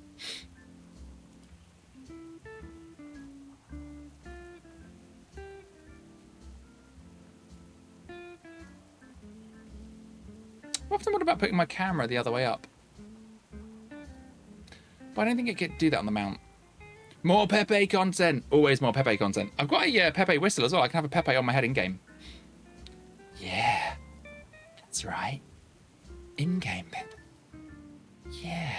I often wonder about putting my camera the other way up. But I don't think it could do that on the mount. More Pepe content. Always more Pepe content. I've got a Pepe whistle as well. I can have a Pepe on my head in-game. Yeah. That's right. In-game Pep. Yeah.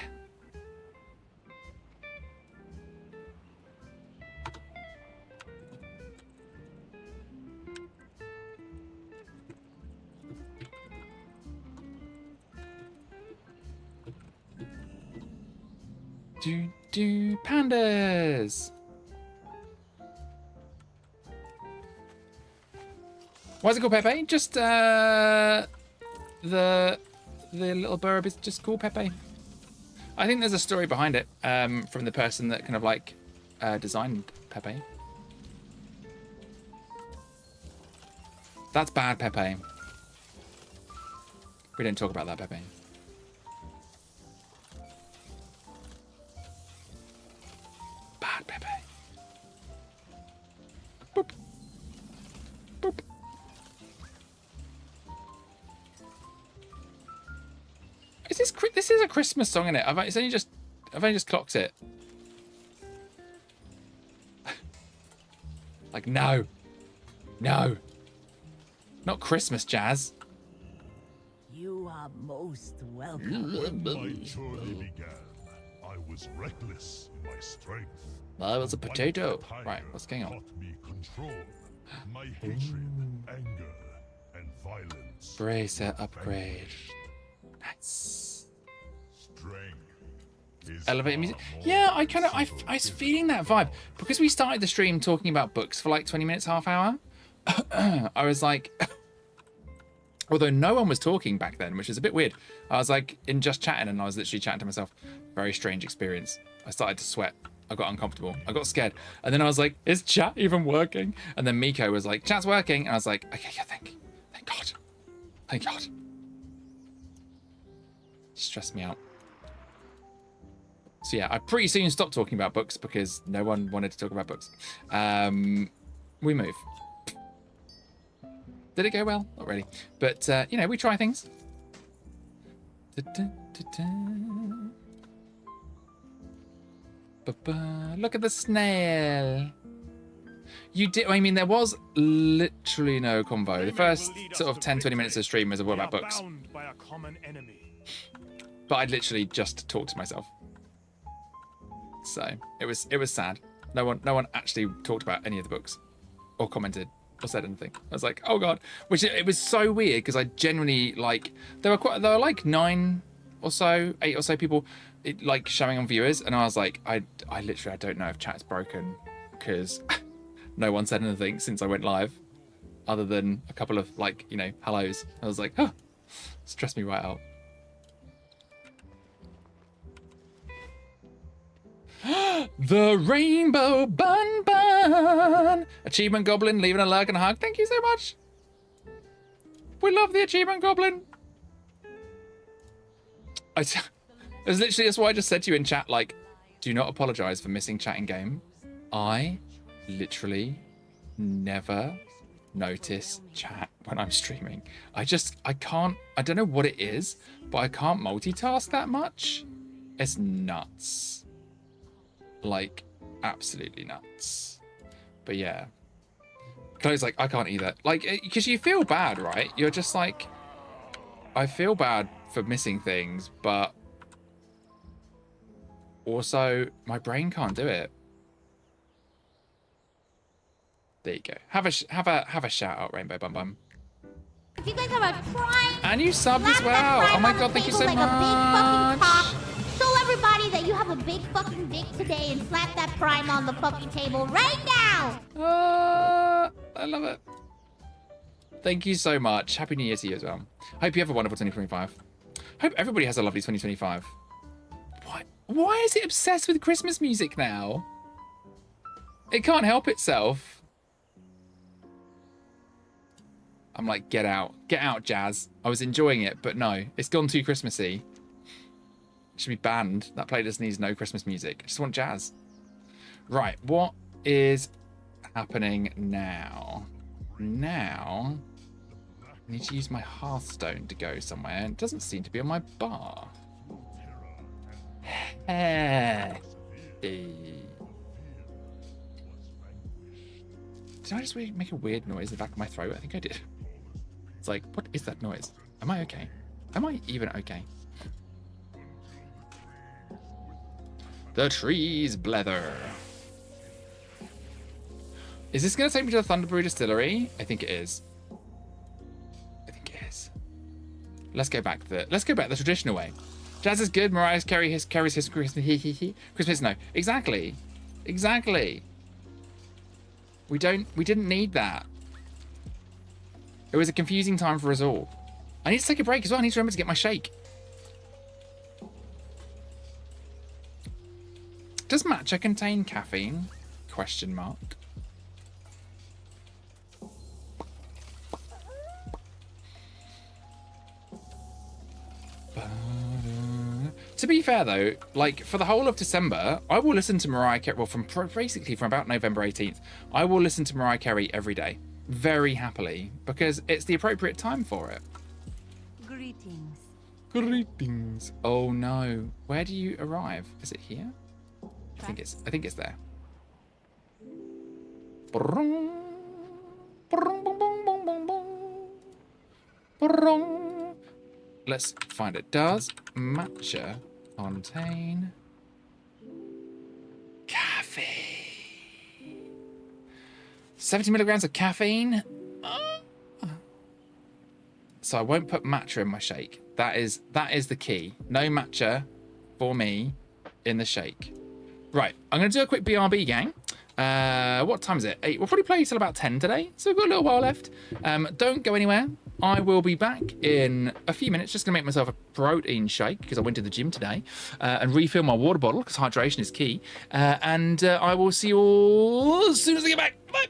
Pandas. Why is it called Pepe? Just the little burb is just called Pepe. I think there's a story behind it from the person that kind of like designed Pepe. That's bad, Pepe. We don't talk about that, Pepe. Bad Pepe. Boop. Boop. This is a Christmas song, isn't it? I've only just clocked it. Like, no, not Christmas jazz. You are most welcome. My journey began. I was reckless in my strength. I was a potato. Right, what's going on? Taught me control. My hatred, anger, and Violence. Bracer upgrade. Nice. Strength is Elevator music. far more Yeah, I kind of, I sensible was given. feeling that vibe. Because we started the stream talking about books for like 20 minutes, half hour. I was like, although no one was talking back then, which is a bit weird. I was like in just chatting and I was literally chatting to myself. Very strange experience. I started to sweat. I got uncomfortable. I got scared. And then I was like, is chat even working? And then Miko was like, chat's working. And I was like, okay, yeah, thank God. Thank God. Stressed me out. So yeah, I pretty soon stopped talking about books because no one wanted to talk about books. We move. Did it go well? Not really. But, you know, we try things. Look at the snail. You did. I mean, there was literally no convo. The first sort of 10, 20 minutes of stream was all about books. By a common enemy. But I'd literally just talked to myself. So it was sad. No one actually talked about any of the books or commented or said anything. I was like, oh God, which it was so weird because I genuinely like, there were like 8 or so people like showing on viewers. And I was like, I literally, I don't know if chat's broken because no one said anything since I went live other than a couple of like, you know, hellos. I was like, oh, stressed me right out. The Rainbow Bun Bun! Achievement Goblin leaving a like and a hug. Thank you so much. We love the Achievement Goblin. It was literally, that's why I just said to you in chat, like, do not apologize for missing chat in game. I literally never notice chat when I'm streaming. I can't, I don't know what it is, but I can't multitask that much. It's nuts. Like, absolutely nuts. But yeah. Chloe's like, I can't either. Like, because you feel bad, right? You're just like, I feel bad for missing things, but also my brain can't do it. There you go. Have a shout out, Rainbow Bum Bum. If you guys have a Prime, and you subbed as well. Oh my God, thank you so like much. A big fucking cock. Show everybody that you have a big fucking dick today and slap that Prime on the fucking table right now. I love it. Thank you so much. Happy New Year to you as well. Hope you have a wonderful 2025. Hope everybody has a lovely 2025. Why is it obsessed with Christmas music now? It can't help itself. I'm like, get out, Jazz. I was enjoying it, but no, it's gone too Christmassy. It should be banned. That playlist needs no Christmas music. I just want jazz. Right, what is happening now? Now, I need to use my Hearthstone to go somewhere. It doesn't seem to be on my bar. Did I just make a weird noise in the back of my throat? I think I did. It's like, what is that noise? Am I okay? Am I even okay? The trees blether. Is this going to take me to the Thunderbrew Distillery? I think it is. Let's go back the traditional way. Jazz is good. Mariah carries his Christmas. No, exactly. We didn't need that. It was a confusing time for us all. I need to take a break as well. I need to remember to get my shake. Does matcha contain caffeine? Question mark. To be fair though, like for the whole of December, I will listen to Mariah Carey. Well, from about November 18th, I will listen to Mariah Carey every day, very happily, because it's the appropriate time for it. Greetings. Oh no, where do you arrive? Is it here? I think it's there. Let's find it. Does matcha contain caffeine? 70 milligrams of caffeine? So I won't put matcha in my shake. That is the key. No matcha for me in the shake. Right, I'm going to do a quick BRB, gang. What time is it? 8. We'll probably play till about 10 today, so we've got a little while left. Don't go anywhere. I will be back in a few minutes. Just going to make myself a protein shake because I went to the gym today and refill my water bottle because hydration is key. And I will see you all as soon as I get back. Bye.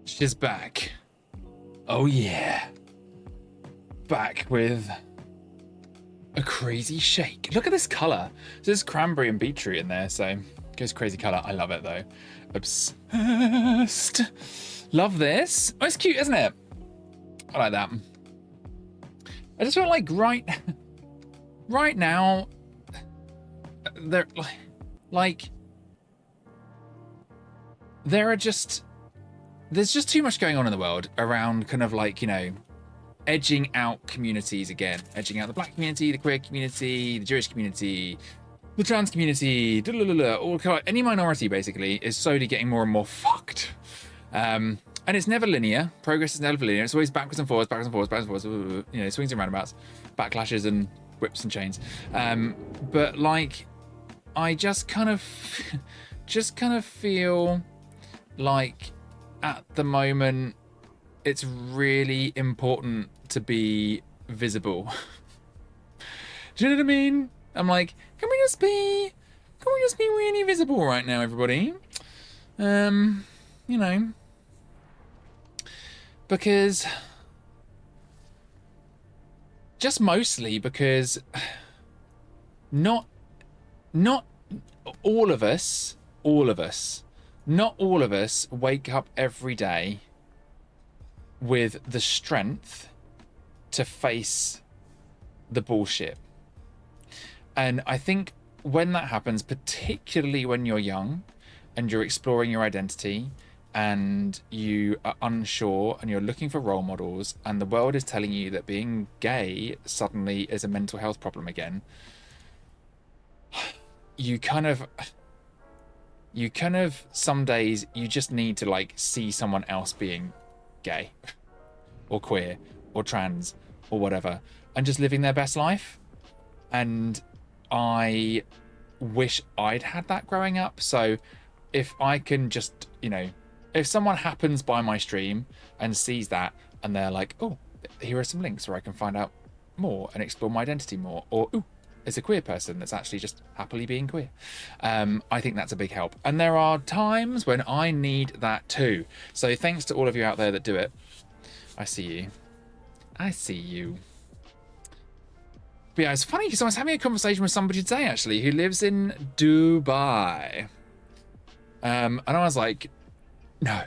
She's back. Oh yeah. Back with a crazy shake. Look at this colour. There's cranberry and beetroot in there, so goes crazy colour. I love it though. Obsessed. Love this. Oh, it's cute, isn't it? I like that. I just feel like right now, there are just, there's just too much going on in the world around kind of like, you know, edging out communities again, edging out the black community, the queer community, the Jewish community, the trans community, all kind of, any minority basically is slowly getting more and more fucked. And it's never linear. Progress is never linear. It's always backwards and forwards, backwards and forwards, backwards and forwards, you know, swings and roundabouts, backlashes and whips and chains. But like, I just kind of feel like at the moment, it's really important to be visible. Do you know what I mean? I'm like, can we just be really visible right now, everybody? You know, because just mostly because not all of us, not all of us wake up every day with the strength to face the bullshit. And I think when that happens, particularly when you're young and you're exploring your identity and you are unsure and you're looking for role models and the world is telling you that being gay suddenly is a mental health problem again, you kind of some days you just need to like see someone else being gay or queer or trans or whatever and just living their best life. And I wish I'd had that growing up. So if I can just, you know, if someone happens by my stream and sees that and they're like, oh, here are some links where I can find out more and explore my identity more, or ooh, it's a queer person that's actually just happily being queer. I think that's a big help. And there are times when I need that too. So thanks to all of you out there that do it. I see you. I see you. But yeah, it's funny because I was having a conversation with somebody today actually who lives in Dubai. And I was like, no,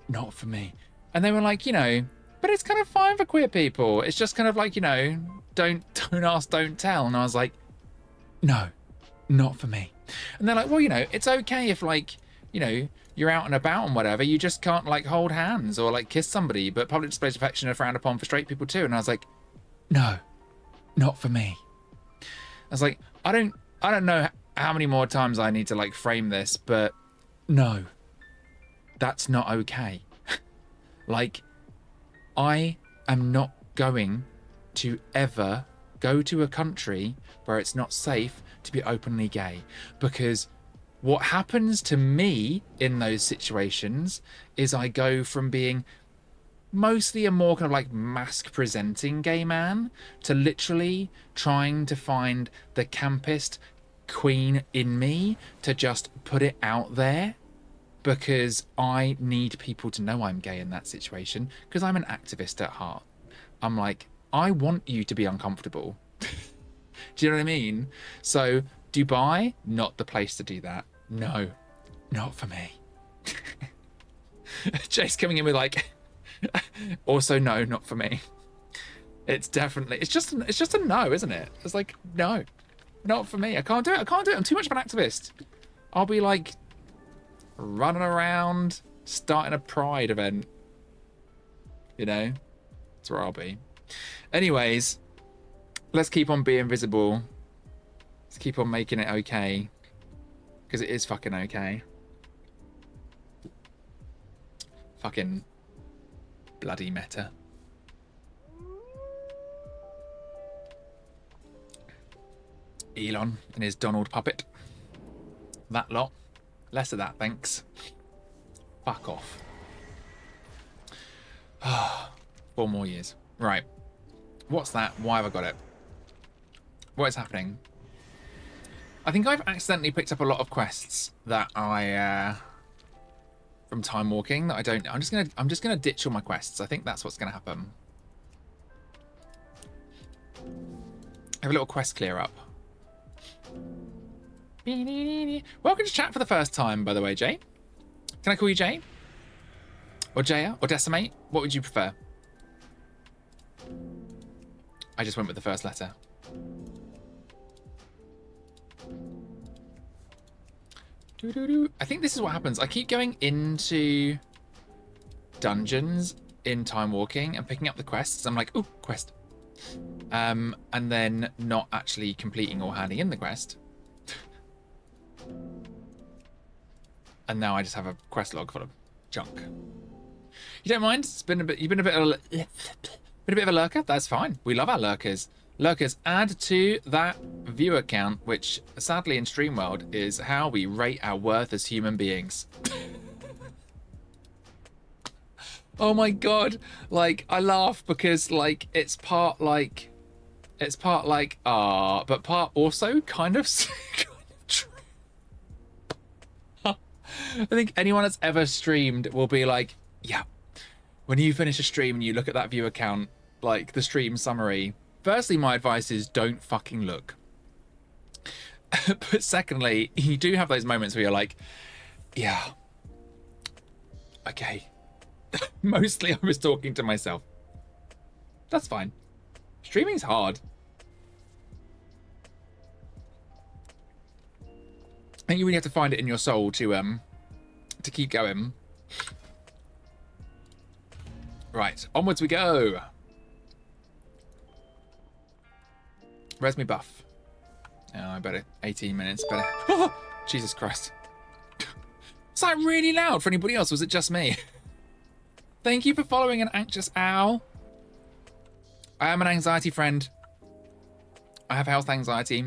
not for me. And they were like, you know, but it's kind of fine for queer people. It's just kind of like, you know, don't ask, don't tell. And I was like, no, not for me. And they're like, well, you know, it's okay if like, you know, you're out and about and whatever, you just can't like hold hands or like kiss somebody, but public displays of affection are frowned upon for straight people too. And I was like, no, not for me. I was like, I don't know how many more times I need to like frame this, but no, that's not okay. Like, I am not going to ever go to a country where it's not safe to be openly gay, because what happens to me in those situations is I go from being mostly a more kind of like mask presenting gay man to literally trying to find the campest queen in me to just put it out there, because I need people to know I'm gay in that situation, because I'm an activist at heart. I'm like, I want you to be uncomfortable. Do you know what I mean? So Dubai, not the place to do that. No, not for me. Jay's coming in with like, also no, not for me. It's definitely, it's just a no, isn't it? It's like, no, not for me. I can't do it. I'm too much of an activist. I'll be like running around, starting a pride event. You know, that's where I'll be. Anyways, let's keep on being visible. Let's keep on making it okay. Because it is fucking okay. Fucking bloody meta. Elon and his Donald puppet. That lot. Less of that, thanks. Fuck off. 4 more years. Right. What's that? Why have I got it? What is happening? I think I've accidentally picked up a lot of quests that I from time walking that I don't. I'm just gonna ditch all my quests. I think that's what's gonna happen. Have a little quest clear up. Welcome to chat for the first time, by the way, Jay. Can I call you Jay? Or Jaya? Or Decimate? What would you prefer? I just went with the first letter. I think this is what happens. I keep going into dungeons in time walking and picking up the quests. I'm like, ooh, quest. And then not actually completing or handing in the quest. And now I just have a quest log full of junk. You don't mind? It's been a bit. You've been a bit of a lurker. That's fine. We love our lurkers. Lurkers, add to that viewer count, which sadly in StreamWorld is how we rate our worth as human beings. Oh my god! Like I laugh because like it's part like but part also kind of true. I think anyone that's ever streamed will be like, yeah. When you finish a stream and you look at that viewer count, like the stream summary, firstly, my advice is don't fucking look. But secondly, you do have those moments where you're like, yeah, okay. Mostly I was talking to myself. That's fine. Streaming's hard. I think you really have to find it in your soul to keep going. Right, onwards we go. Where's my buff? Oh, I better 18 minutes. Better. Oh, Jesus Christ. Was that really loud for anybody else? Was it just me? Thank you for following an anxious owl. I am an anxiety friend. I have health anxiety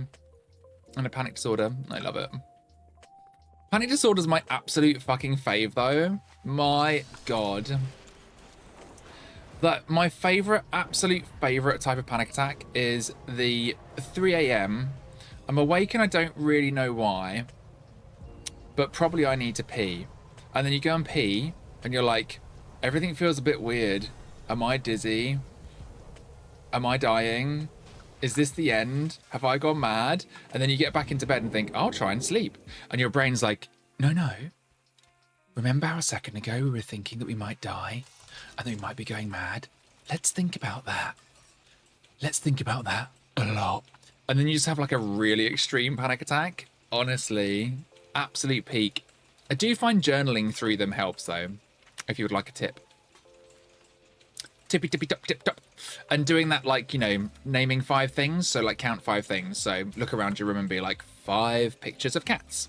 and a panic disorder. I love it. Panic disorder is my absolute fucking fave, though. My God. That my absolute favorite type of panic attack is the 3 a.m. I'm awake and I don't really know why, but probably I need to pee. And then you go and pee and you're like, everything feels a bit weird. Am I dizzy? Am I dying? Is this the end? Have I gone mad? And then you get back into bed and think, I'll try and sleep. And your brain's like, no. Remember how a second ago we were thinking that we might die? And then we might be going mad. Let's think about that. Let's think about that a lot. And then you just have like a really extreme panic attack. Honestly, absolute peak. I do find journaling through them helps though, if you would like a tip. Tippy tippy top tip top. And doing that, like, you know, naming 5 things. So like count 5 things. So look around your room and be like 5 pictures of cats.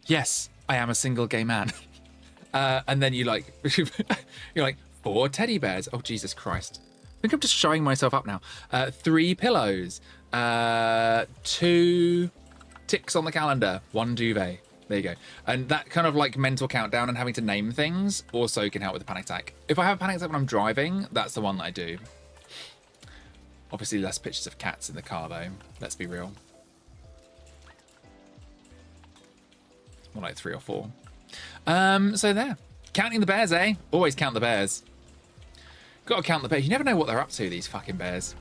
Yes, I am a single gay man. And then you like, you're like 4 teddy bears. Oh, Jesus Christ. I think I'm just showing myself up now. 3 pillows. 2 ticks on the calendar. 1 duvet. There you go. And that kind of like mental countdown and having to name things also can help with the panic attack. If I have a panic attack when I'm driving, that's the one that I do. Obviously less pictures of cats in the car though. Let's be real. More like 3 or 4. So there. Counting the bears, eh? Always count the bears. Gotta count the bears. You never know what they're up to, these fucking bears.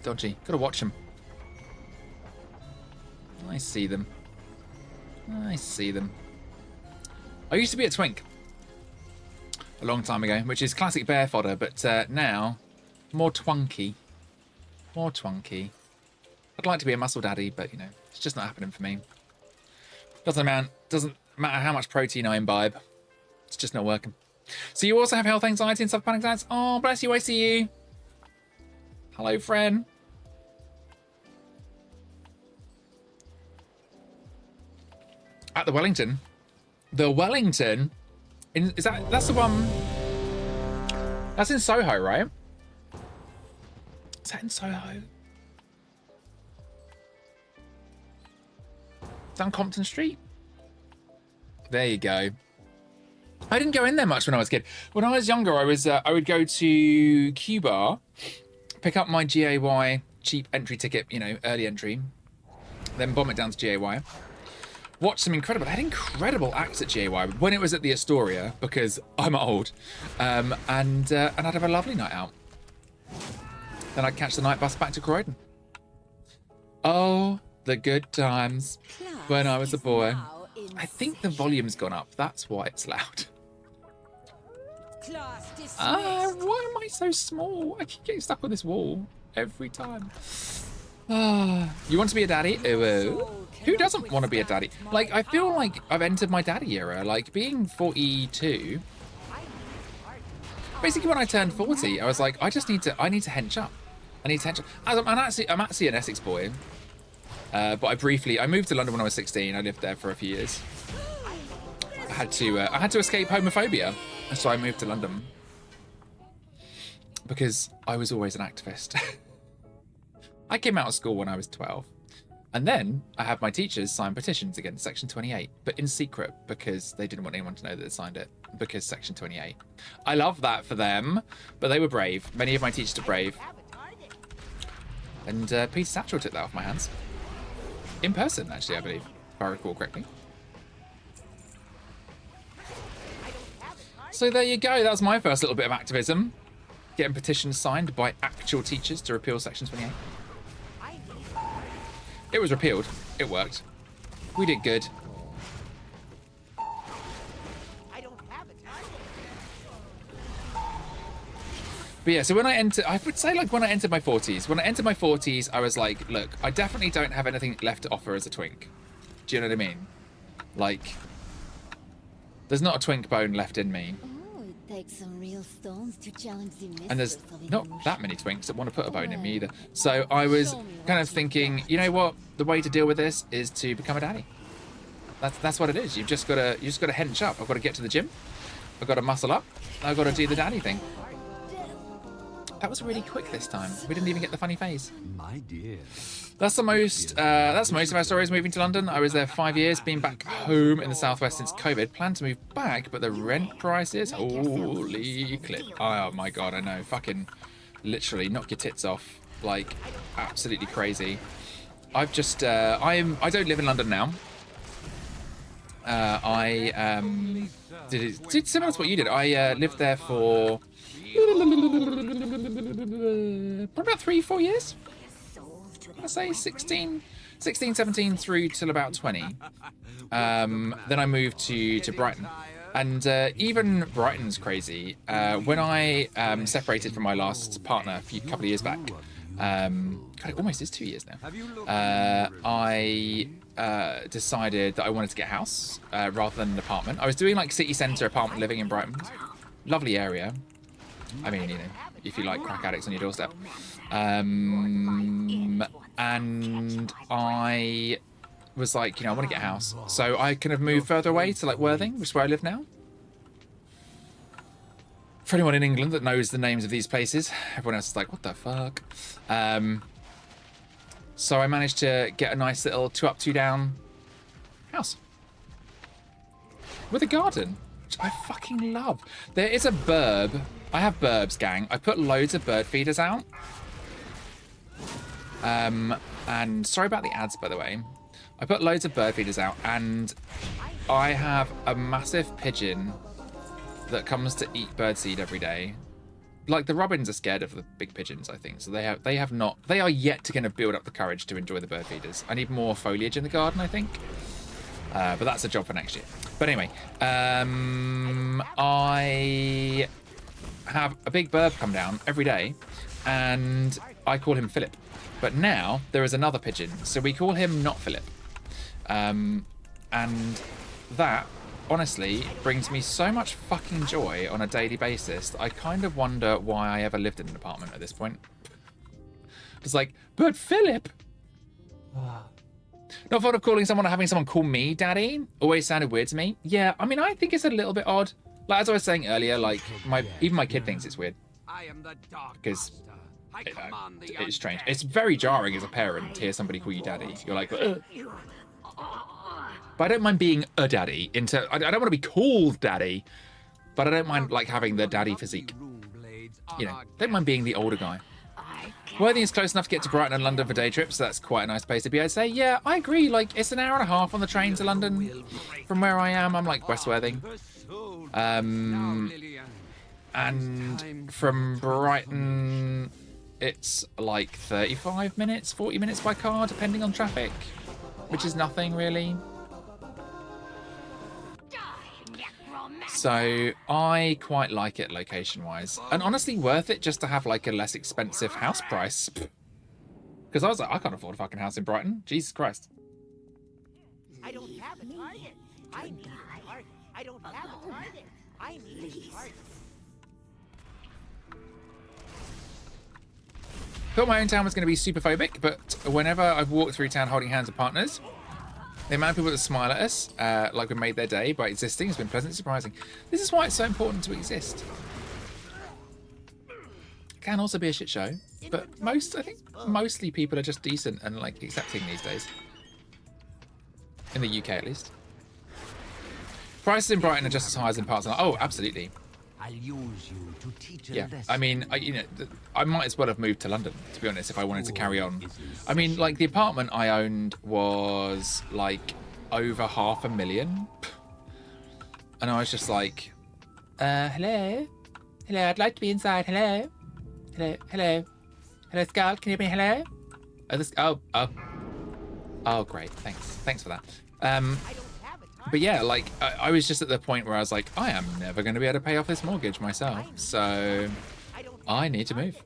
Dodgy. Gotta watch them. I see them. I see them. I used to be a twink. A long time ago, which is classic bear fodder, but now, more twunky. More twunky. I'd like to be a muscle daddy, but, you know, it's just not happening for me. Doesn't matter how much protein I imbibe. It's just not working. So you also have health anxiety and stuff, panic attacks? Oh, bless you, I see you. Hello, friend. At the Wellington. The Wellington? That's the one... That's in Soho, right? Is that in Soho? Down Compton Street? There you go. I didn't go in there much when I was a kid. When I was younger, I would go to Q Bar, pick up my GAY cheap entry ticket, you know, early entry, then bomb it down to GAY, watched some incredible, I had incredible acts at GAY when it was at the Astoria, because I'm old, and I'd have a lovely night out. Then I'd catch the night bus back to Croydon. Oh, the good times when I was a boy. I think the volume's gone up. That's why it's loud. Why am I so small? I keep getting stuck on this wall every time. You want to be a daddy? Who doesn't want to be a daddy? Like, I feel like I've entered my daddy era. Like, being 42. Basically, when I turned 40, I was like, I need to hench up. I need to hench up. I'm actually an Essex boy. But I moved to London when I was 16. I lived there for a few years. I had to escape homophobia, so I moved to London because I was always an activist. I came out of school when I was 12, and then I had my teachers sign petitions against Section 28, but in secret because they didn't want anyone to know that they signed it, because Section 28. I love that for them, but they were brave. Many of my teachers are brave. And Peter Satchel took that off my hands. In person, actually, I believe, if I recall correctly. So there you go. That was my first little bit of activism. Getting petitions signed by actual teachers to repeal Section 28. It was repealed. It worked. We did good. But yeah, so when I would say like when I entered my 40s, I was like, look, I definitely don't have anything left to offer as a twink. Do you know what I mean? Like, there's not a twink bone left in me. Oh, it takes some real stones to challenge the And there's not that many twinks that want to put a bone in me either. So I was kind of thinking, you know what? The way to deal with this is to become a daddy. That's what it is. You've just got to hench up. I've got to get to the gym. I've got to muscle up. I've got to do the daddy thing. That was really quick this time. We didn't even get the funny phase. My dear. That's most of our stories moving to London. I was there 5 years, been back home in the southwest since COVID. Planned to move back, but the rent prices, holy clip. Oh my god, I know. Fucking literally knock your tits off. Like, absolutely crazy. I've just I don't live in London now. I did similar to what you did. I lived there for probably about 3-4 years. I say 16, 17 through till about 20. Then I moved to Brighton, and even Brighton's crazy. When I separated from my last partner a couple of years back, God, it almost is 2 years now. I decided that I wanted to get a house rather than an apartment. I was doing like city centre apartment living in Brighton. Lovely area. I mean, you know, if you like crack addicts on your doorstep. And I was like, you know, I want to get a house. So I kind of moved further away to like Worthing, which is where I live now. For anyone in England that knows the names of these places, everyone else is like, what the fuck? So I managed to get a nice little 2 up, 2 down house. With a garden, which I fucking love. There is a burb. I have burbs, gang. I put loads of bird feeders out. And sorry about the ads, by the way. I put loads of bird feeders out, and I have a massive pigeon that comes to eat birdseed every day. Like, the robins are scared of the big pigeons, I think. So they are yet to kind of build up the courage to enjoy the bird feeders. I need more foliage in the garden, I think. But that's a job for next year. But anyway, I have a big bird come down every day, and I call him Philip. But now there is another pigeon, so we call him not Philip. And that, honestly, brings me so much fucking joy on a daily basis that I kind of wonder why I ever lived in an apartment at this point. It's like, but Philip! Not fond of calling someone or having someone call me daddy. Always sounded weird to me. Yeah, I mean, I think it's a little bit odd. Like, as I was saying earlier, like, even my kid thinks it's weird. Because it's strange. It's very jarring as a parent to hear somebody call you daddy. You're like, ugh. But I don't mind being a daddy. I don't want to be called daddy, but I don't mind like having the daddy physique. You know, don't mind being the older guy. Worthing is close enough to get to Brighton and London for day trips, so that's quite a nice place to be, I'd say. Yeah, I agree. Like, it's an hour and a half on the train to London from where I am. I'm like West Worthing. And from Brighton, it's like 35 minutes, 40 minutes by car, depending on traffic, which is nothing really. So I quite like it location-wise, and honestly worth it just to have like a less expensive house price. Because I was like, I can't afford a fucking house in Brighton. Jesus Christ. I don't have a target. I need a target. I don't have a target. I need a target. Thought my own town was going to be super phobic, but whenever I've walked through town holding hands with partners, the amount of people that smile at us, like we made their day by existing, has been pleasantly surprising. This is why it's so important to exist. It can also be a shit show, but I think mostly people are just decent and like accepting these days. In the UK at least. Prices in Brighton are just as high as in parts of London. Oh, absolutely. I'll use you to teach a Yeah, lesson. I mean, I might as well have moved to London, to be honest, if I wanted to carry on. I mean, like, the apartment I owned was, like, over $500,000. And I was just like, hello? Hello, I'd like to be inside. Hello? Hello? Hello? Hello, Skull? Can you hear me? Hello? Oh, great. Thanks for that. But yeah, like, I was just at the point where I was like, I am never going to be able to pay off this mortgage myself, so I need to move.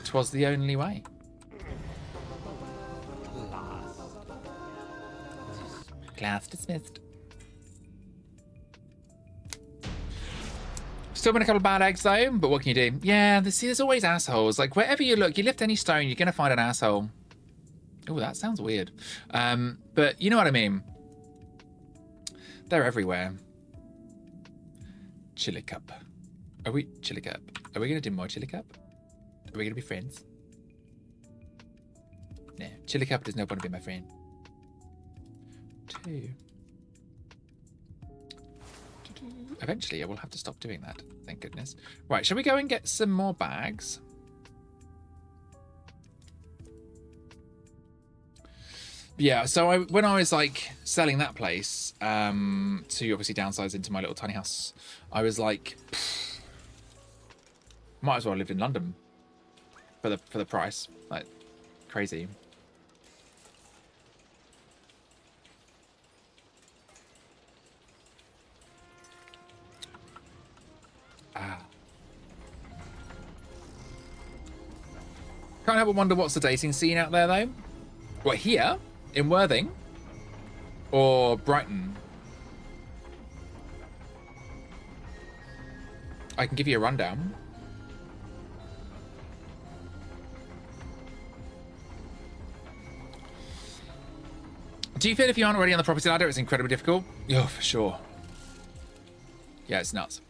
'Twas the only way. Class dismissed. Still been a couple of bad eggs though, but what can you do? Yeah, there's always assholes. Like, wherever you look, you lift any stone, you're going to find an asshole. Oh, that sounds weird. But you know what I mean. They're everywhere. Chili cup. Chili cup? Are we going to do more chili cup? Are we going to be friends? No, chili cup does not want to be my friend. 2. Eventually, I will have to stop doing that. Thank goodness. Right, shall we go and get some more bags? Yeah, so when I was like selling that place to obviously downsize into my little tiny house, I was like, might as well live in London for the price. Like, crazy. Can't help but wonder what's the dating scene out there though. What, here? In Worthing? Or Brighton? I can give you a rundown. Do you feel if you aren't already on the property ladder, it's incredibly difficult? Oh, for sure. Yeah, it's nuts.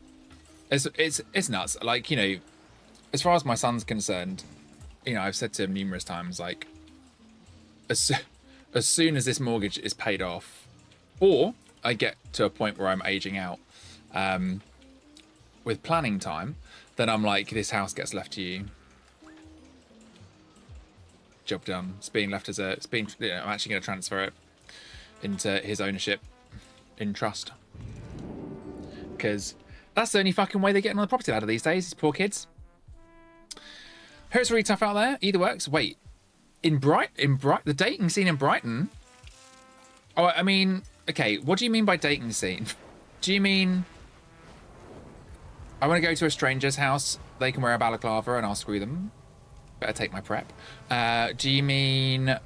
It's nuts. Like, you know, as far as my son's concerned, you know, I've said to him numerous times, like, as soon as this mortgage is paid off, or I get to a point where I'm aging out with planning time, then I'm like, this house gets left to you. Job done. It's being left as I'm actually going to transfer it into his ownership in trust. Because that's the only fucking way they're getting on the property ladder these days, these poor kids. Heard it's really tough out there. Either works. Wait. In Brighton, the dating scene in Brighton? Oh, I mean, okay, what do you mean by dating scene? Do you mean I want to go to a stranger's house, they can wear a balaclava and I'll screw them? Better take my prep. Do you mean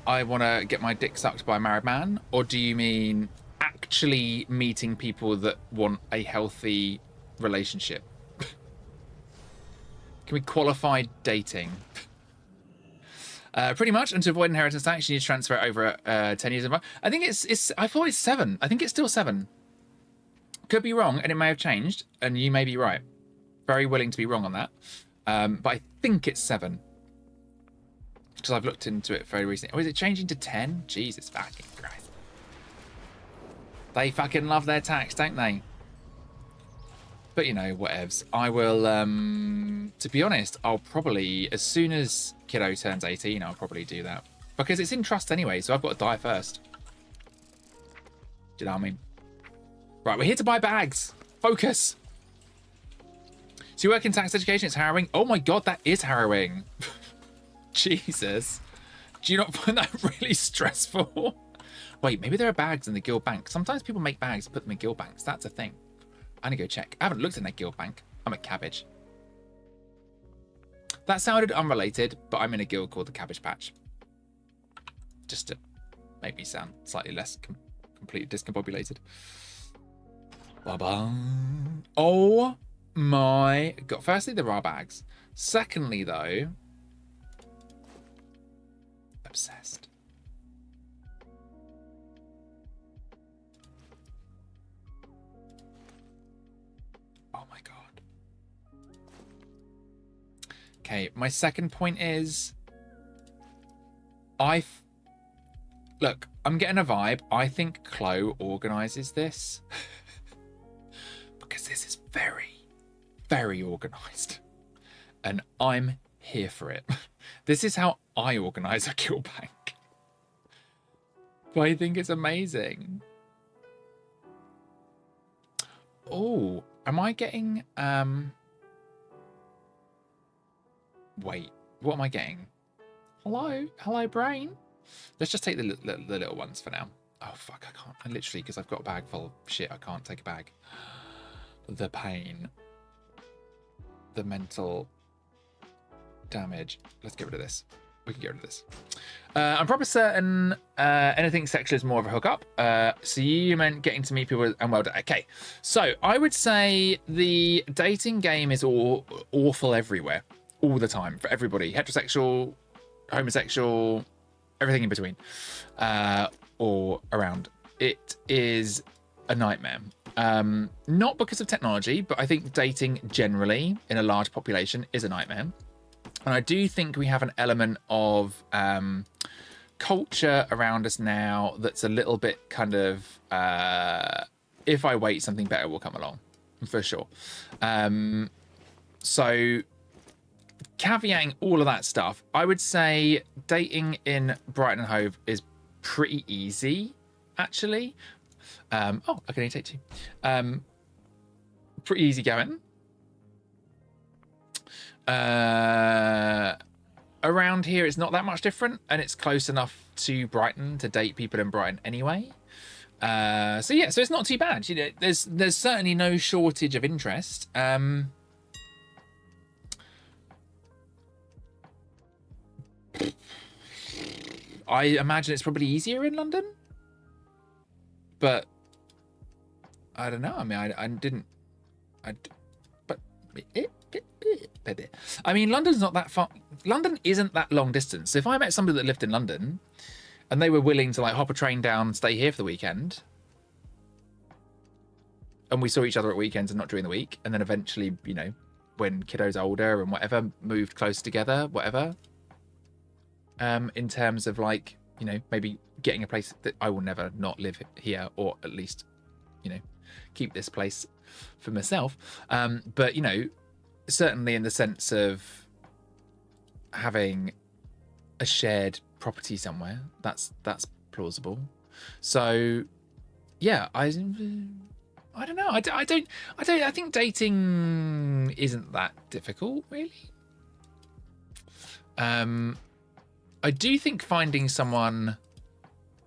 I want to get my dick sucked by a married man? Or do you mean actually meeting people that want a healthy relationship? Can we qualify dating? Pretty much, and to avoid inheritance tax, you need to transfer it over 10 years. I think I thought it's 7. I think it's still 7. Could be wrong, and it may have changed, and you may be right. Very willing to be wrong on that. But I think it's 7. Because I've looked into it very recently. Oh, is it changing to 10? Jesus fucking Christ. They fucking love their tax, don't they? But you know, whatevs. I will, to be honest, I'll probably, as soon as kiddo turns 18, I'll probably do that. Because it's in trust anyway, so I've got to die first. Do you know what I mean? Right, we're here to buy bags. Focus. So you work in tax education, it's harrowing. Oh my God, that is harrowing. Jesus. Do you not find that really stressful? Wait, maybe there are bags in the guild bank. Sometimes people make bags and put them in guild banks. That's a thing. I need to go check. I haven't looked in that guild bank. I'm a cabbage. That sounded unrelated, but I'm in a guild called the Cabbage Patch. Just to make me sound slightly less completely discombobulated. Ba-ba. Oh my God. Firstly, there are bags. Secondly, though, obsessed. Oh my God. Okay, my second point is look, I'm getting a vibe. I think Chloe organizes this because this is very, very organized and I'm here for it. This is how I organize a guild bank. But I think it's amazing. Oh, am I getting wait, what am I getting? Hello brain. Let's just take the little ones for now. Oh fuck, I can't. I literally, because I've got a bag full of shit, I can't take a bag. The pain, the mental damage. Let's get rid of this. We can get rid of this. I'm probably certain anything sexual is more of a hookup. So you meant getting to meet people and well done. Okay, so I would say the dating game is awful everywhere, all the time, for everybody. Heterosexual, homosexual, everything in between, or around. It is a nightmare. Not because of technology, but I think dating generally in a large population is a nightmare. And I do think we have an element of culture around us now that's a little bit kind of, if I wait, something better will come along, for sure. So caveating all of that stuff, I would say dating in Brighton and Hove is pretty easy, actually. Oh, I can only take two. Pretty easy going. Around here it's not that much different, and it's close enough to Brighton to date people in Brighton anyway. So yeah, so it's not too bad. You know, there's certainly no shortage of interest. I imagine it's probably easier in London, but I don't know. I mean, I mean, London's not that far. London isn't that long distance. So if I met somebody that lived in London and they were willing to like hop a train down and stay here for the weekend, and we saw each other at weekends and not during the week, and then eventually, you know, when kiddo's older and whatever, moved close together, whatever, in terms of like, you know, maybe getting a place that I will never not live here, or at least, you know, keep this place for myself. But, you know, certainly in the sense of having a shared property somewhere, that's plausible. So yeah, I don't know. I think dating isn't that difficult, really. I do think finding someone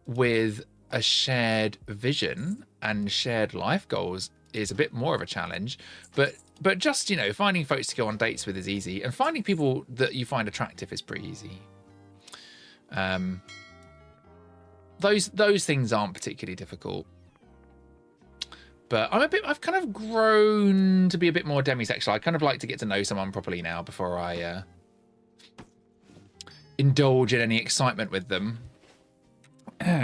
with a shared vision and shared life goals is a bit more of a challenge, but just, you know, finding folks to go on dates with is easy, and finding people that you find attractive is pretty easy. Those things aren't particularly difficult. But I've kind of grown to be a bit more demisexual. I kind of like to get to know someone properly now before I indulge in any excitement with them,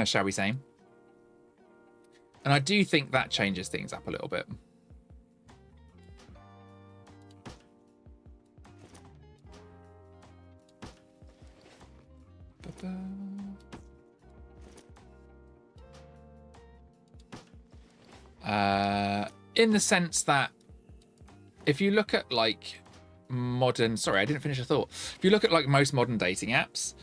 shall we say. And I do think that changes things up a little bit. In the sense that if you look at like modern, sorry, I didn't finish a thought. If you look at like most modern dating apps,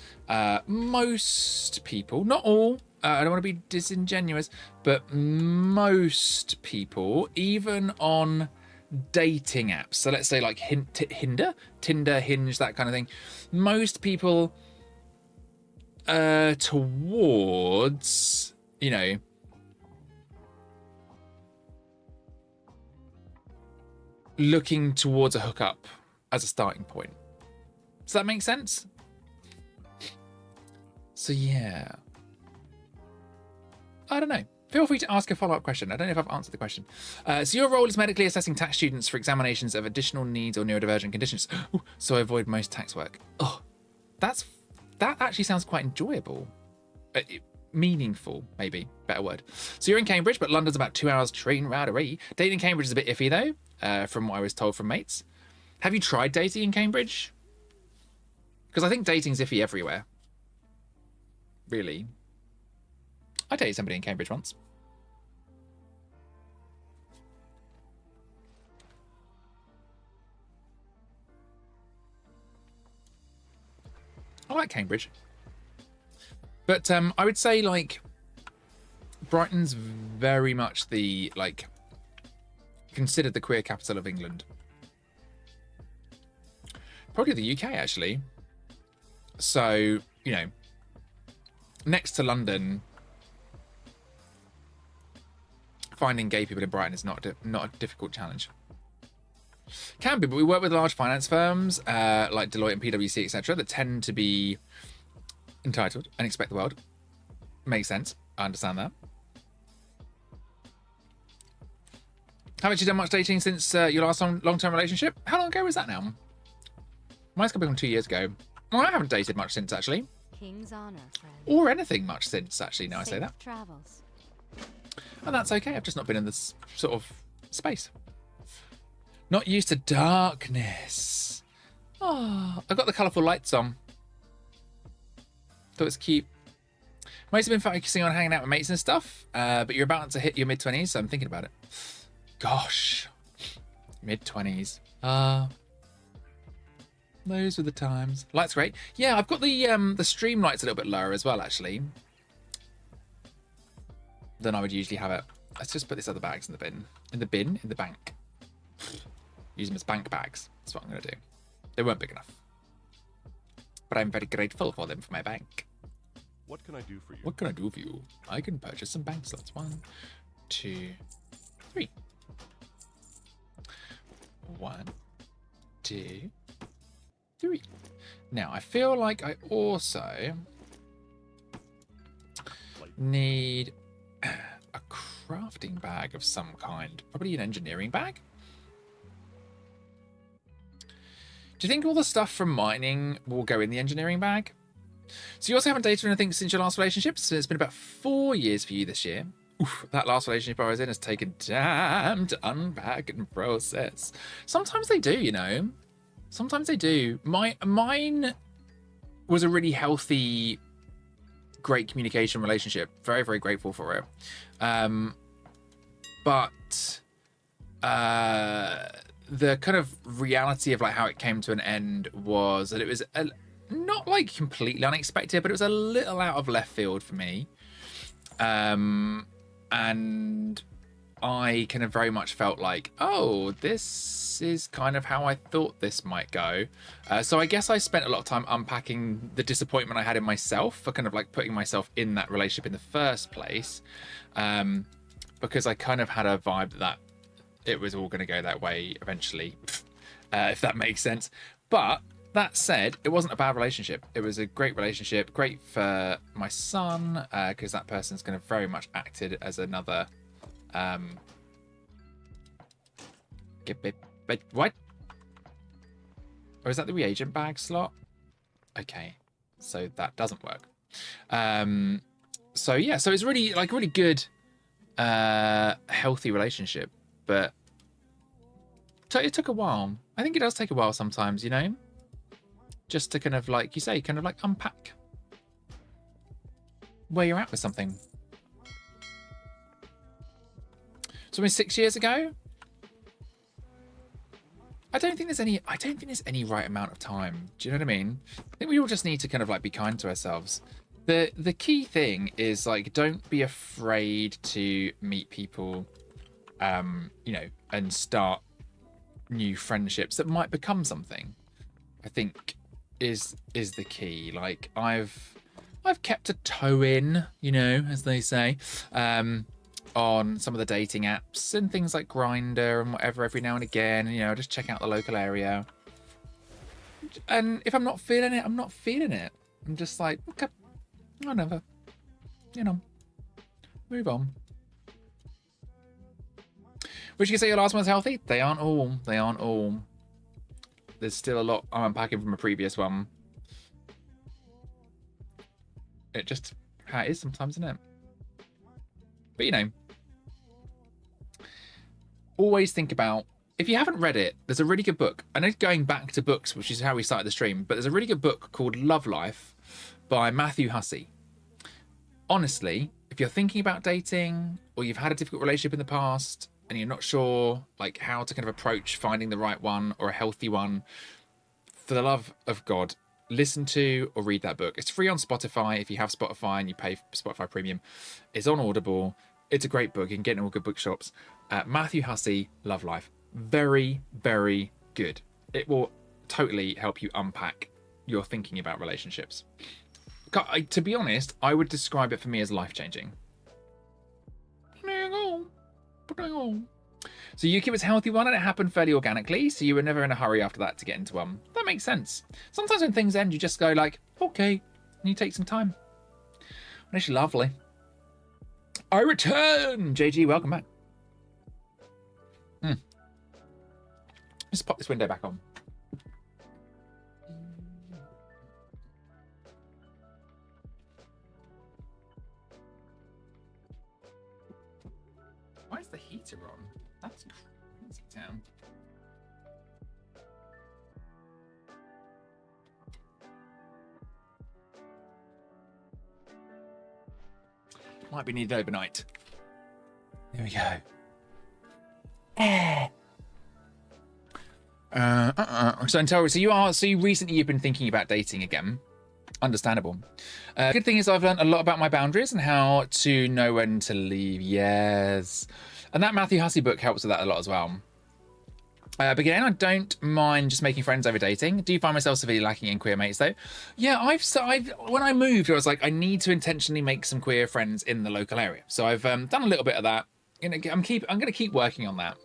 most people, not all, I don't want to be disingenuous, but most people, even on dating apps, so let's say like Tinder, Hinge, that kind of thing, most people towards, you know, looking towards a hookup as a starting point. Does that make sense? So yeah, I don't know. Feel free to ask a follow-up question. I don't know if I've answered the question. So your role is medically assessing tax students for examinations of additional needs or neurodivergent conditions. Ooh, so I avoid most tax work. Oh, that actually sounds quite enjoyable. Meaningful, maybe, better word. So you're in Cambridge, but London's about 2 hours train ride away. Dating in Cambridge is a bit iffy though, from what I was told from mates. Have you tried dating in Cambridge? Because I think dating's iffy everywhere. Really. I dated somebody in Cambridge once. I like Cambridge. But I would say, like, Brighton's very much the, like, considered the queer capital of England. Probably the UK, actually. So, you know, next to London, finding gay people in Brighton is not a difficult challenge. Can be, but we work with large finance firms like Deloitte and PwC, etc., that tend to be entitled and expect the world. Makes sense. I understand that. Haven't you done much dating since your last long-term relationship? How long ago was that now? Mine's coming on 2 years ago. Well, I haven't dated much since, actually. King's honor, friend. Or anything much since, actually, now I say that. Travels. And that's okay. I've just not been in this sort of space. Not used to darkness. Oh, I got the colourful lights on. Thought it was cute. Mostly been focusing on hanging out with mates and stuff, but you're about to hit your mid-20s, so I'm thinking about it. Gosh, mid-20s. Those were the times. Light's great. Yeah, I've got the stream lights a little bit lower as well, actually, than I would usually have it. Let's just put these other bags in the bin. In the bank. Use them as bank bags. That's what I'm going to do. They weren't big enough. But I'm very grateful for them for my bank. What can I do for you? What can I do for you? I can purchase some bank slots. 1, 2, 3. 1, 2, 3. Now, I feel like I also need a crafting bag of some kind. Probably an engineering bag. Do you think all the stuff from mining will go in the engineering bag? So you also haven't dated anything since your last relationship? So it's been about 4 years for you this year. Oof, that last relationship I was in has taken time to unpack and process. Sometimes they do, you know. Sometimes they do. Mine was a really healthy, great communication relationship. Very, very grateful for it. But the kind of reality of like how it came to an end was that it was not like completely unexpected, but it was a little out of left field for me. And I kind of very much felt like, oh, this is kind of how I thought this might go. So I guess I spent a lot of time unpacking the disappointment I had in myself for kind of like putting myself in that relationship in the first place. Because I kind of had a vibe that it was all going to go that way eventually, if that makes sense. But that said, it wasn't a bad relationship. It was a great relationship, great for my son, because that person's going to very much acted as another. What? Or is that the reagent bag slot? Okay, so that doesn't work. So yeah, so it's really like really good, healthy relationship, but it took a while. I think it does take a while sometimes, you know, just to kind of like you say, kind of like unpack where you're at with something. So 6 years ago, I don't think there's any right amount of time. Do you know what I mean? I think we all just need to kind of like be kind to ourselves. The key thing is like, don't be afraid to meet people, you know, and start new friendships that might become something. I think is the key. Like I've kept a toe in, you know, as they say, on some of the dating apps and things like Grindr and whatever every now and again. You know, just check out the local area. And if I'm not feeling it, I'm not feeling it. I'm just like, okay, whatever. You know, move on. Would you say your last one's healthy? They aren't all. They aren't all. There's still a lot I'm unpacking from a previous one. It just how it is sometimes, isn't it? But you know, always think about, if you haven't read it, there's a really good book. I know going back to books, which is how we started the stream, but there's a really good book called Love Life by Matthew Hussey. Honestly, if you're thinking about dating or you've had a difficult relationship in the past and you're not sure like how to kind of approach finding the right one or a healthy one, for the love of God, listen to or read that book. It's free on Spotify if you have Spotify and you pay Spotify Premium. It's on Audible. It's a great book. You can get it in all good bookshops. Matthew Hussey, Love Life. Very, very good. It will totally help you unpack your thinking about relationships. To be honest, I would describe it for me as life-changing. So Yuki was a healthy one and it happened fairly organically, so you were never in a hurry after that to get into one. That makes sense. Sometimes when things end, you just go like, okay, and you take some time. And it's lovely. I return! JG, welcome back. Just pop this window back on. Why is the heater on? That's crazy town. Might be needed overnight. There we go. So you recently you've been thinking about dating again. Understandable. Good thing is I've learned a lot about my boundaries and how to know when to leave. Yes. And that Matthew Hussey book helps with that a lot as well. But again, I don't mind just making friends over dating. Do find myself severely lacking in queer mates though? Yeah, I've when I moved, I was like, I need to intentionally make some queer friends in the local area. So I've done a little bit of that. You know, I'm going to keep working on that.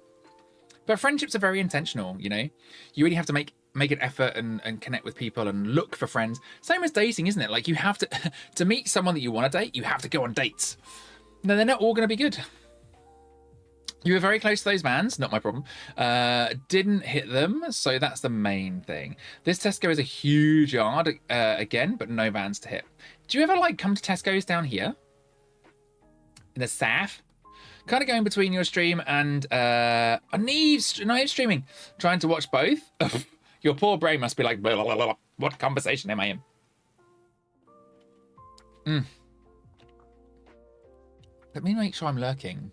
But friendships are very intentional, you know? You really have to make an effort and connect with people and look for friends. Same as dating, isn't it? Like you have to meet someone that you want to date, you have to go on dates. No, they're not all going to be good. You were very close to those vans, not my problem. Didn't hit them, so that's the main thing. This Tesco is a huge yard again, but no vans to hit. Do you ever like come to Tesco's down here? In the south? Kind of going between your stream and Neve's streaming. Trying to watch both. Your poor brain must be like, blah, blah, blah, blah. What conversation am I in? Let me make sure I'm lurking.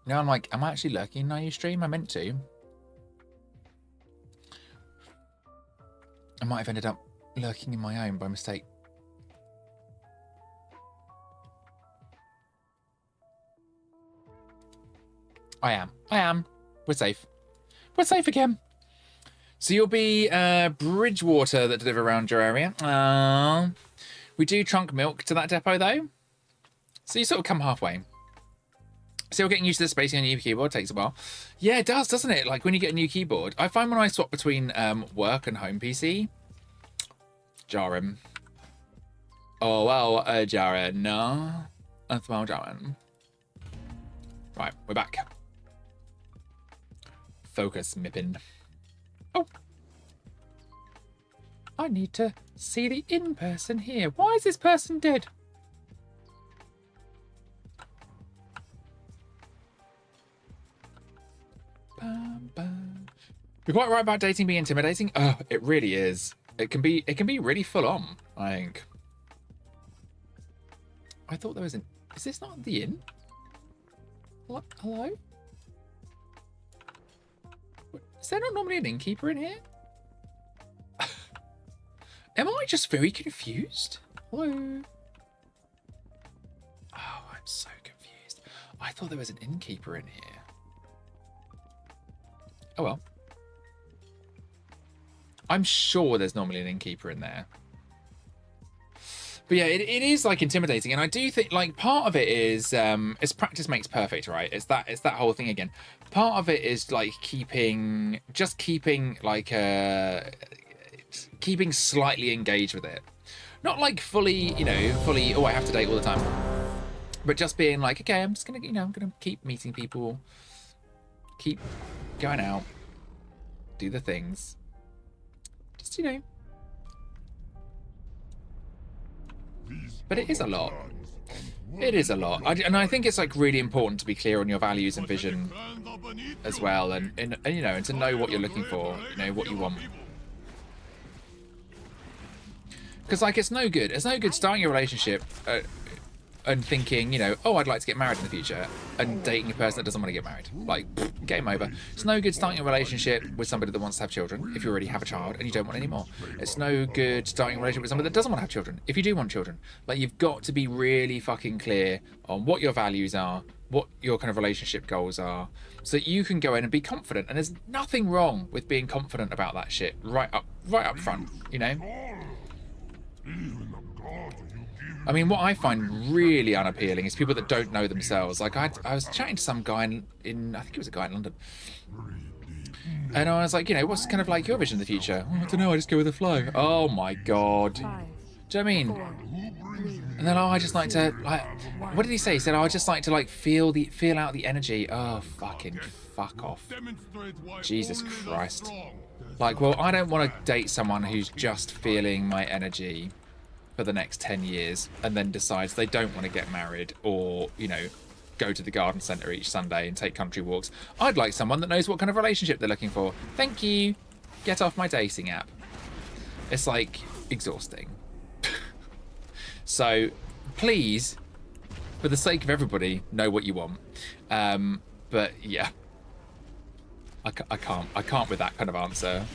Now I'm like, am I actually lurking in your stream? I meant to. I might have ended up lurking in my own by mistake. I am. We're safe. We're safe again. So you'll be Bridgewater that deliver around your area. We do trunk milk to that depot though. So you sort of come halfway. Still getting used to the spacing on your new keyboard takes a while. Yeah, it does, doesn't it? Like when you get a new keyboard. I find when I swap between work and home PC, jarring. Oh, well, jarring. No. That's well jarring. Right, we're back. Focus, Mippin. Oh. I need to see the in-person here. Why is this person dead? Bum, bum. You're quite right about dating being intimidating. Oh, it really is. It can be really full on, I think. I thought there was an... Is this not the inn? What? Hello? Is there not normally an innkeeper in here? Am I just very confused? Hello? Oh, I'm so confused. I thought there was an innkeeper in here. Oh well. I'm sure there's normally an innkeeper in there. But yeah, it is like intimidating, and I do think like part of it is practice makes perfect, right? It's that whole thing again. Part of it is like keeping slightly engaged with it, not like fully, oh, I have to date all the time, but just being like, okay, I'm just gonna, I'm gonna keep meeting people, keep going out, do the things, just But it is a lot. It is a lot, and I think it's like really important to be clear on your values and vision as well, and to know what you're looking for, what you want. Because like it's no good starting a relationship and thinking, oh, I'd like to get married in the future, and dating a person that doesn't want to get married. Like, game over. It's no good starting a relationship with somebody that wants to have children if you already have a child and you don't want any more. It's no good starting a relationship with somebody that doesn't want to have children if you do want children. Like, you've got to be really fucking clear on what your values are, what your kind of relationship goals are, so that you can go in and be confident. And there's nothing wrong with being confident about that shit right up front, I mean, what I find really unappealing is people that don't know themselves. Like, I was chatting to some guy in I think it was a guy in London. And I was like, what's kind of like your vision of the future? Oh, I don't know, I just go with the flow. Oh my God. Do you know what I mean? And then, I just like to, what did he say? He said, I just like to feel out the energy. Oh, fuck off. Jesus Christ. Like, well, I don't want to date someone who's just feeling my energy for the next 10 years and then decides they don't want to get married or, go to the garden centre each Sunday and take country walks. I'd like someone that knows what kind of relationship they're looking for. Thank you. Get off my dating app. It's like exhausting. So please, for the sake of everybody, know what you want. But yeah, I can't with that kind of answer.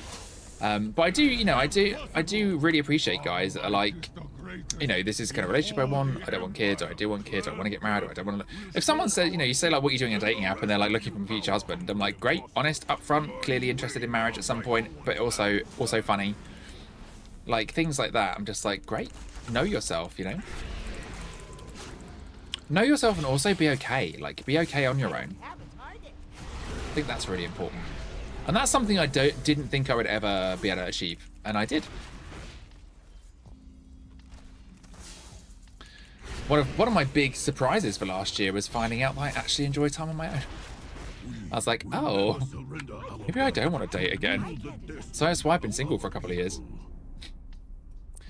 But I do really appreciate guys that are like, this is the kind of relationship I want. I don't want kids, or I do want kids, or I want to get married, or I don't want to. If someone says, you say like what you're doing on a dating app, and they're like looking for a future husband, I'm like, great, honest, upfront, clearly interested in marriage at some point, but also funny. Like things like that, I'm just like, great, know yourself, know yourself, and also be okay. Like, be okay on your own. I think that's really important. And that's something I didn't think I would ever be able to achieve, and I did. One of my big surprises for last year was finding out that I actually enjoy time on my own. I was like, oh, maybe I don't want to date again. So that's why I've been single for a couple of years.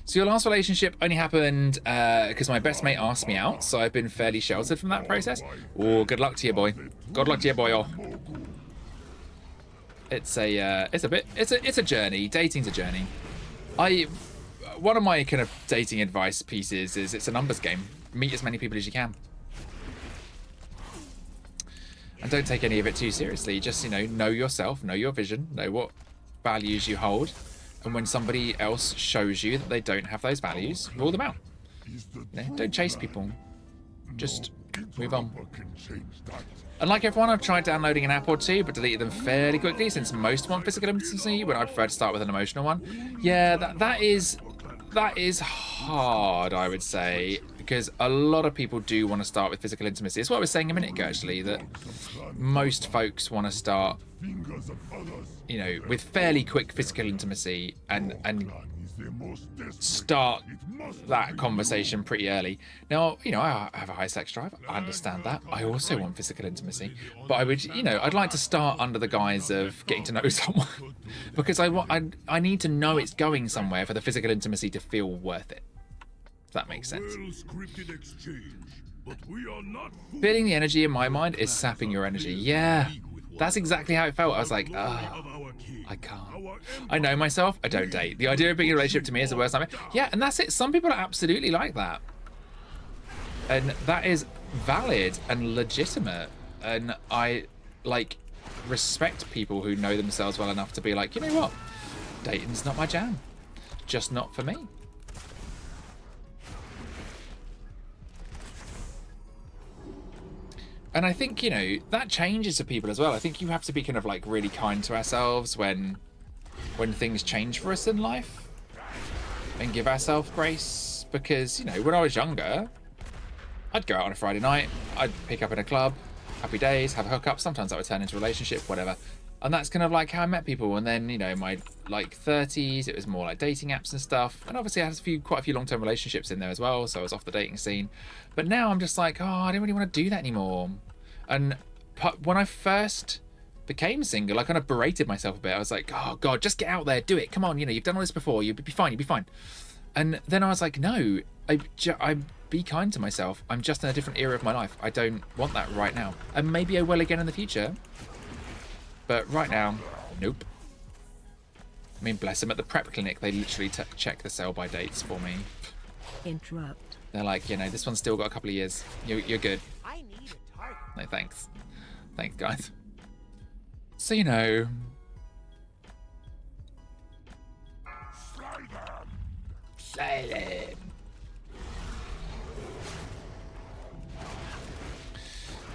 So your last relationship only happened because my best mate asked me out, so I've been fairly sheltered from that process. Oh, good luck to you, boy. Good luck to you, boy. It's a journey. Dating's a journey. One of my kind of dating advice pieces is it's a numbers game. Meet as many people as you can. And don't take any of it too seriously. Just, know yourself, know your vision, know what values you hold. And when somebody else shows you that they don't have those values, rule them out. Don't chase people. Just move on. And like everyone, I've tried downloading an app or two, but deleted them fairly quickly since most want physical intimacy, when I prefer to start with an emotional one. Yeah, that is hard, I would say, because a lot of people do want to start with physical intimacy. It's what I was saying a minute ago, actually, that most folks want to start, with fairly quick physical intimacy and start that conversation pretty early. Now, I have a high sex drive. I understand that. I also want physical intimacy, but I would, I'd like to start under the guise of getting to know someone because I need to know it's going somewhere for the physical intimacy to feel worth it. If that makes sense. Feeling the energy in my mind is sapping your energy. Yeah, that's exactly how it felt. I was like, I can't. I know myself. I don't date. The idea of being in a relationship to me is the worst nightmare. Yeah, and that's it. Some people are absolutely like that. And that is valid and legitimate. And respect people who know themselves well enough to be like, you know what, dating's not my jam, just not for me. And I think, you know, that changes for people as well. I think you have to be kind of like really kind to ourselves when things change for us in life, and give ourselves grace. Because, you know, when I was younger, I'd go out on a Friday night, I'd pick up in a club, happy days, have a hookup. Sometimes that would turn into a relationship, whatever. And that's kind of like how I met people. And then, you know, in my like 30s, it was more like dating apps and stuff. And obviously I had quite a few long-term relationships in there as well. So I was off the dating scene. But now I'm just like, oh, I don't really want to do that anymore. And when I first became single, I kind of berated myself a bit. I was like, oh God, just get out there, do it. Come on, you know, you've done all this before. You'll be fine. You'll be fine. And then I was like, no, I be kind to myself. I'm just in a different era of my life. I don't want that right now. And maybe I will again in the future. But right now, nope. I mean, bless them, at the prep clinic, they literally check the sell-by dates for me. Interrupt. They're like, you know, this one's still got a couple of years. You're good. I need a target. No, thanks. Thanks, guys. So, you know... Slay them.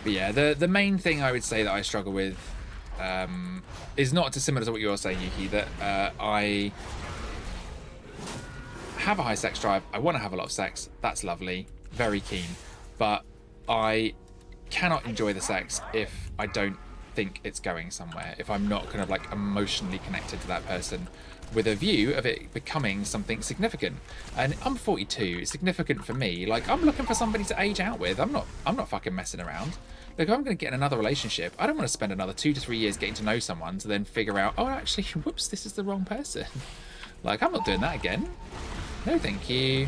But yeah, the main thing I would say that I struggle with is not dissimilar to what you're saying, Yuki, that I have a high sex drive. I want to have a lot of sex. That's lovely. Very keen. But I cannot enjoy the sex if I don't think it's going somewhere. If I'm not kind of like emotionally connected to that person with a view of it becoming something significant. And I'm 42. It's significant for me. Like, I'm looking for somebody to age out with. I'm not fucking messing around. Like, if I'm going to get in another relationship, I don't want to spend another 2 to 3 years getting to know someone to then figure out, oh, actually, whoops, this is the wrong person. Like, I'm not doing that again. No, thank you.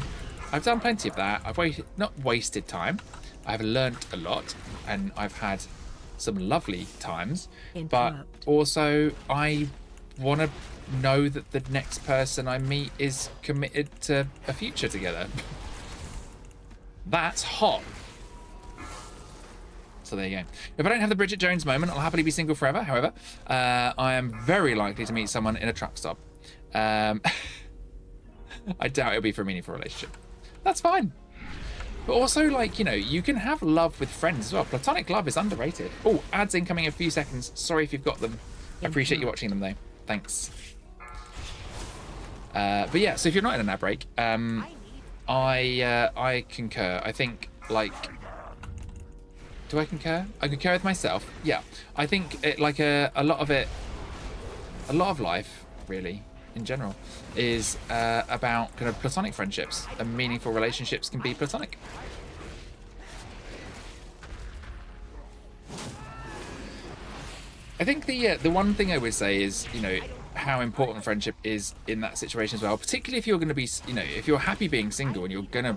I've done plenty of that. I've not wasted time. I've learnt a lot, and I've had some lovely times. But also, I want to know that the next person I meet is committed to a future together. That's hot. So there you go. If I don't have the Bridget Jones moment, I'll happily be single forever. However, I am very likely to meet someone in a truck stop. I doubt it'll be for a meaningful relationship. That's fine. But also, like, you know, you can have love with friends as well. Platonic love is underrated. Oh, ads incoming in a few seconds. Sorry if you've got them. I appreciate you watching them, though. Thanks. But yeah, so if you're not in an ad break, I concur. I think, like... Do I concur? I concur with myself. Yeah. I think, a lot of life, really, in general, is about kind of platonic friendships, and meaningful relationships can be platonic. I think the one thing I would say is, you know, how important friendship is in that situation as well, particularly if you're going to be, you know, if you're happy being single and you're going to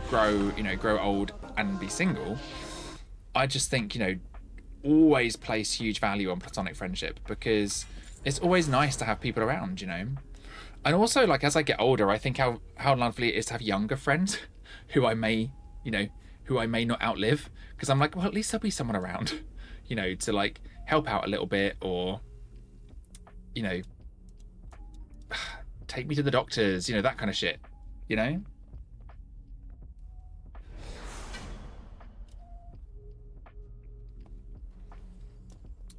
grow old and be single. I just think, you know, always place huge value on platonic friendship, because it's always nice to have people around, you know. And also, like, as I get older, I think how lovely it is to have younger friends who I may not outlive, because I'm like, well, at least there'll be someone around, you know, to like help out a little bit, or, you know, take me to the doctors, you know, that kind of shit, you know.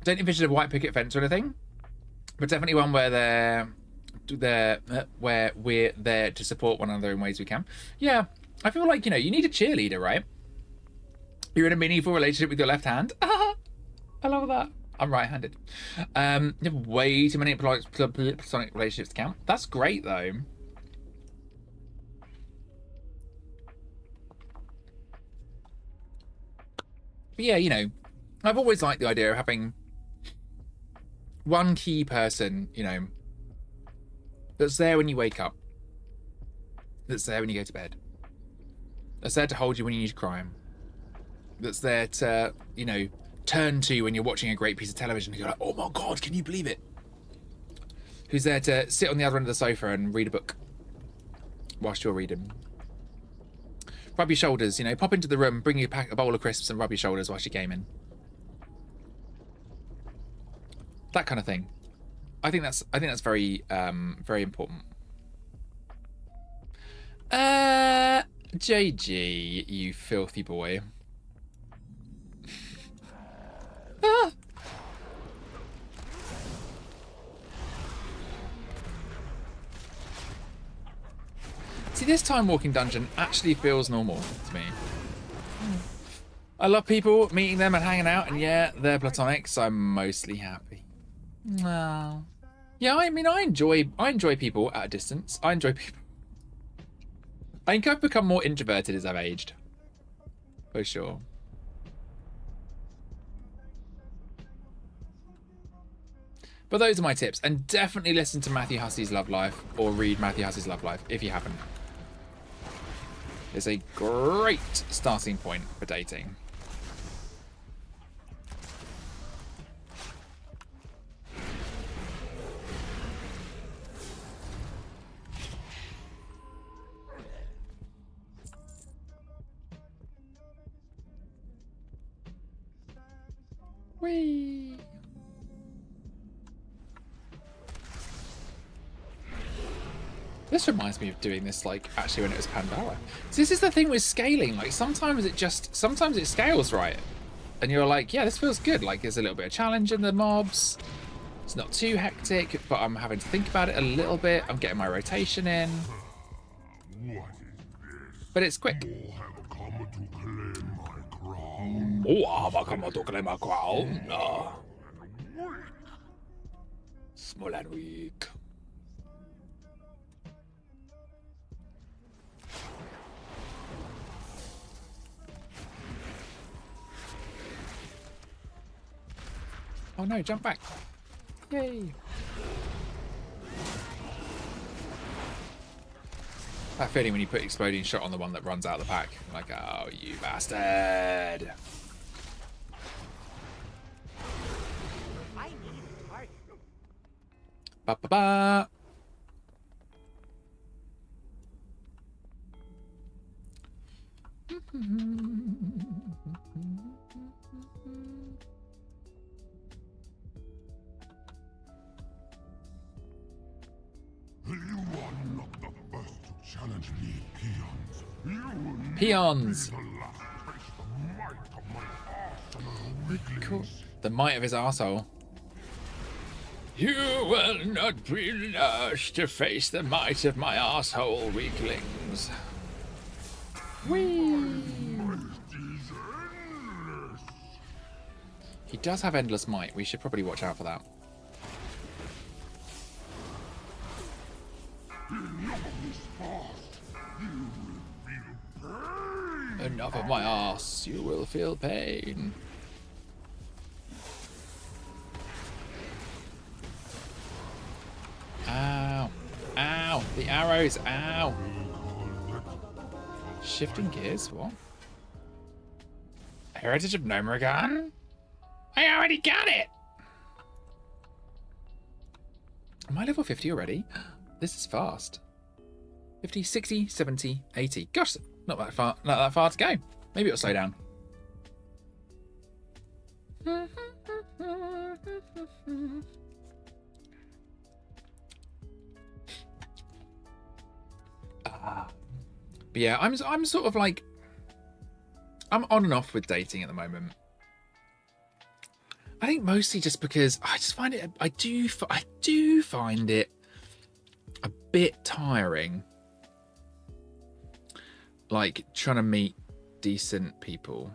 Don't envision a white picket fence or anything, but definitely one where where we're there to support one another in ways we can. Yeah, I feel like, you know, you need a cheerleader, right? You're in a meaningful relationship with your left hand. I love that. I'm right-handed. You have way too many platonic relationships to count. That's great, though. But yeah, you know, I've always liked the idea of having one key person, you know, that's there when you wake up, that's there when you go to bed, that's there to hold you when you need to cry, that's there to, you know, turn to when you're watching a great piece of television and you're like, oh my God, can you believe it? Who's there to sit on the other end of the sofa and read a book whilst you're reading. Rub your shoulders, you know, pop into the room, bring you a bowl of crisps and rub your shoulders whilst you're gaming. That kind of thing. I think that's very very important. JG, you filthy boy. Ah. See, this time walking dungeon actually feels normal to me. I love people, meeting them and hanging out, and yeah, they're platonic, so I'm mostly happy. No. Yeah, I mean, I enjoy people at a distance. I enjoy people. I think I've become more introverted as I've aged. For sure. But those are my tips. And definitely listen to Matthew Hussey's Love Life or read Matthew Hussey's Love Life if you haven't. It's a great starting point for dating. Whee! This reminds me of doing this, like, actually when it was Pandora. So this is the thing with scaling. Like, sometimes it scales right. And you're like, yeah, this feels good. Like, there's a little bit of challenge in the mobs. It's not too hectic, but I'm having to think about it a little bit. I'm getting my rotation in. But it's quick. More have come to claim my crown. Small and weak. Oh no, jump back. Yay. That feeling when you put exploding shot on the one that runs out of the pack. Like, oh, you bastard. I need a target. Ba ba ba. You are not the first to challenge me, peons. You will Peons. be the last to face the might of my arsenal of weaklings. The might of his arsehole. You will not be last to face the might of my arsehole, weaklings. Whee! He does have endless might. We should probably watch out for that. Enough of my ass, you will feel pain. Ow. Ow. The arrows. Ow. Shifting gears? What? Heritage of Nomergan? I already got it! Am I level 50 already? This is fast. 50, 60, 70, 80. Gosh, not that far to go. Maybe it'll slow down. But yeah, I'm sort of like, I'm on and off with dating at the moment. I think mostly just because I just find it, I do find it a bit tiring. Like trying to meet decent people.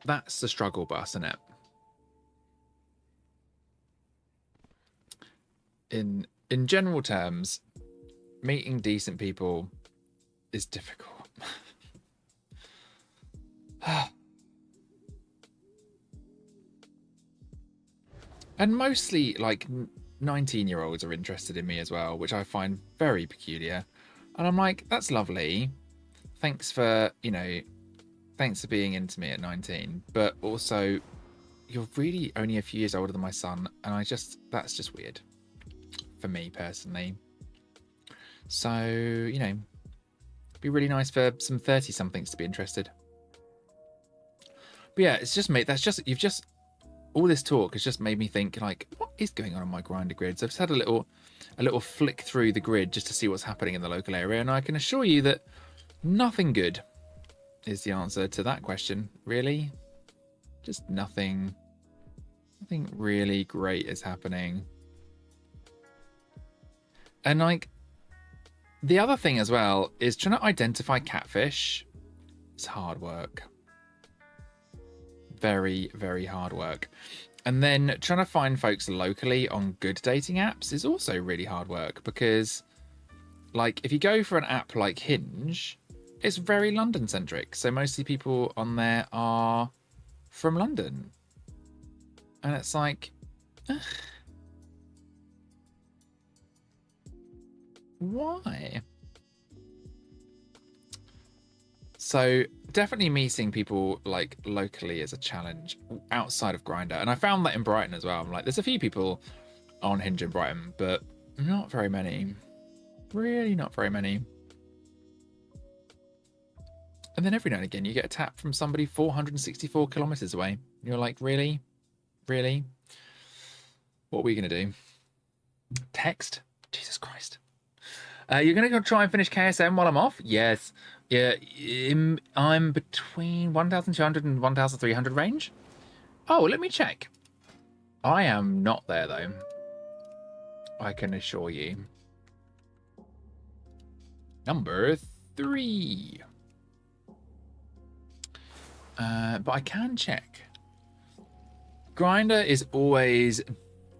That's the struggle bus, isn't it? In general terms, meeting decent people is difficult. And mostly like 19-year-olds are interested in me as well, which I find very peculiar. And I'm like, that's lovely. Thanks for, thanks for being into me at 19. But also, you're really only a few years older than my son. And that's just weird for me personally. So, it'd be really nice for some 30-somethings to be interested. But yeah, it's just made all this talk has just made me think like, what is going on my grinder grid? So I've just had a little flick through the grid just to see what's happening in the local area, and I can assure you that nothing good is the answer to that question, really. Just nothing really great is happening. And like, the other thing as well is trying to identify catfish. It's hard work. Very, very hard work. And then trying to find folks locally on good dating apps is also really hard work, because like if you go for an app like Hinge, it's very London centric. So mostly people on there are from London. And it's like, ugh. Why? So definitely meeting people like locally is a challenge outside of Grindr. And I found that in Brighton as well. I'm like, there's a few people on Hinge in Brighton, but not very many. Really not very many. And then every now and again you get a tap from somebody 464 kilometers away. You're like, really? Really? What are we going to do? Text? Jesus Christ. You're going to go try and finish KSM while I'm off? Yes. Yeah, I'm between 1,200 and 1,300 range. Oh, let me check. I am not there, though. I can assure you. Number 3. But I can check. Grindr is always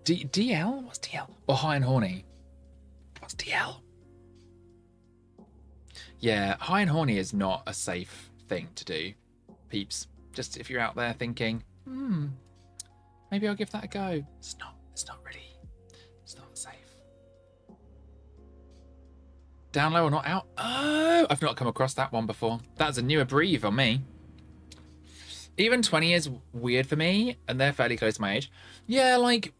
DL? What's DL? Or high and horny? What's DL? Yeah, high and horny is not a safe thing to do, peeps. Just if you're out there thinking, maybe I'll give that a go. It's not safe. Down low or not out? Oh, I've not come across that one before. That's a newer breed on me. Even 20 is weird for me, and they're fairly close to my age. Yeah, like,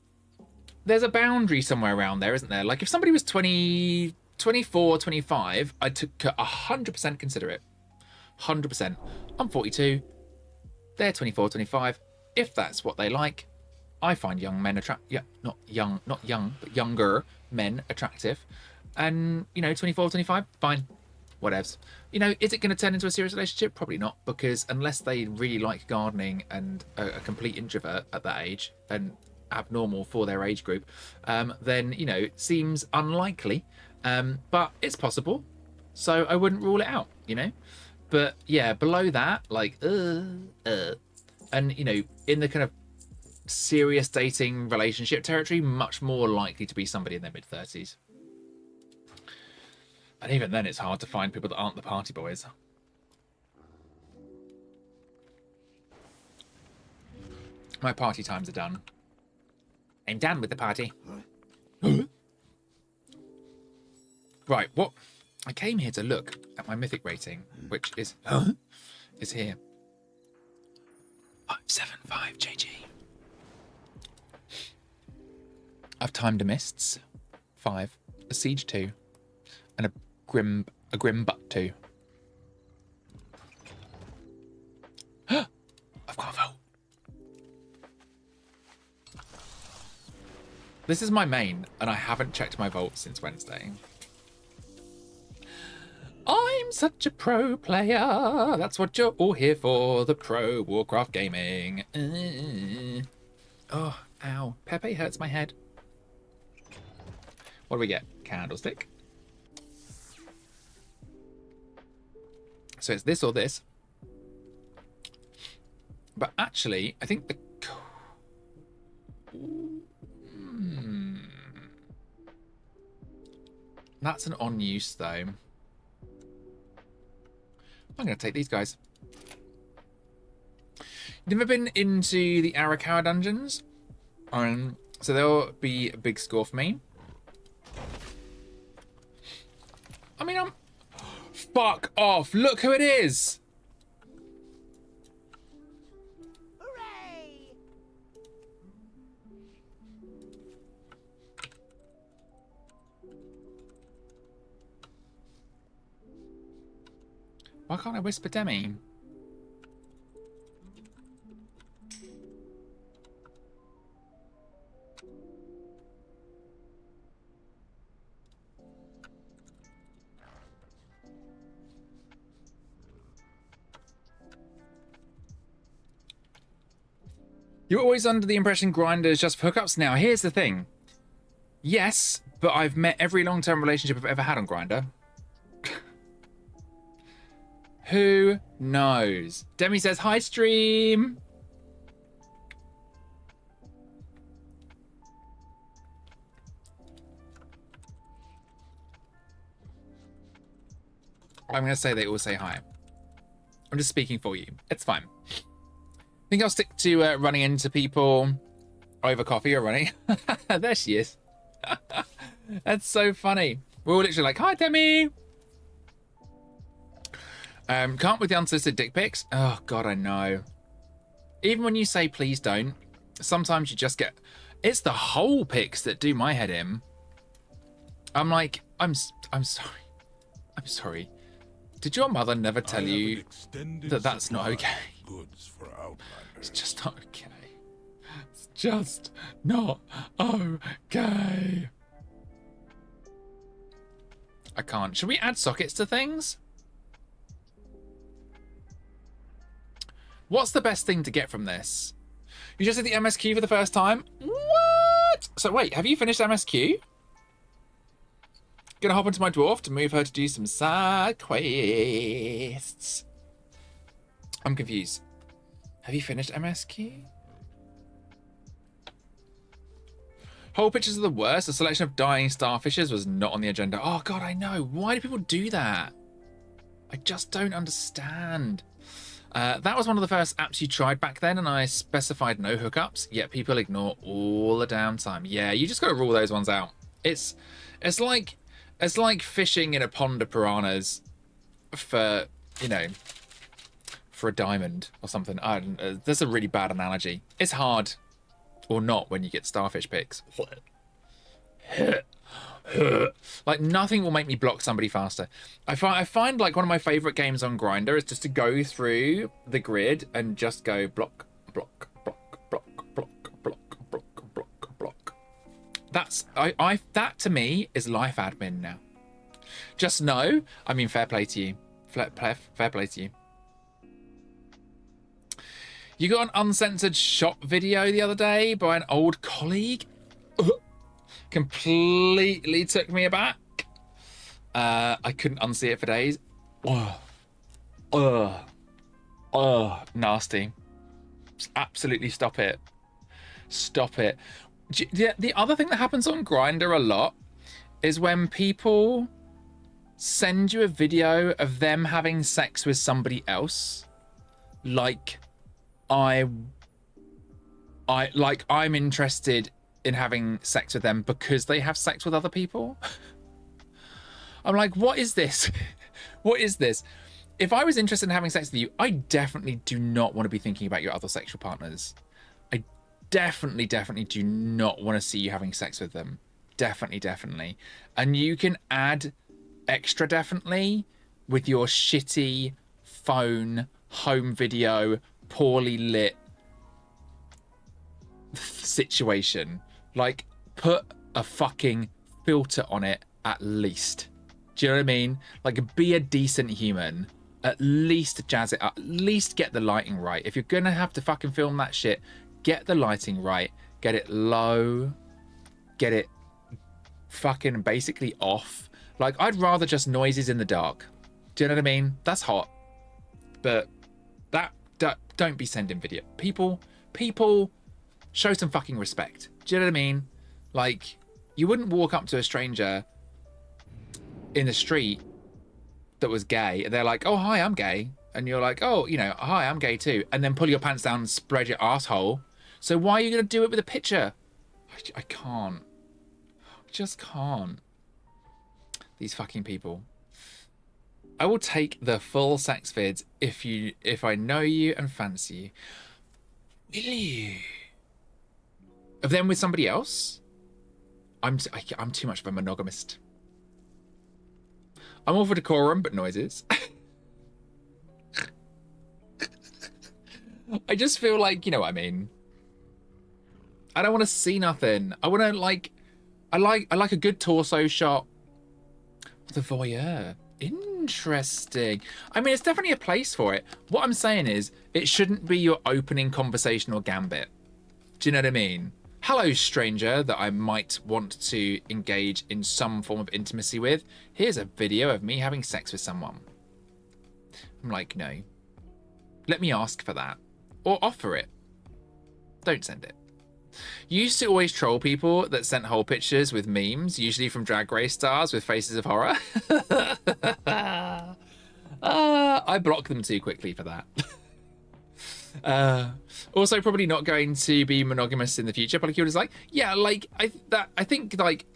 there's a boundary somewhere around there, isn't there? Like, if somebody was 20... 24, 25, I took 100% consider it. 100%. I'm 42. They're 24, 25. If that's what they like, I find young men not young, but younger men attractive. And, 24, 25, fine. Whatevs. Is it going to turn into a serious relationship? Probably not, because unless they really like gardening and a complete introvert at that age and abnormal for their age group, then, it seems unlikely. But it's possible, so I wouldn't rule it out, But yeah, below that, like, and in the kind of serious dating relationship territory, much more likely to be somebody in their mid-30s. And even then, it's hard to find people that aren't the party boys. My party times are done. I'm done with the party. Right, what? I came here to look at my mythic rating, which is here. 575 JG. I've timed a mists 5, a siege 2, and a grim butt 2. I've got a vote. This is my main, and I haven't checked my vault since Wednesday. I'm such a pro player. That's what you're all here for. The pro Warcraft gaming. Oh, ow. Pepe hurts my head. What do we get? Candlestick. So it's this or this. But actually, I think the... That's an on use, though. I'm going to take these guys. Never been into the Arakawa dungeons. So they'll be a big score for me. I mean, fuck off. Look who it is. Hooray! Why can't I whisper Demi? You're always under the impression Grindr is just for hookups. Now, here's the thing. Yes, but I've met every long-term relationship I've ever had on Grindr. Who knows? Demi says, hi, stream. I'm going to say they all say hi. I'm just speaking for you. It's fine. I think I'll stick to running into people over coffee or running. There she is. That's so funny. We're all literally like, hi, Demi. Can't with the unsolicited dick pics. Oh, God, I know. Even when you say please don't, sometimes you just get... It's the whole pics that do my head in. I'm like, I'm sorry. I'm sorry. Did your mother never tell you that that's not okay? It's just not okay. It's just not okay. I can't. Should we add sockets to things? What's the best thing to get from this? You just did the MSQ for the first time? What? So wait, have you finished MSQ? Gonna hop into my dwarf to move her to do some side quests. I'm confused. Have you finished MSQ? Whole pictures are the worst. A selection of dying starfishes was not on the agenda. Oh God, I know. Why do people do that? I just don't understand. That was one of the first apps you tried back then, and I specified no hookups, yet people ignore all the damn time. Yeah, you just gotta rule those ones out. It's like fishing in a pond of piranhas for, you know, for a diamond or something. I don't know. That's a really bad analogy. It's hard, or not, when you get starfish pics. Like, nothing will make me block somebody faster. I find like one of my favorite games on Grindr is just to go through the grid and just go block, block, block, block, block, block, block, block, block. That to me is life admin now. Just know, I mean, fair play to you. Fair play to you. You got an uncensored shop video the other day by an old colleague. Completely took me aback. I couldn't unsee it for days. Nasty. Just absolutely stop it. Stop it. The other thing that happens on Grindr a lot is when people send you a video of them having sex with somebody else, like I'm interested in having sex with them because they have sex with other people. I'm like, what is this? What is this? If I was interested in having sex with you, I definitely do not want to be thinking about your other sexual partners. I definitely do not want to see you having sex with them. Definitely. And you can add extra definitely with your shitty phone, home video, poorly lit situation. Like, put a fucking filter on it at least. Do you know what I mean? Like, be a decent human. At least jazz it up. At least get the lighting right. If you're gonna have to fucking film that shit, get the lighting right. Get it low. Get it fucking basically off. Like, I'd rather just noises in the dark. Do you know what I mean? That's hot. But don't be sending video. People, show some fucking respect. Do you know what I mean? Like, you wouldn't walk up to a stranger in the street that was gay, and they're like, oh, hi, I'm gay. And you're like, oh, you know, hi, I'm gay too. And then pull your pants down and spread your asshole. So why are you going to do it with a picture? I can't. I just can't. These fucking people. I will take the full sex vids if I know you and fancy you. Will you? Of them with somebody else? I'm too much of a monogamist. I'm all for decorum, but noises. I just feel like, you know what I mean. I don't want to see nothing. I want to like, I like a good torso shot. The voyeur. Interesting. I mean, it's definitely a place for it. What I'm saying is, it shouldn't be your opening conversational gambit. Do you know what I mean? Hello, stranger that I might want to engage in some form of intimacy with. Here's a video of me having sex with someone. I'm like, no. Let me ask for that. Or offer it. Don't send it. You used to always troll people that sent whole pictures with memes, usually from Drag Race stars with faces of horror. I block them too quickly for that. Also, probably not going to be monogamous in the future. Polycule is like, yeah, like I think like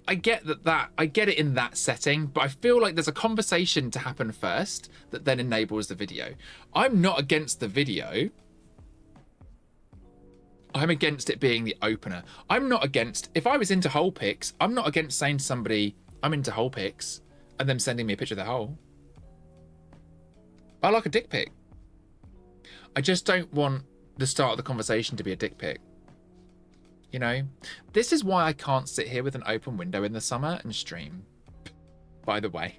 I get that I get it in that setting, but I feel like there's a conversation to happen first that then enables the video. I'm not against the video. I'm against it being the opener. I'm not against, if I was into hole pics, I'm not against saying to somebody, I'm into hole pics, and them sending me a picture of their hole. I like a dick pic. I just don't want the start of the conversation to be a dick pic. You know? This is why I can't sit here with an open window in the summer and stream. By the way.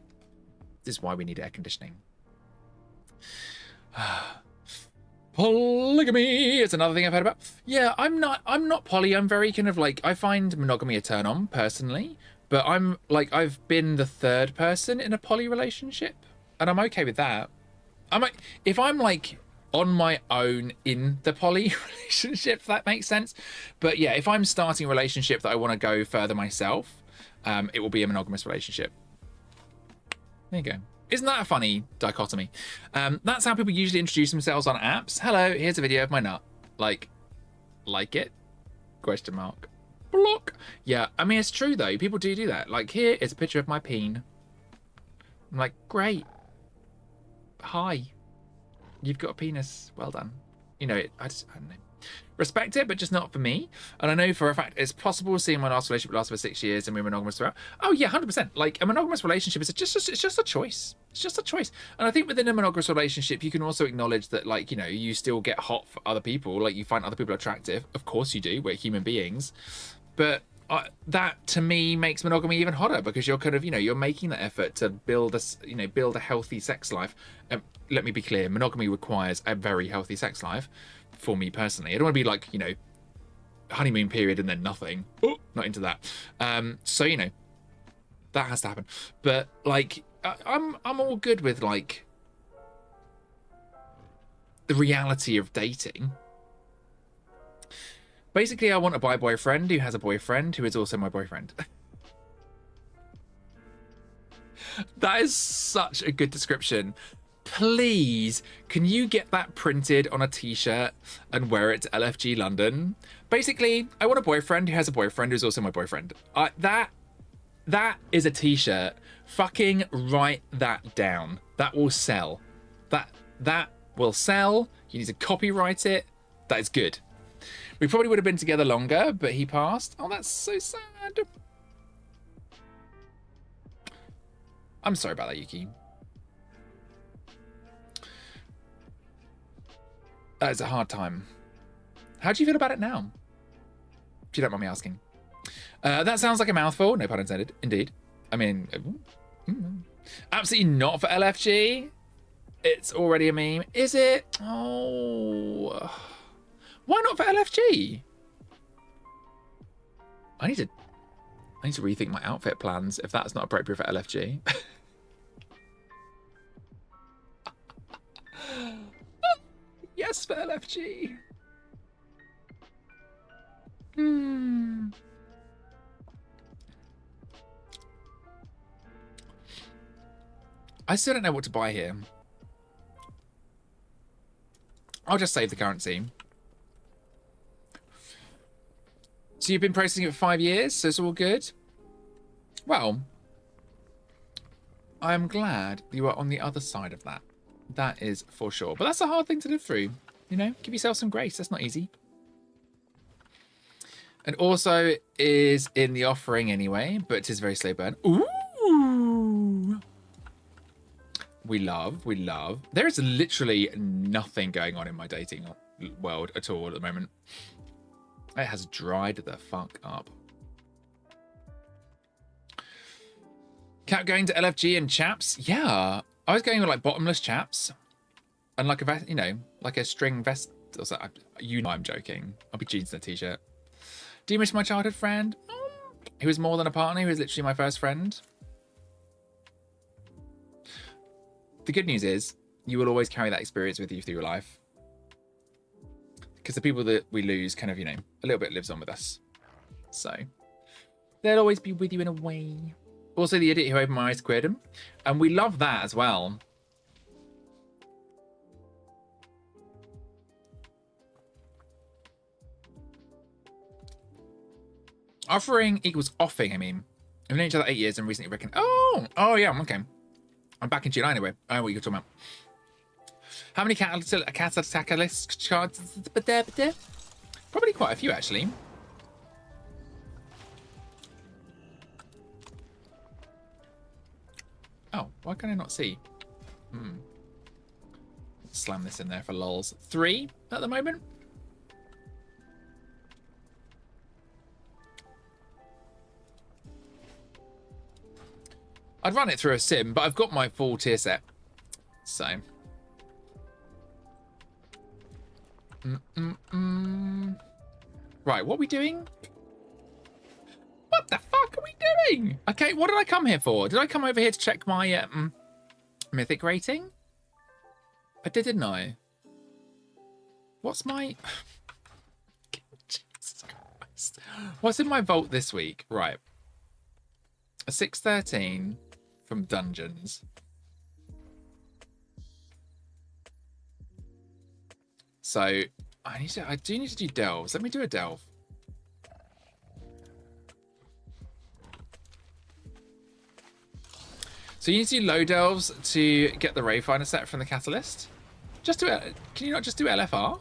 This is why we need air conditioning. Polygamy is another thing I've heard about. Yeah, I'm not poly. I'm very kind of like, I find monogamy a turn on personally, but I'm like, I've been the third person in a poly relationship and I'm okay with that. If I'm like on my own in the poly relationship, if that makes sense. But yeah, if I'm starting a relationship that I want to go further myself, it will be a monogamous relationship. There you go. Isn't that a funny dichotomy? That's how people usually introduce themselves on apps. Hello, here's a video of my nut. Like it? Question mark. Block. Yeah, I mean, it's true though. People do that. Like, here is a picture of my peen. I'm like, great. Hi. You've got a penis. Well done. You know, I don't know. Respect it, but just not for me. And I know for a fact it's possible seeing my last relationship last for 6 years and we're monogamous throughout. Oh yeah, 100%. Like a monogamous relationship is just a choice. It's just a choice. And I think within a monogamous relationship, you can also acknowledge that, like, you know, you still get hot for other people. Like, you find other people attractive. Of course you do. We're human beings. But that to me makes monogamy even hotter because you're kind of, you know, you're making the effort to build a healthy sex life. Let me be clear, monogamy requires a very healthy sex life for me personally. I don't want to be like, you know, honeymoon period and then nothing. Oh, not into that. So, you know, that has to happen. But like, I'm all good with like the reality of dating. Basically, I want a bi boyfriend who has a boyfriend who is also my boyfriend. That is such a good description. Please, can you get that printed on a t-shirt and wear it to LFG London? Basically, I want a boyfriend who has a boyfriend who's also my boyfriend. That is a t-shirt. Fucking write that down. That will sell. That will sell. You need to copyright it. That is good. We probably would have been together longer, but he passed. Oh, that's so sad. I'm sorry about that, Yuki. That is a hard time. How do you feel about it now? If you don't mind me asking. That sounds like a mouthful. No pun intended. Indeed. I mean, absolutely not for LFG. It's already a meme. Is it? Oh. Why not for LFG? I need to rethink my outfit plans if that's not appropriate for LFG. Yes, for LFG. I still don't know what to buy here. I'll just save the currency. So you've been processing it for 5 years, so it's all good? Well, I'm glad you are on the other side of that. That is for sure. But that's a hard thing to live through. You know, give yourself some grace. That's not easy. And also is in the offering anyway, but it is very slow burn. Ooh! We love. There is literally nothing going on in my dating world at all at the moment. It has dried the fuck up. Kept going to LFG and chaps. Yeah, I was going with like bottomless chaps and like a vest, you know, like a string vest Also, you know I'm joking. I'll be jeans and a t-shirt. Do you miss my childhood friend? He was more than a partner. He was literally my first friend. The good news is you will always carry that experience with you through your life. Because the people that we lose kind of, you know, a little bit lives on with us. So they'll always be with you in a way. Also, the idiot who opened my eyes to queerdom. And we love that as well. Offering equals offing, I mean. We've known each other 8 years and recently reckoned. Oh yeah, okay. I'm back in July anyway. I know what you're talking about. How many catalyst charges? Probably quite a few, actually. Oh, why can I not see? Slam this in there for lols. 3 at the moment. I'd run it through a sim, but I've got my full tier set. So. Right, what are we doing? What the fuck are we doing? Okay, what did I come here for? Did I come over here to check my mythic rating? I did, didn't I? What's my... Jesus Christ. What's in my vault this week? Right. A 613 from Dungeons. So I do need to do delves. Let me do a delve. So you need to do low delves to get the Rayfinder set from the Catalyst. Just do it. Can you not just do LFR?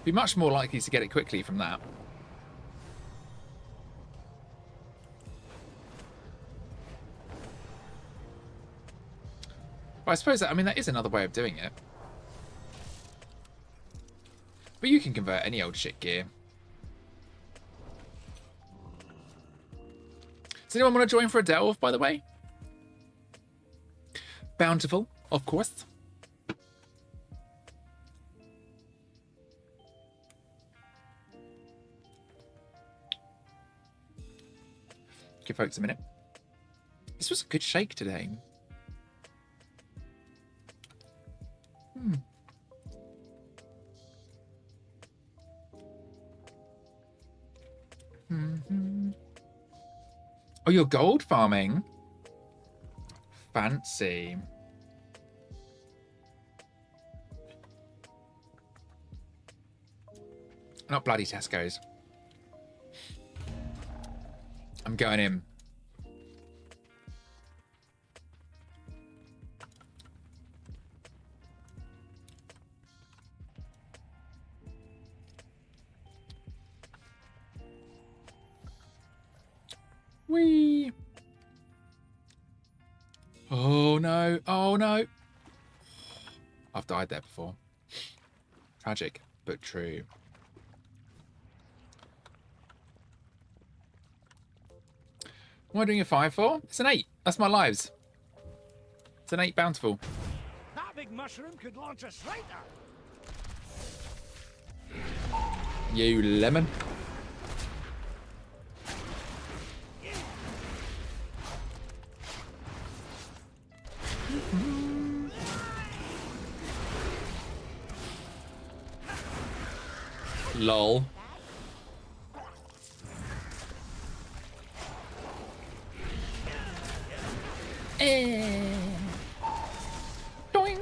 Be much more likely to get it quickly from that. But I suppose that, I mean, that is another way of doing it. But you can convert any old shit gear. Does anyone want to join for a delve, by the way? Bountiful, of course. Give folks a minute. This was a good shake today. Oh, you're gold farming? Fancy. Not bloody Tesco's. I'm going in. Whee! Oh no, oh no. I've died there before. Tragic, but true. What am I doing a 5 for? It's an 8. That's my lives. It's an 8 bountiful. That big mushroom could launch a slider. You lemon. Lol. Doing.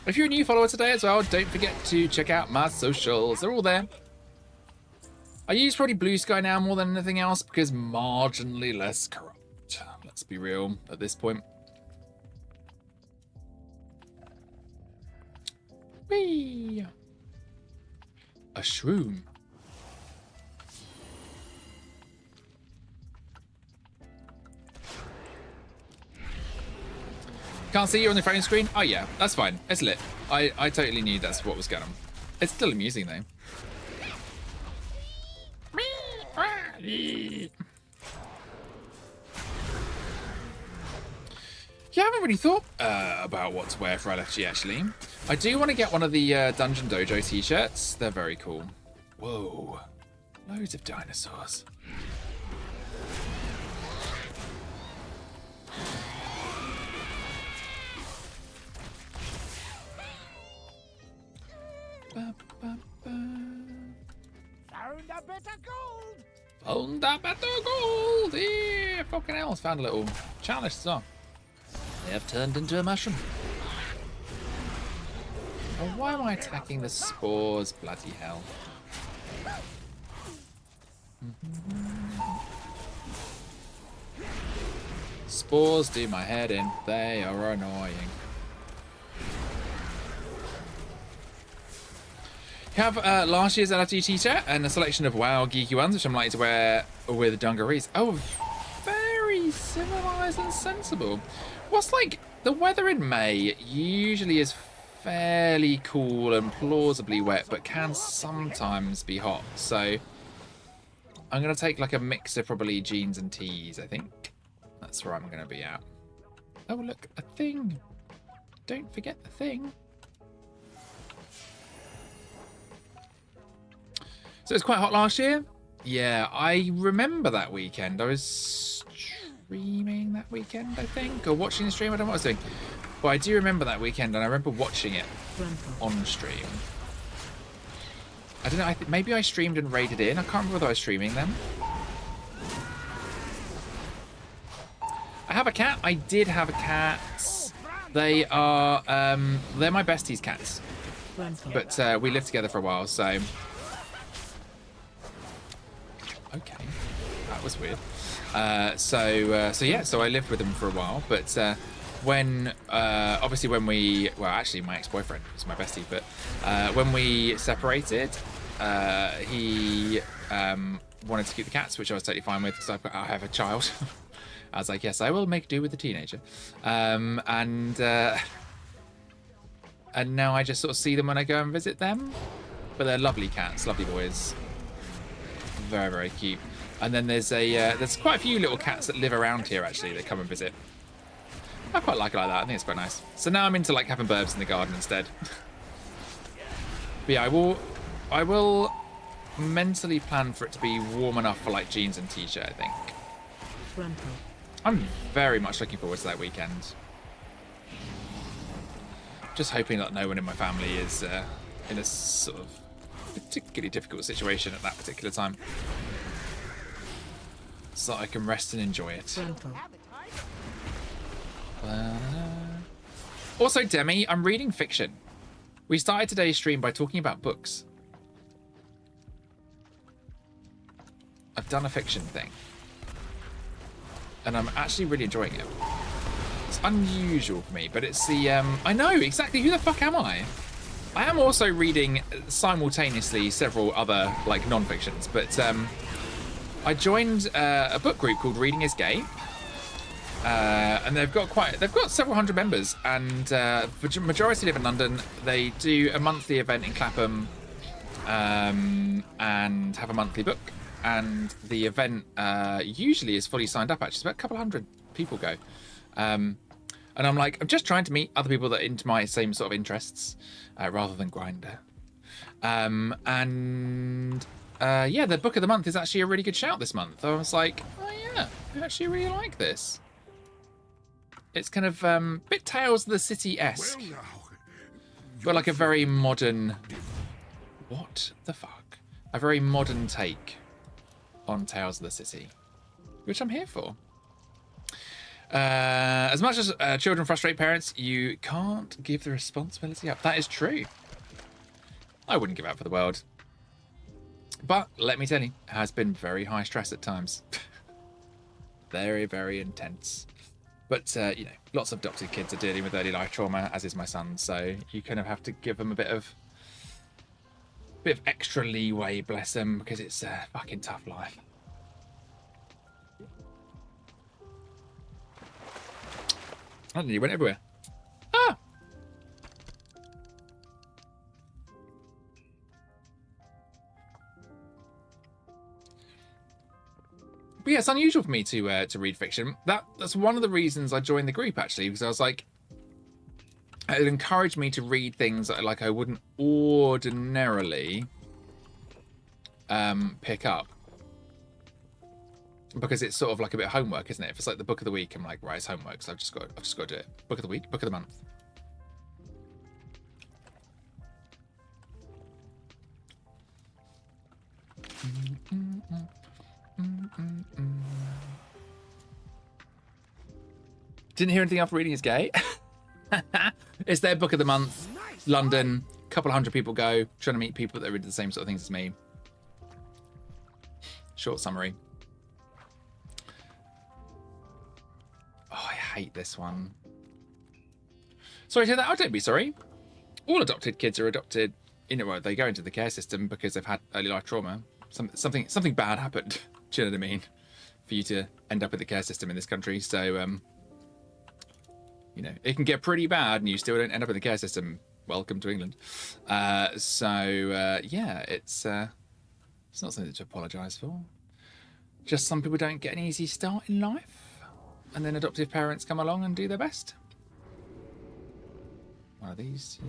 If you're a new follower today as well, don't forget to check out my socials. They're all there. I use probably Blue Sky now more than anything else because marginally less corrupt. Let's be real at this point. Whee! A shroom. Can't see you on the phone screen? Oh yeah, that's fine. It's lit. I totally knew that's what was going on. It's still amusing though. haven't really thought about what to wear for LFG, actually. I do want to get one of the Dungeon Dojo t-shirts. They're very cool. Whoa. Loads of dinosaurs. Ba, ba, ba. Found a bit of gold. Found a bit of gold. Yeah, fucking hell. Found a little chalice as well. They have turned into a mushroom. Oh, why am I attacking the spores? Bloody hell. Spores do my head in. They are annoying. You have last year's LFG t-shirt and a selection of WoW geeky ones, which I'm likely to wear with dungarees. Oh, very civilized and sensible. What's like, the weather in May usually is fairly cool and plausibly wet, but can sometimes be hot. So I'm going to take like a mix of probably jeans and tees, I think. That's where I'm going to be at. Oh, look, a thing. Don't forget the thing. So it's quite hot last year. Yeah, I remember that weekend. I was streaming that weekend, I think, or watching the stream. I don't know what I was doing. But I do remember that weekend, and I remember watching it on stream. I don't know, maybe I streamed and raided in. I can't remember whether I was streaming them. I have a cat. I did have a cat. They are, they're my besties' cats. But we lived together for a while, so... Okay, that was weird. So I lived with them for a while, but obviously when we, well, actually my ex-boyfriend was my bestie, but when we separated, he wanted to keep the cats, which I was totally fine with because I have a child. I was like, yes, I will make do with the teenager, and now I just sort of see them when I go and visit them. But they're lovely cats, lovely boys. Very, very cute. And then there's quite a few little cats that live around here actually that come and visit. I quite like it like that. I think it's quite nice. So now I'm into like having birds in the garden instead. But yeah, I will mentally plan for it to be warm enough for like jeans and t-shirt, I think. I'm very much looking forward to that weekend. Just hoping that no one in my family is in a sort of particularly difficult situation at that particular time, so that I can rest and enjoy it. Also, Demi, I'm reading fiction. We started today's stream by talking about books. I've done a fiction thing, and I'm actually really enjoying it. It's unusual for me, but it's the I know exactly who the fuck am I. I am also reading simultaneously several other like non-fictions, but I joined a book group called Reading is Gay, and they've got several hundred members, and the majority live in London. They do a monthly event in Clapham, and have a monthly book, and the event usually is fully signed up. Actually, it's about a couple hundred people go. And I'm like, I'm just trying to meet other people that are into my same sort of interests, rather than Grindr. Yeah, the book of the month is actually a really good shout this month. I was like, oh yeah, I actually really like this. It's kind of bit Tales of the City-esque, but like a very modern, what the fuck? A very modern take on Tales of the City, which I'm here for. As much as children frustrate parents, you can't give the responsibility up. That is true. I wouldn't give up for the world. But let me tell you, it has been very high stress at times. Very, very intense. But, you know, lots of adopted kids are dealing with early life trauma, as is my son. So you kind of have to give them a bit of extra leeway, bless them, because it's a fucking tough life. I don't know, you went everywhere. Ah! But yeah, it's unusual for me to read fiction. That's one of the reasons I joined the group, actually, because I was like, it encouraged me to read things that, like, I wouldn't ordinarily pick up, because it's sort of like a bit of homework, isn't it? If it's like the book of the week, I'm like, right, it's homework, so I've just got to do it. Book of the week, book of the month. Didn't hear anything after reading is gay. It's their book of the month. London, a couple hundred people go, trying to meet people that are into the same sort of things as me. Short summary. Oh, I hate this one. Sorry to hear that. Oh, don't be sorry. All adopted kids are adopted. You know, they go into the care system because they've had early life trauma. Something bad happened. Do you know what I mean? For you to end up in the care system in this country. So, you know, it can get pretty bad and you still don't end up in the care system. Welcome to England. Yeah, it's not something to apologise for. Just some people don't get an easy start in life. And then adoptive parents come along and do their best. One of these.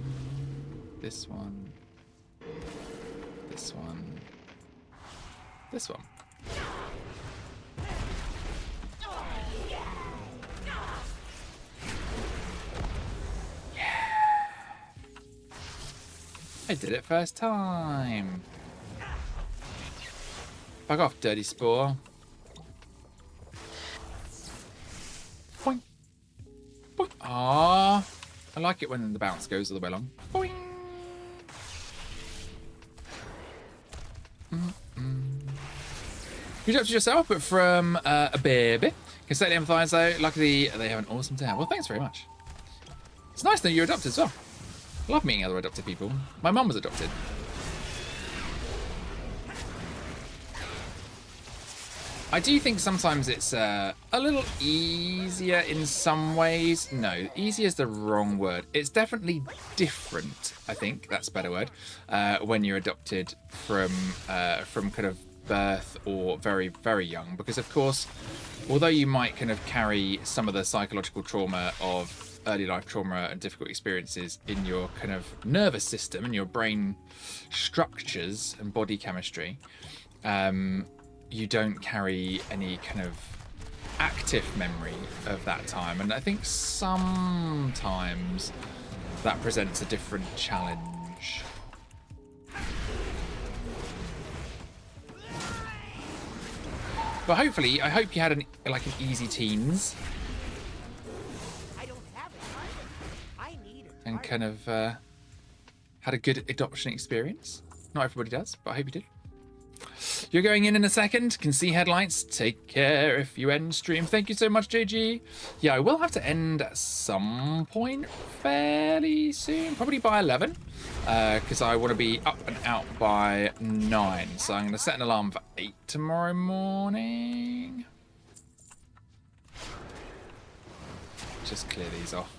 This one. This one. This one. I did it first time. Fuck off, dirty spore. Boing. Boing. Aww. I like it when the bounce goes all the way along. Boing. Good job to yourself, but from a baby. Can certainly empathise though. Luckily, they have an awesome dad. Well, thanks very much. It's nice that you're adopted as well. I love meeting other adopted people. My mum was adopted. I do think sometimes it's a little easier in some ways. No, easier is the wrong word. It's definitely different, I think. That's a better word. When you're adopted from kind of birth or very, very young. Because, of course, although you might kind of carry some of the psychological trauma of early life trauma and difficult experiences in your kind of nervous system and your brain structures and body chemistry, you don't carry any kind of active memory of that time. And I think sometimes that presents a different challenge. But hopefully, I hope you had an easy teens. And kind of had a good adoption experience. Not everybody does, but I hope you did. You're going in a second. Can see headlights. Take care if you end stream. Thank you so much, JG. Yeah, I will have to end at some point fairly soon. Probably by 11. Because I want to be up and out by 9. So I'm going to set an alarm for 8 tomorrow morning. Just clear these off.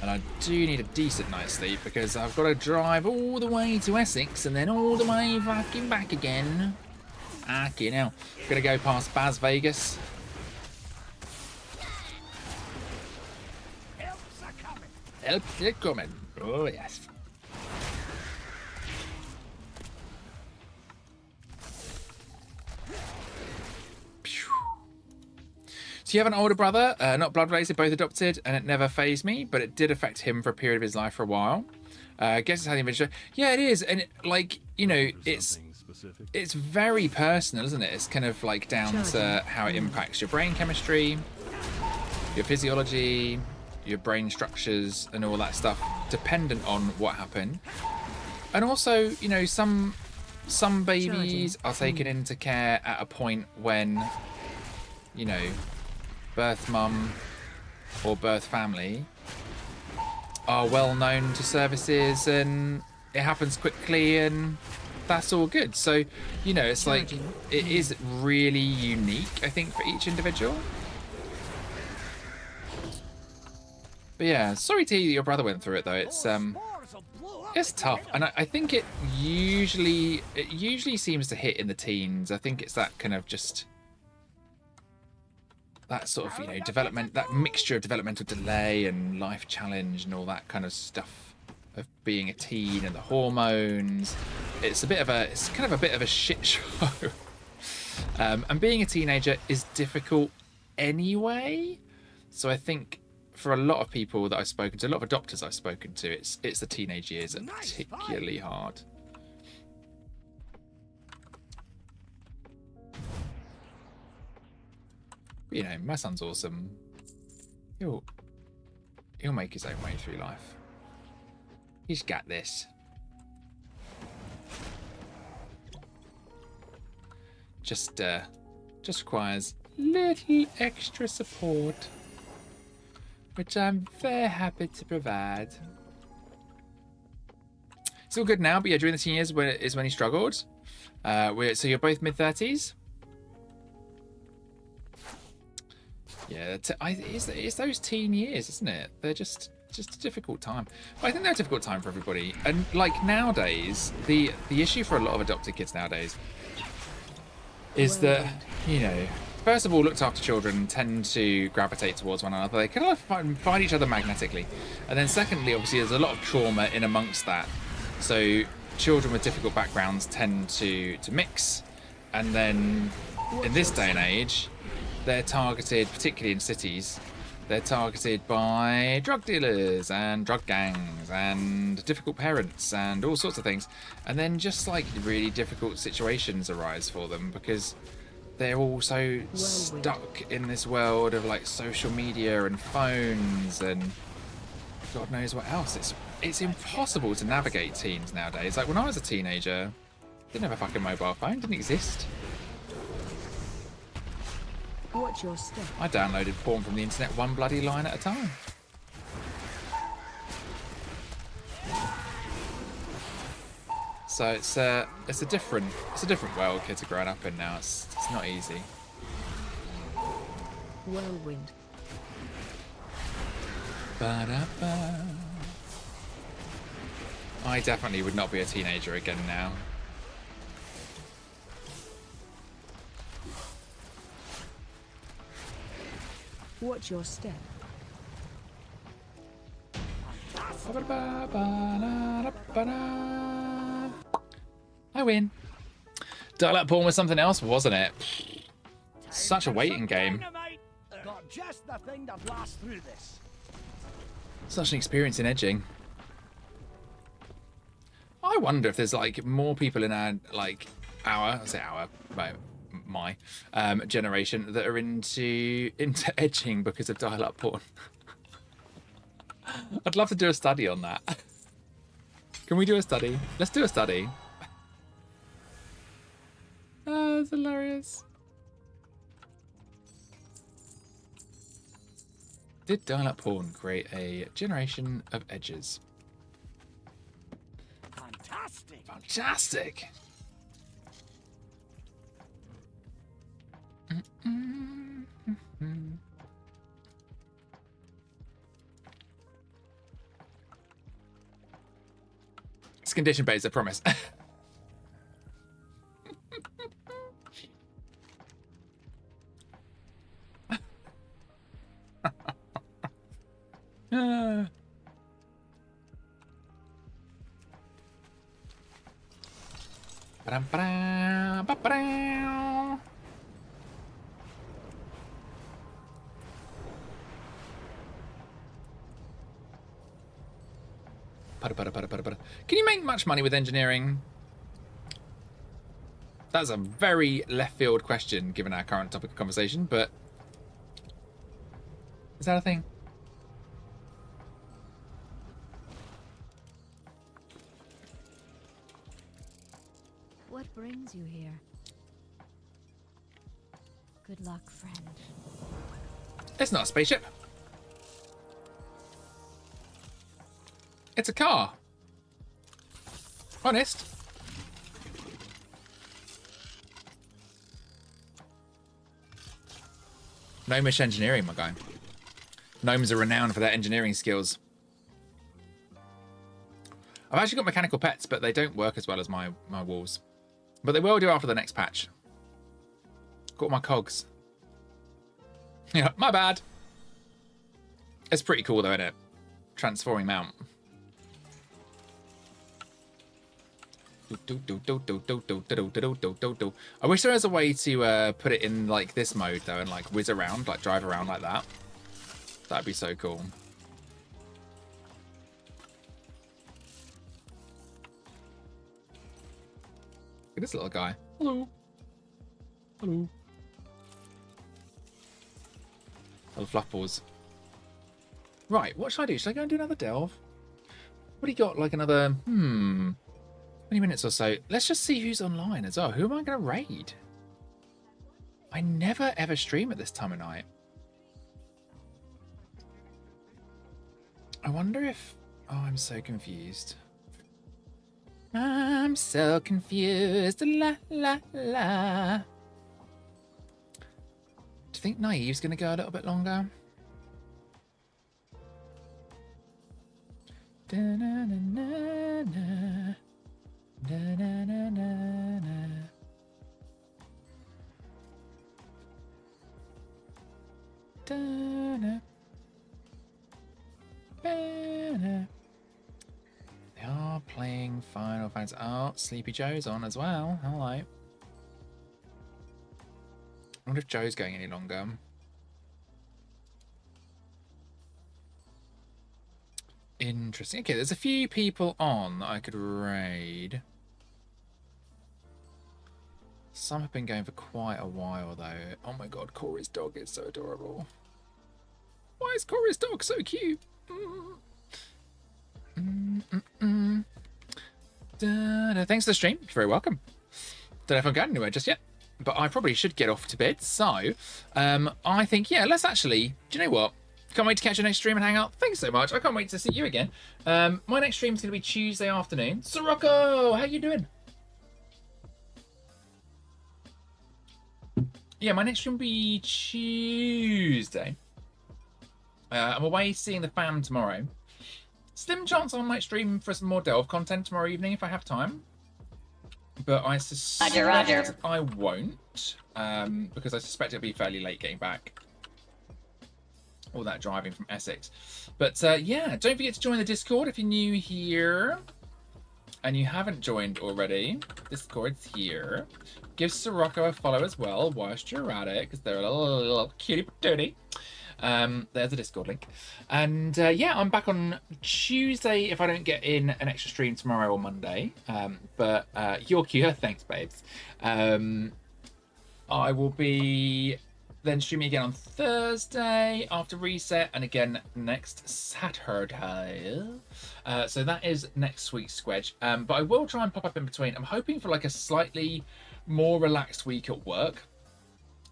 And I do need a decent night's sleep because I've got to drive all the way to Essex and then all the way fucking back again. Fucking hell. Gonna go past Baz Vegas. Helps are coming. Oh, yes. So you have an older brother, not blood related, both adopted, and it never fazed me, but it did affect him for a period of his life for a while. I guess it's how the adventure. Yeah, it is, and it's very personal, isn't it? It's kind of like down to how it impacts your brain chemistry, your physiology, your brain structures, and all that stuff, dependent on what happened. And also, some babies are taken into care at a point when, birth mum or birth family are well known to services and it happens quickly and that's all good. So, it's like, it is really unique, I think, for each individual. But yeah, sorry to hear that your brother went through it though. It's, It's tough, and I think it usually seems to hit in the teens. I think it's that kind of just that sort of, you know, development, that mixture of developmental delay and life challenge and all that kind of stuff of being a teen and the hormones. It's kind of a bit of a shit show. And being a teenager is difficult anyway. So I think for a lot of people that I've spoken to, a lot of adopters I've spoken to, it's the teenage years that are particularly hard. But, you know, my son's awesome. He'll make his own way through life. He's got this. Just requires little extra support, which I'm very happy to provide. It's all good now, but yeah, during the teen years is when he struggled. So you're both mid-30s? Yeah, it's those teen years, isn't it? They're just a difficult time. But I think they're a difficult time for everybody. And like nowadays, the issue for a lot of adopted kids nowadays is that, you know, first of all, looked after children tend to gravitate towards one another. They kind of find each other magnetically. And then secondly, obviously, there's a lot of trauma in amongst that. So children with difficult backgrounds tend to mix. And then in this day and age, they're targeted, particularly in cities, they're targeted by drug dealers and drug gangs and difficult parents and all sorts of things. And then just like really difficult situations arise for them because they're all so stuck in this world of like social media and phones and God knows what else. It's impossible to navigate teens nowadays. Like when I was a teenager, didn't have a fucking mobile phone, didn't exist. Watch your step. I downloaded porn from the internet one bloody line at a time. So it's a different world kids are growing up in now. It's not easy. Whirlwind. Ba-da-ba. I definitely would not be a teenager again now. Watch your step. I win. Dial-up porn was something else, wasn't it? Such a waiting game. Got just the thing to blast through this. Such an experience in edging. I wonder if there's like more people in our my generation that are into edging because of dial-up porn. I'd love to do a study on that. Can we do a study? Let's do a study. Oh, that's hilarious. Did dial-up porn create a generation of edges? Fantastic. Fantastic. It's condition based, I promise. Can you make much money with engineering? That's a very left field question given our current topic of conversation, but is that a thing? What brings you here? Good luck, friend. It's not a spaceship. It's a car. Honest. Gnomish engineering, my guy. Gnomes are renowned for their engineering skills. I've actually got mechanical pets, but they don't work as well as my walls. But they will do after the next patch. Got my cogs. Yeah, my bad. It's pretty cool though, isn't it? Transforming mount. I wish there was a way to put it in like this mode though and like whiz around, like drive around like that. That'd be so cool. Look at this little guy. Hello. Hello. Little fluff paws. Right, what should I do? Should I go and do another delve? What do you got? Like another 20 minutes or so. Let's just see who's online as well. Who am I going to raid? I never ever stream at this time of night. I wonder if... Oh, I'm so confused. I'm so confused. La la la. Do you think Naive's going to go a little bit longer? Da na na na na. Da na na na na. Da na. Ba-na. They are playing Final Fantasy. Oh, Sleepy Joe's on as well. Hello. I wonder if Joe's going any longer. Interesting. Okay, there's a few people on that I could raid. Some have been going for quite a while, though. Oh my god, Corey's dog is so adorable. Why is Corey's dog so cute? Thanks for the stream. You're very welcome. Don't know if I'm going anywhere just yet, but I probably should get off to bed. So, I think, yeah, let's actually... Do you know what? Can't wait to catch your next stream and hang out. Thanks so much. I can't wait to see you again. My next stream is going to be Tuesday afternoon. Sirocco, how you doing? Yeah, my next stream will be Tuesday. I'm away seeing the fam tomorrow. Slim chance I might stream for some more Delve content tomorrow evening if I have time. But I suspect I won't. Because I suspect it'll be fairly late getting back. All that driving from Essex. But yeah, don't forget to join the Discord if you're new here. And you haven't joined already. Discord's here. Give Sirocco a follow as well whilst you're at it. Because they're a little cutie patootie. There's the Discord link. And yeah, I'm back on Tuesday if I don't get in an extra stream tomorrow or Monday. But you're cute. Thanks, babes. I will be then streaming again on Thursday after reset and again next Saturday. So that is next week's Squedge. But I will try and pop up in between. I'm hoping for like a slightly more relaxed week at work.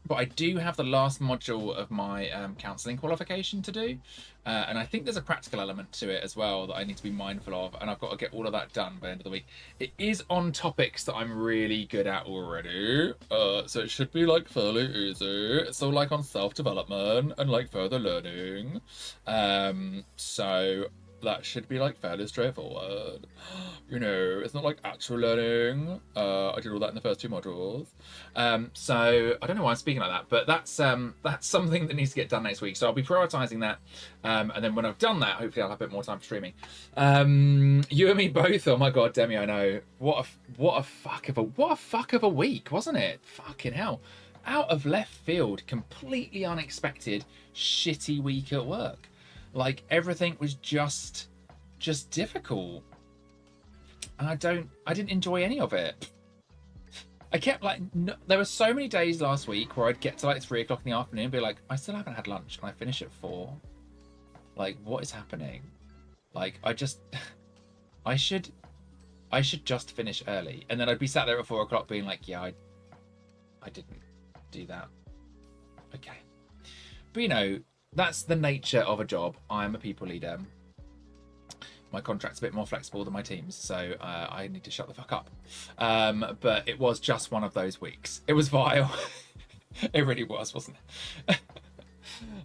But I do have the last module of my counselling qualification to do. And I think there's a practical element to it as well that I need to be mindful of. And I've got to get all of that done by the end of the week. It is on topics that I'm really good at already. So it should be like fairly easy. So like on self-development and like further learning. So that should be like fairly straightforward. You know, it's not like actual learning. I did all that in the first two modules. So I don't know why I'm speaking like that, but that's something that needs to get done next week. So I'll be prioritizing that. And then when I've done that, hopefully I'll have a bit more time for streaming. You and me both. Oh my god, Demi, I know. What a fuck of a week, wasn't it? Fucking hell. Out of left field, completely unexpected, shitty week at work. Like everything was just difficult. And I didn't enjoy any of it. I kept like, there were so many days last week where I'd get to like 3 o'clock in the afternoon and be like, I still haven't had lunch and I finish at 4. Like, what is happening? Like, I should just finish early. And then I'd be sat there at 4 o'clock being like, yeah, I didn't do that. Okay. But you know, that's the nature of a job. I'm a people leader. My contract's a bit more flexible than my team's, so I need to shut the fuck up. But it was just one of those weeks. It was vile. It really was, wasn't it?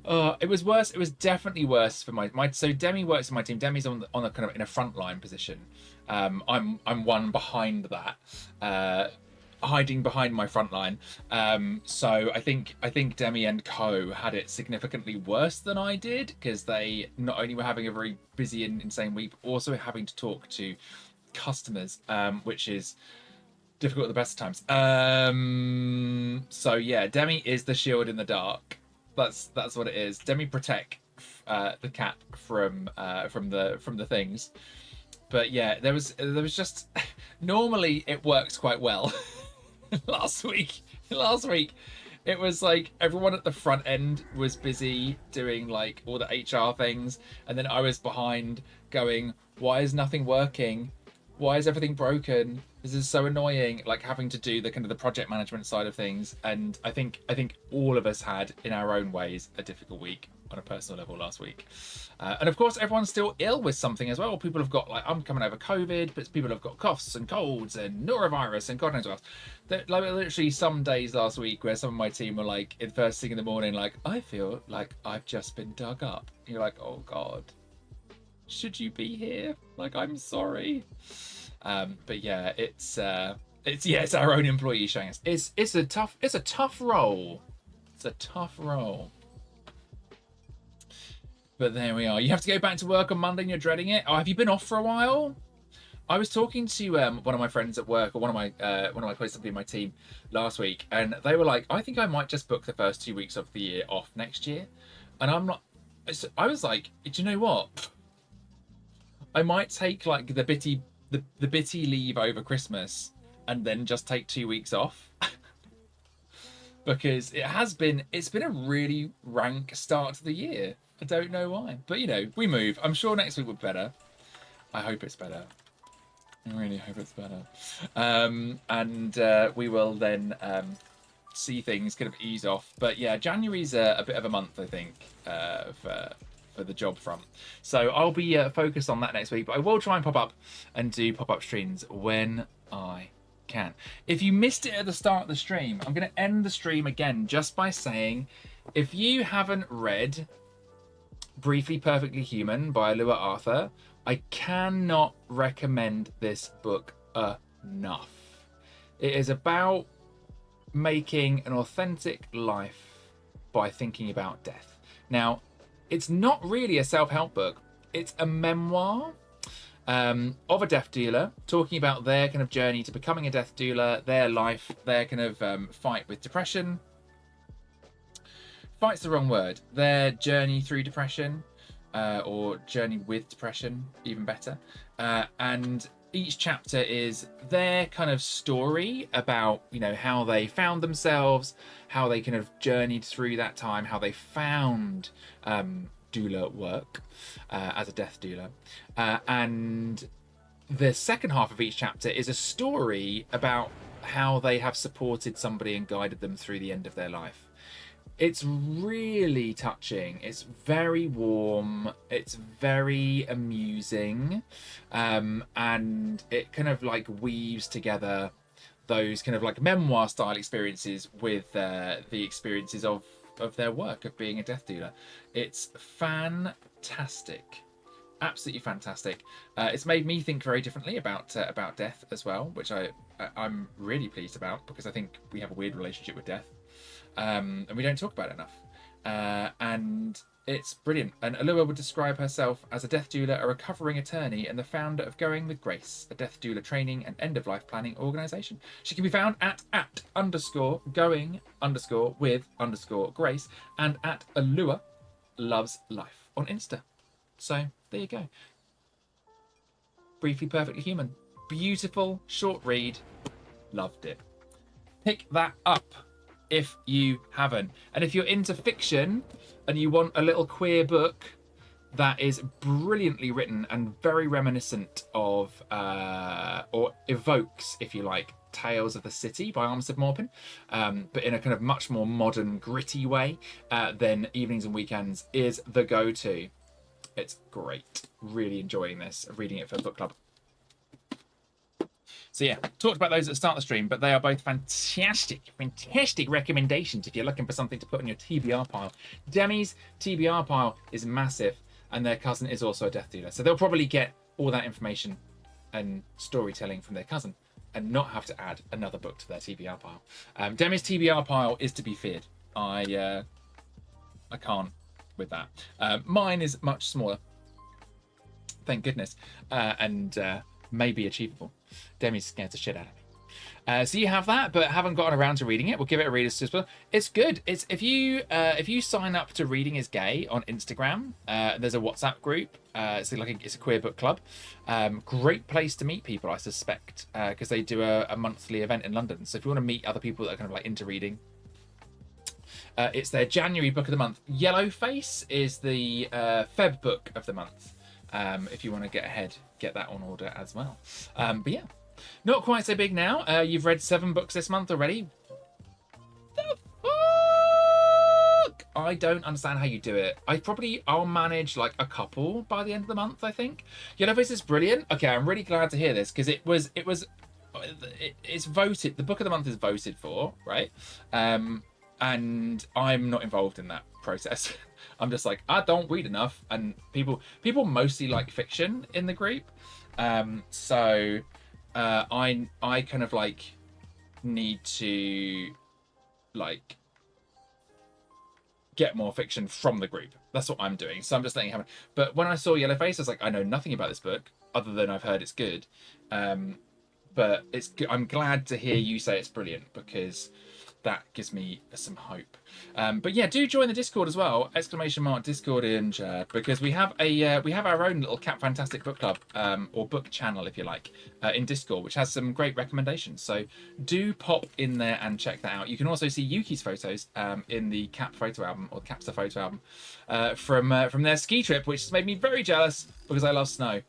It was worse. It was definitely worse for my. So Demi works in my team. Demi's on a kind of in a frontline position. I'm one behind that, hiding behind my frontline. So I think Demi and Co had it significantly worse than I did, because they not only were having a very busy and insane week, but also having to talk to customers, which is difficult at the best of times. So yeah, Demi is the shield in the dark. That's what it is. Demi protect the cat from the things. But yeah, there was just normally it works quite well. last week it was like everyone at the front end was busy doing like all the HR things, and then I was behind going, why is nothing working? Why is everything broken? This is so annoying, like having to do the kind of the project management side of things. And I think all of us had, in our own ways, a difficult week on a personal level last week. And of course, everyone's still ill with something as well. People have got, like, I'm coming over COVID, but people have got coughs and colds and norovirus and God knows what else. Like, literally some days last week where some of my team were like, in first thing in the morning, like, I feel like I've just been dug up. And you're like, oh God, should you be here? Like, I'm sorry. But yeah, it's our own employee showing us. It's a tough role. It's a tough role. But there we are. You have to go back to work on Monday and you're dreading it. Oh, have you been off for a while? I was talking to one of my friends at work, or one of my close people in my team last week, and they were like, I think I might just book the first 2 weeks of the year off next year. And I was like, do you know what? I might take like the bitty leave over Christmas and then just take 2 weeks off. Because it's been a really rank start to the year. I don't know why, but you know, we move. I'm sure next week will be better. I hope it's better. I really hope it's better. And we will then see things kind of ease off. But yeah, January's a bit of a month, I think, for the job front. So I'll be focused on that next week, but I will try and pop up and do pop-up streams when I can. If you missed it at the start of the stream, I'm going to end the stream again just by saying, if you haven't read Briefly Perfectly Human by Alua Arthur, I cannot recommend this book enough. It is about making an authentic life by thinking about death. Now, it's not really a self-help book. It's a memoir of a death dealer, talking about their kind of journey to becoming a death dealer, their life, their kind of fight with depression. Fight's the wrong word. Their journey through depression, or journey with depression, even better. And each chapter is their kind of story about, you know, how they found themselves, how they kind of journeyed through that time, how they found doula work as a death doula. And the second half of each chapter is a story about how they have supported somebody and guided them through the end of their life. It's really touching. It's very warm. It's very amusing. And it kind of like weaves together those kind of like memoir style experiences with the experiences of their work of being a death dealer. It's fantastic. Absolutely fantastic. It's made me think very differently about death as well, which I'm really pleased about, because I think we have a weird relationship with death. And we don't talk about it enough. And it's brilliant. And Alua would describe herself as a death doula, a recovering attorney, and the founder of Going with Grace, a death doula training and end-of-life planning organisation. She can be found at @going_with_grace and at Alua Loves Life on Insta. So there you go. Briefly Perfectly Human. Beautiful, short read. Loved it. Pick that up if you haven't. And if you're into fiction and you want a little queer book that is brilliantly written and very reminiscent of, or evokes, if you like, Tales of the City by Armistead Maupin, but in a kind of much more modern, gritty way, then Evenings and Weekends is the go-to. It's great. Really enjoying this, reading it for book club. So yeah, talked about those at the start of the stream, but they are both fantastic recommendations if you're looking for something to put on your TBR pile. Demi's TBR pile is massive, and their cousin is also a Death Dealer. So they'll probably get all that information and storytelling from their cousin and not have to add another book to their TBR pile. Demi's TBR pile is to be feared. I can't with that. Mine is much smaller, thank goodness, and may be achievable. Demi's scared the shit out of me. So you have that, but haven't gotten around to reading it. We'll give it a read as well. It's good. It's if you sign up to Reading is Gay on Instagram, there's a WhatsApp group. It's a queer book club. Great place to meet people, I suspect, because they do a monthly event in London. So if you want to meet other people that are kind of like into reading, it's their January book of the month. Yellowface is the Feb book of the month. If you want to get ahead, get that on order as well. But yeah, not quite so big now. You've read 7 books this month already. The fuck? I don't understand how you do it. I'll manage like a couple by the end of the month, I think. Yellowface is brilliant. Okay, I'm really glad to hear this because it's voted. The book of the month is voted for, right? And I'm not involved in that process. I'm just like, I don't read enough, and people mostly like fiction in the group, so I kind of like need to like get more fiction from the group. That's what I'm doing. So I'm just letting it happen. But when I saw Yellowface, I was like, I know nothing about this book other than I've heard it's good. But it's I'm glad to hear you say it's brilliant because that gives me some hope. But yeah, do join the Discord as well! !Discord in chat, because we have our own little Cat Fantastic book club, or book channel if you like, in Discord, which has some great recommendations. So do pop in there and check that out. You can also see Yuki's photos in the Cap photo album, or the Capster photo album, from their ski trip, which has made me very jealous because I love snow.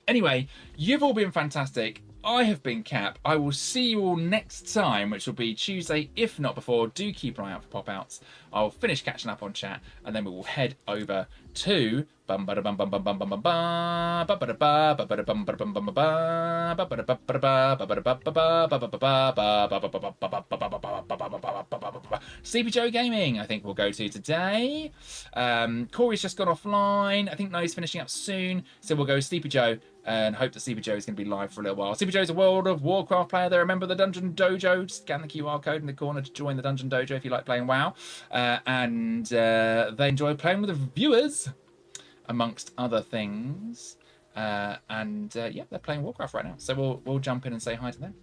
Anyway, you've all been fantastic. I have been Cap. I will see you all next time, which will be Tuesday, if not before. Do keep an eye out for pop-outs. I'll finish catching up on chat, and then we will head over to Sleepy Joe Gaming, I think we'll go to today. Corey's just gone offline. I think No's finishing up soon, so we'll go Sleepy Joe and hope that Sleepy Joe is going to be live for a little while. Sleepy Joe's a World of Warcraft player. They're a member of the Dungeon Dojo. Scan the QR code in the corner to join the Dungeon Dojo if you like playing WoW. And they enjoy playing with the viewers, amongst other things. Yeah, they're playing Warcraft right now. So we'll jump in and say hi to them.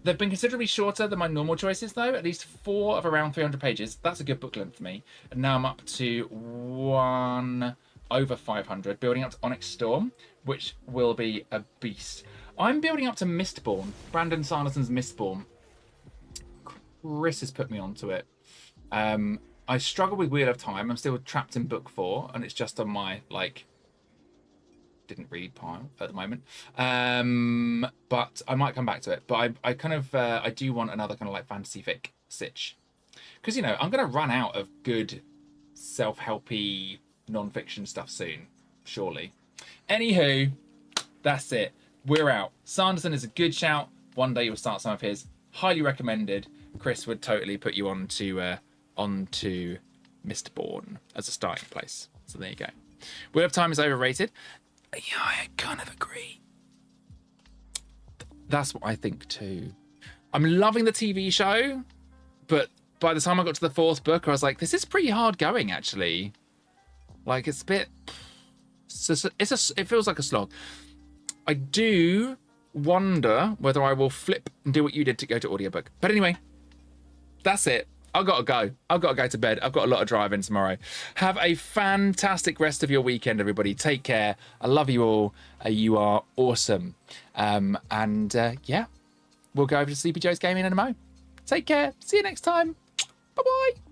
They've been considerably shorter than my normal choices, though. At least 4 of around 300 pages. That's a good book length for me. And now I'm up to 1 over 500, building up to Onyx Storm, which will be a beast. I'm building up to Mistborn, Brandon Sanderson's Mistborn. Chris has put me onto it. I struggle with Wheel of Time. I'm still trapped in book 4, and it's just on my didn't read pile at the moment. But I might come back to it. But I kind of I do want another kind of like fantasy fic sitch, because I'm going to run out of good self-helpy non-fiction stuff soon, surely. Anywho, that's it. We're out. Sanderson is a good shout. One day you'll start some of his. Highly recommended. Chris would totally put you onto Mistborn as a starting place. So there you go. Wheel of Time is overrated. Yeah, I kind of agree. That's what I think too. I'm loving the TV show, but by the time I got to the 4th book, I was like, this is pretty hard going, actually. Like, it's a bit... It feels like a slog. I do wonder whether I will flip and do what you did to go to audiobook. But anyway, that's it. I've got to go. I've got to go to bed. I've got a lot of driving tomorrow. Have a fantastic rest of your weekend, everybody. Take care. I love you all. You are awesome. Yeah, we'll go over to Sleepy Joe's Gaming in a mo. Take care. See you next time. Bye-bye.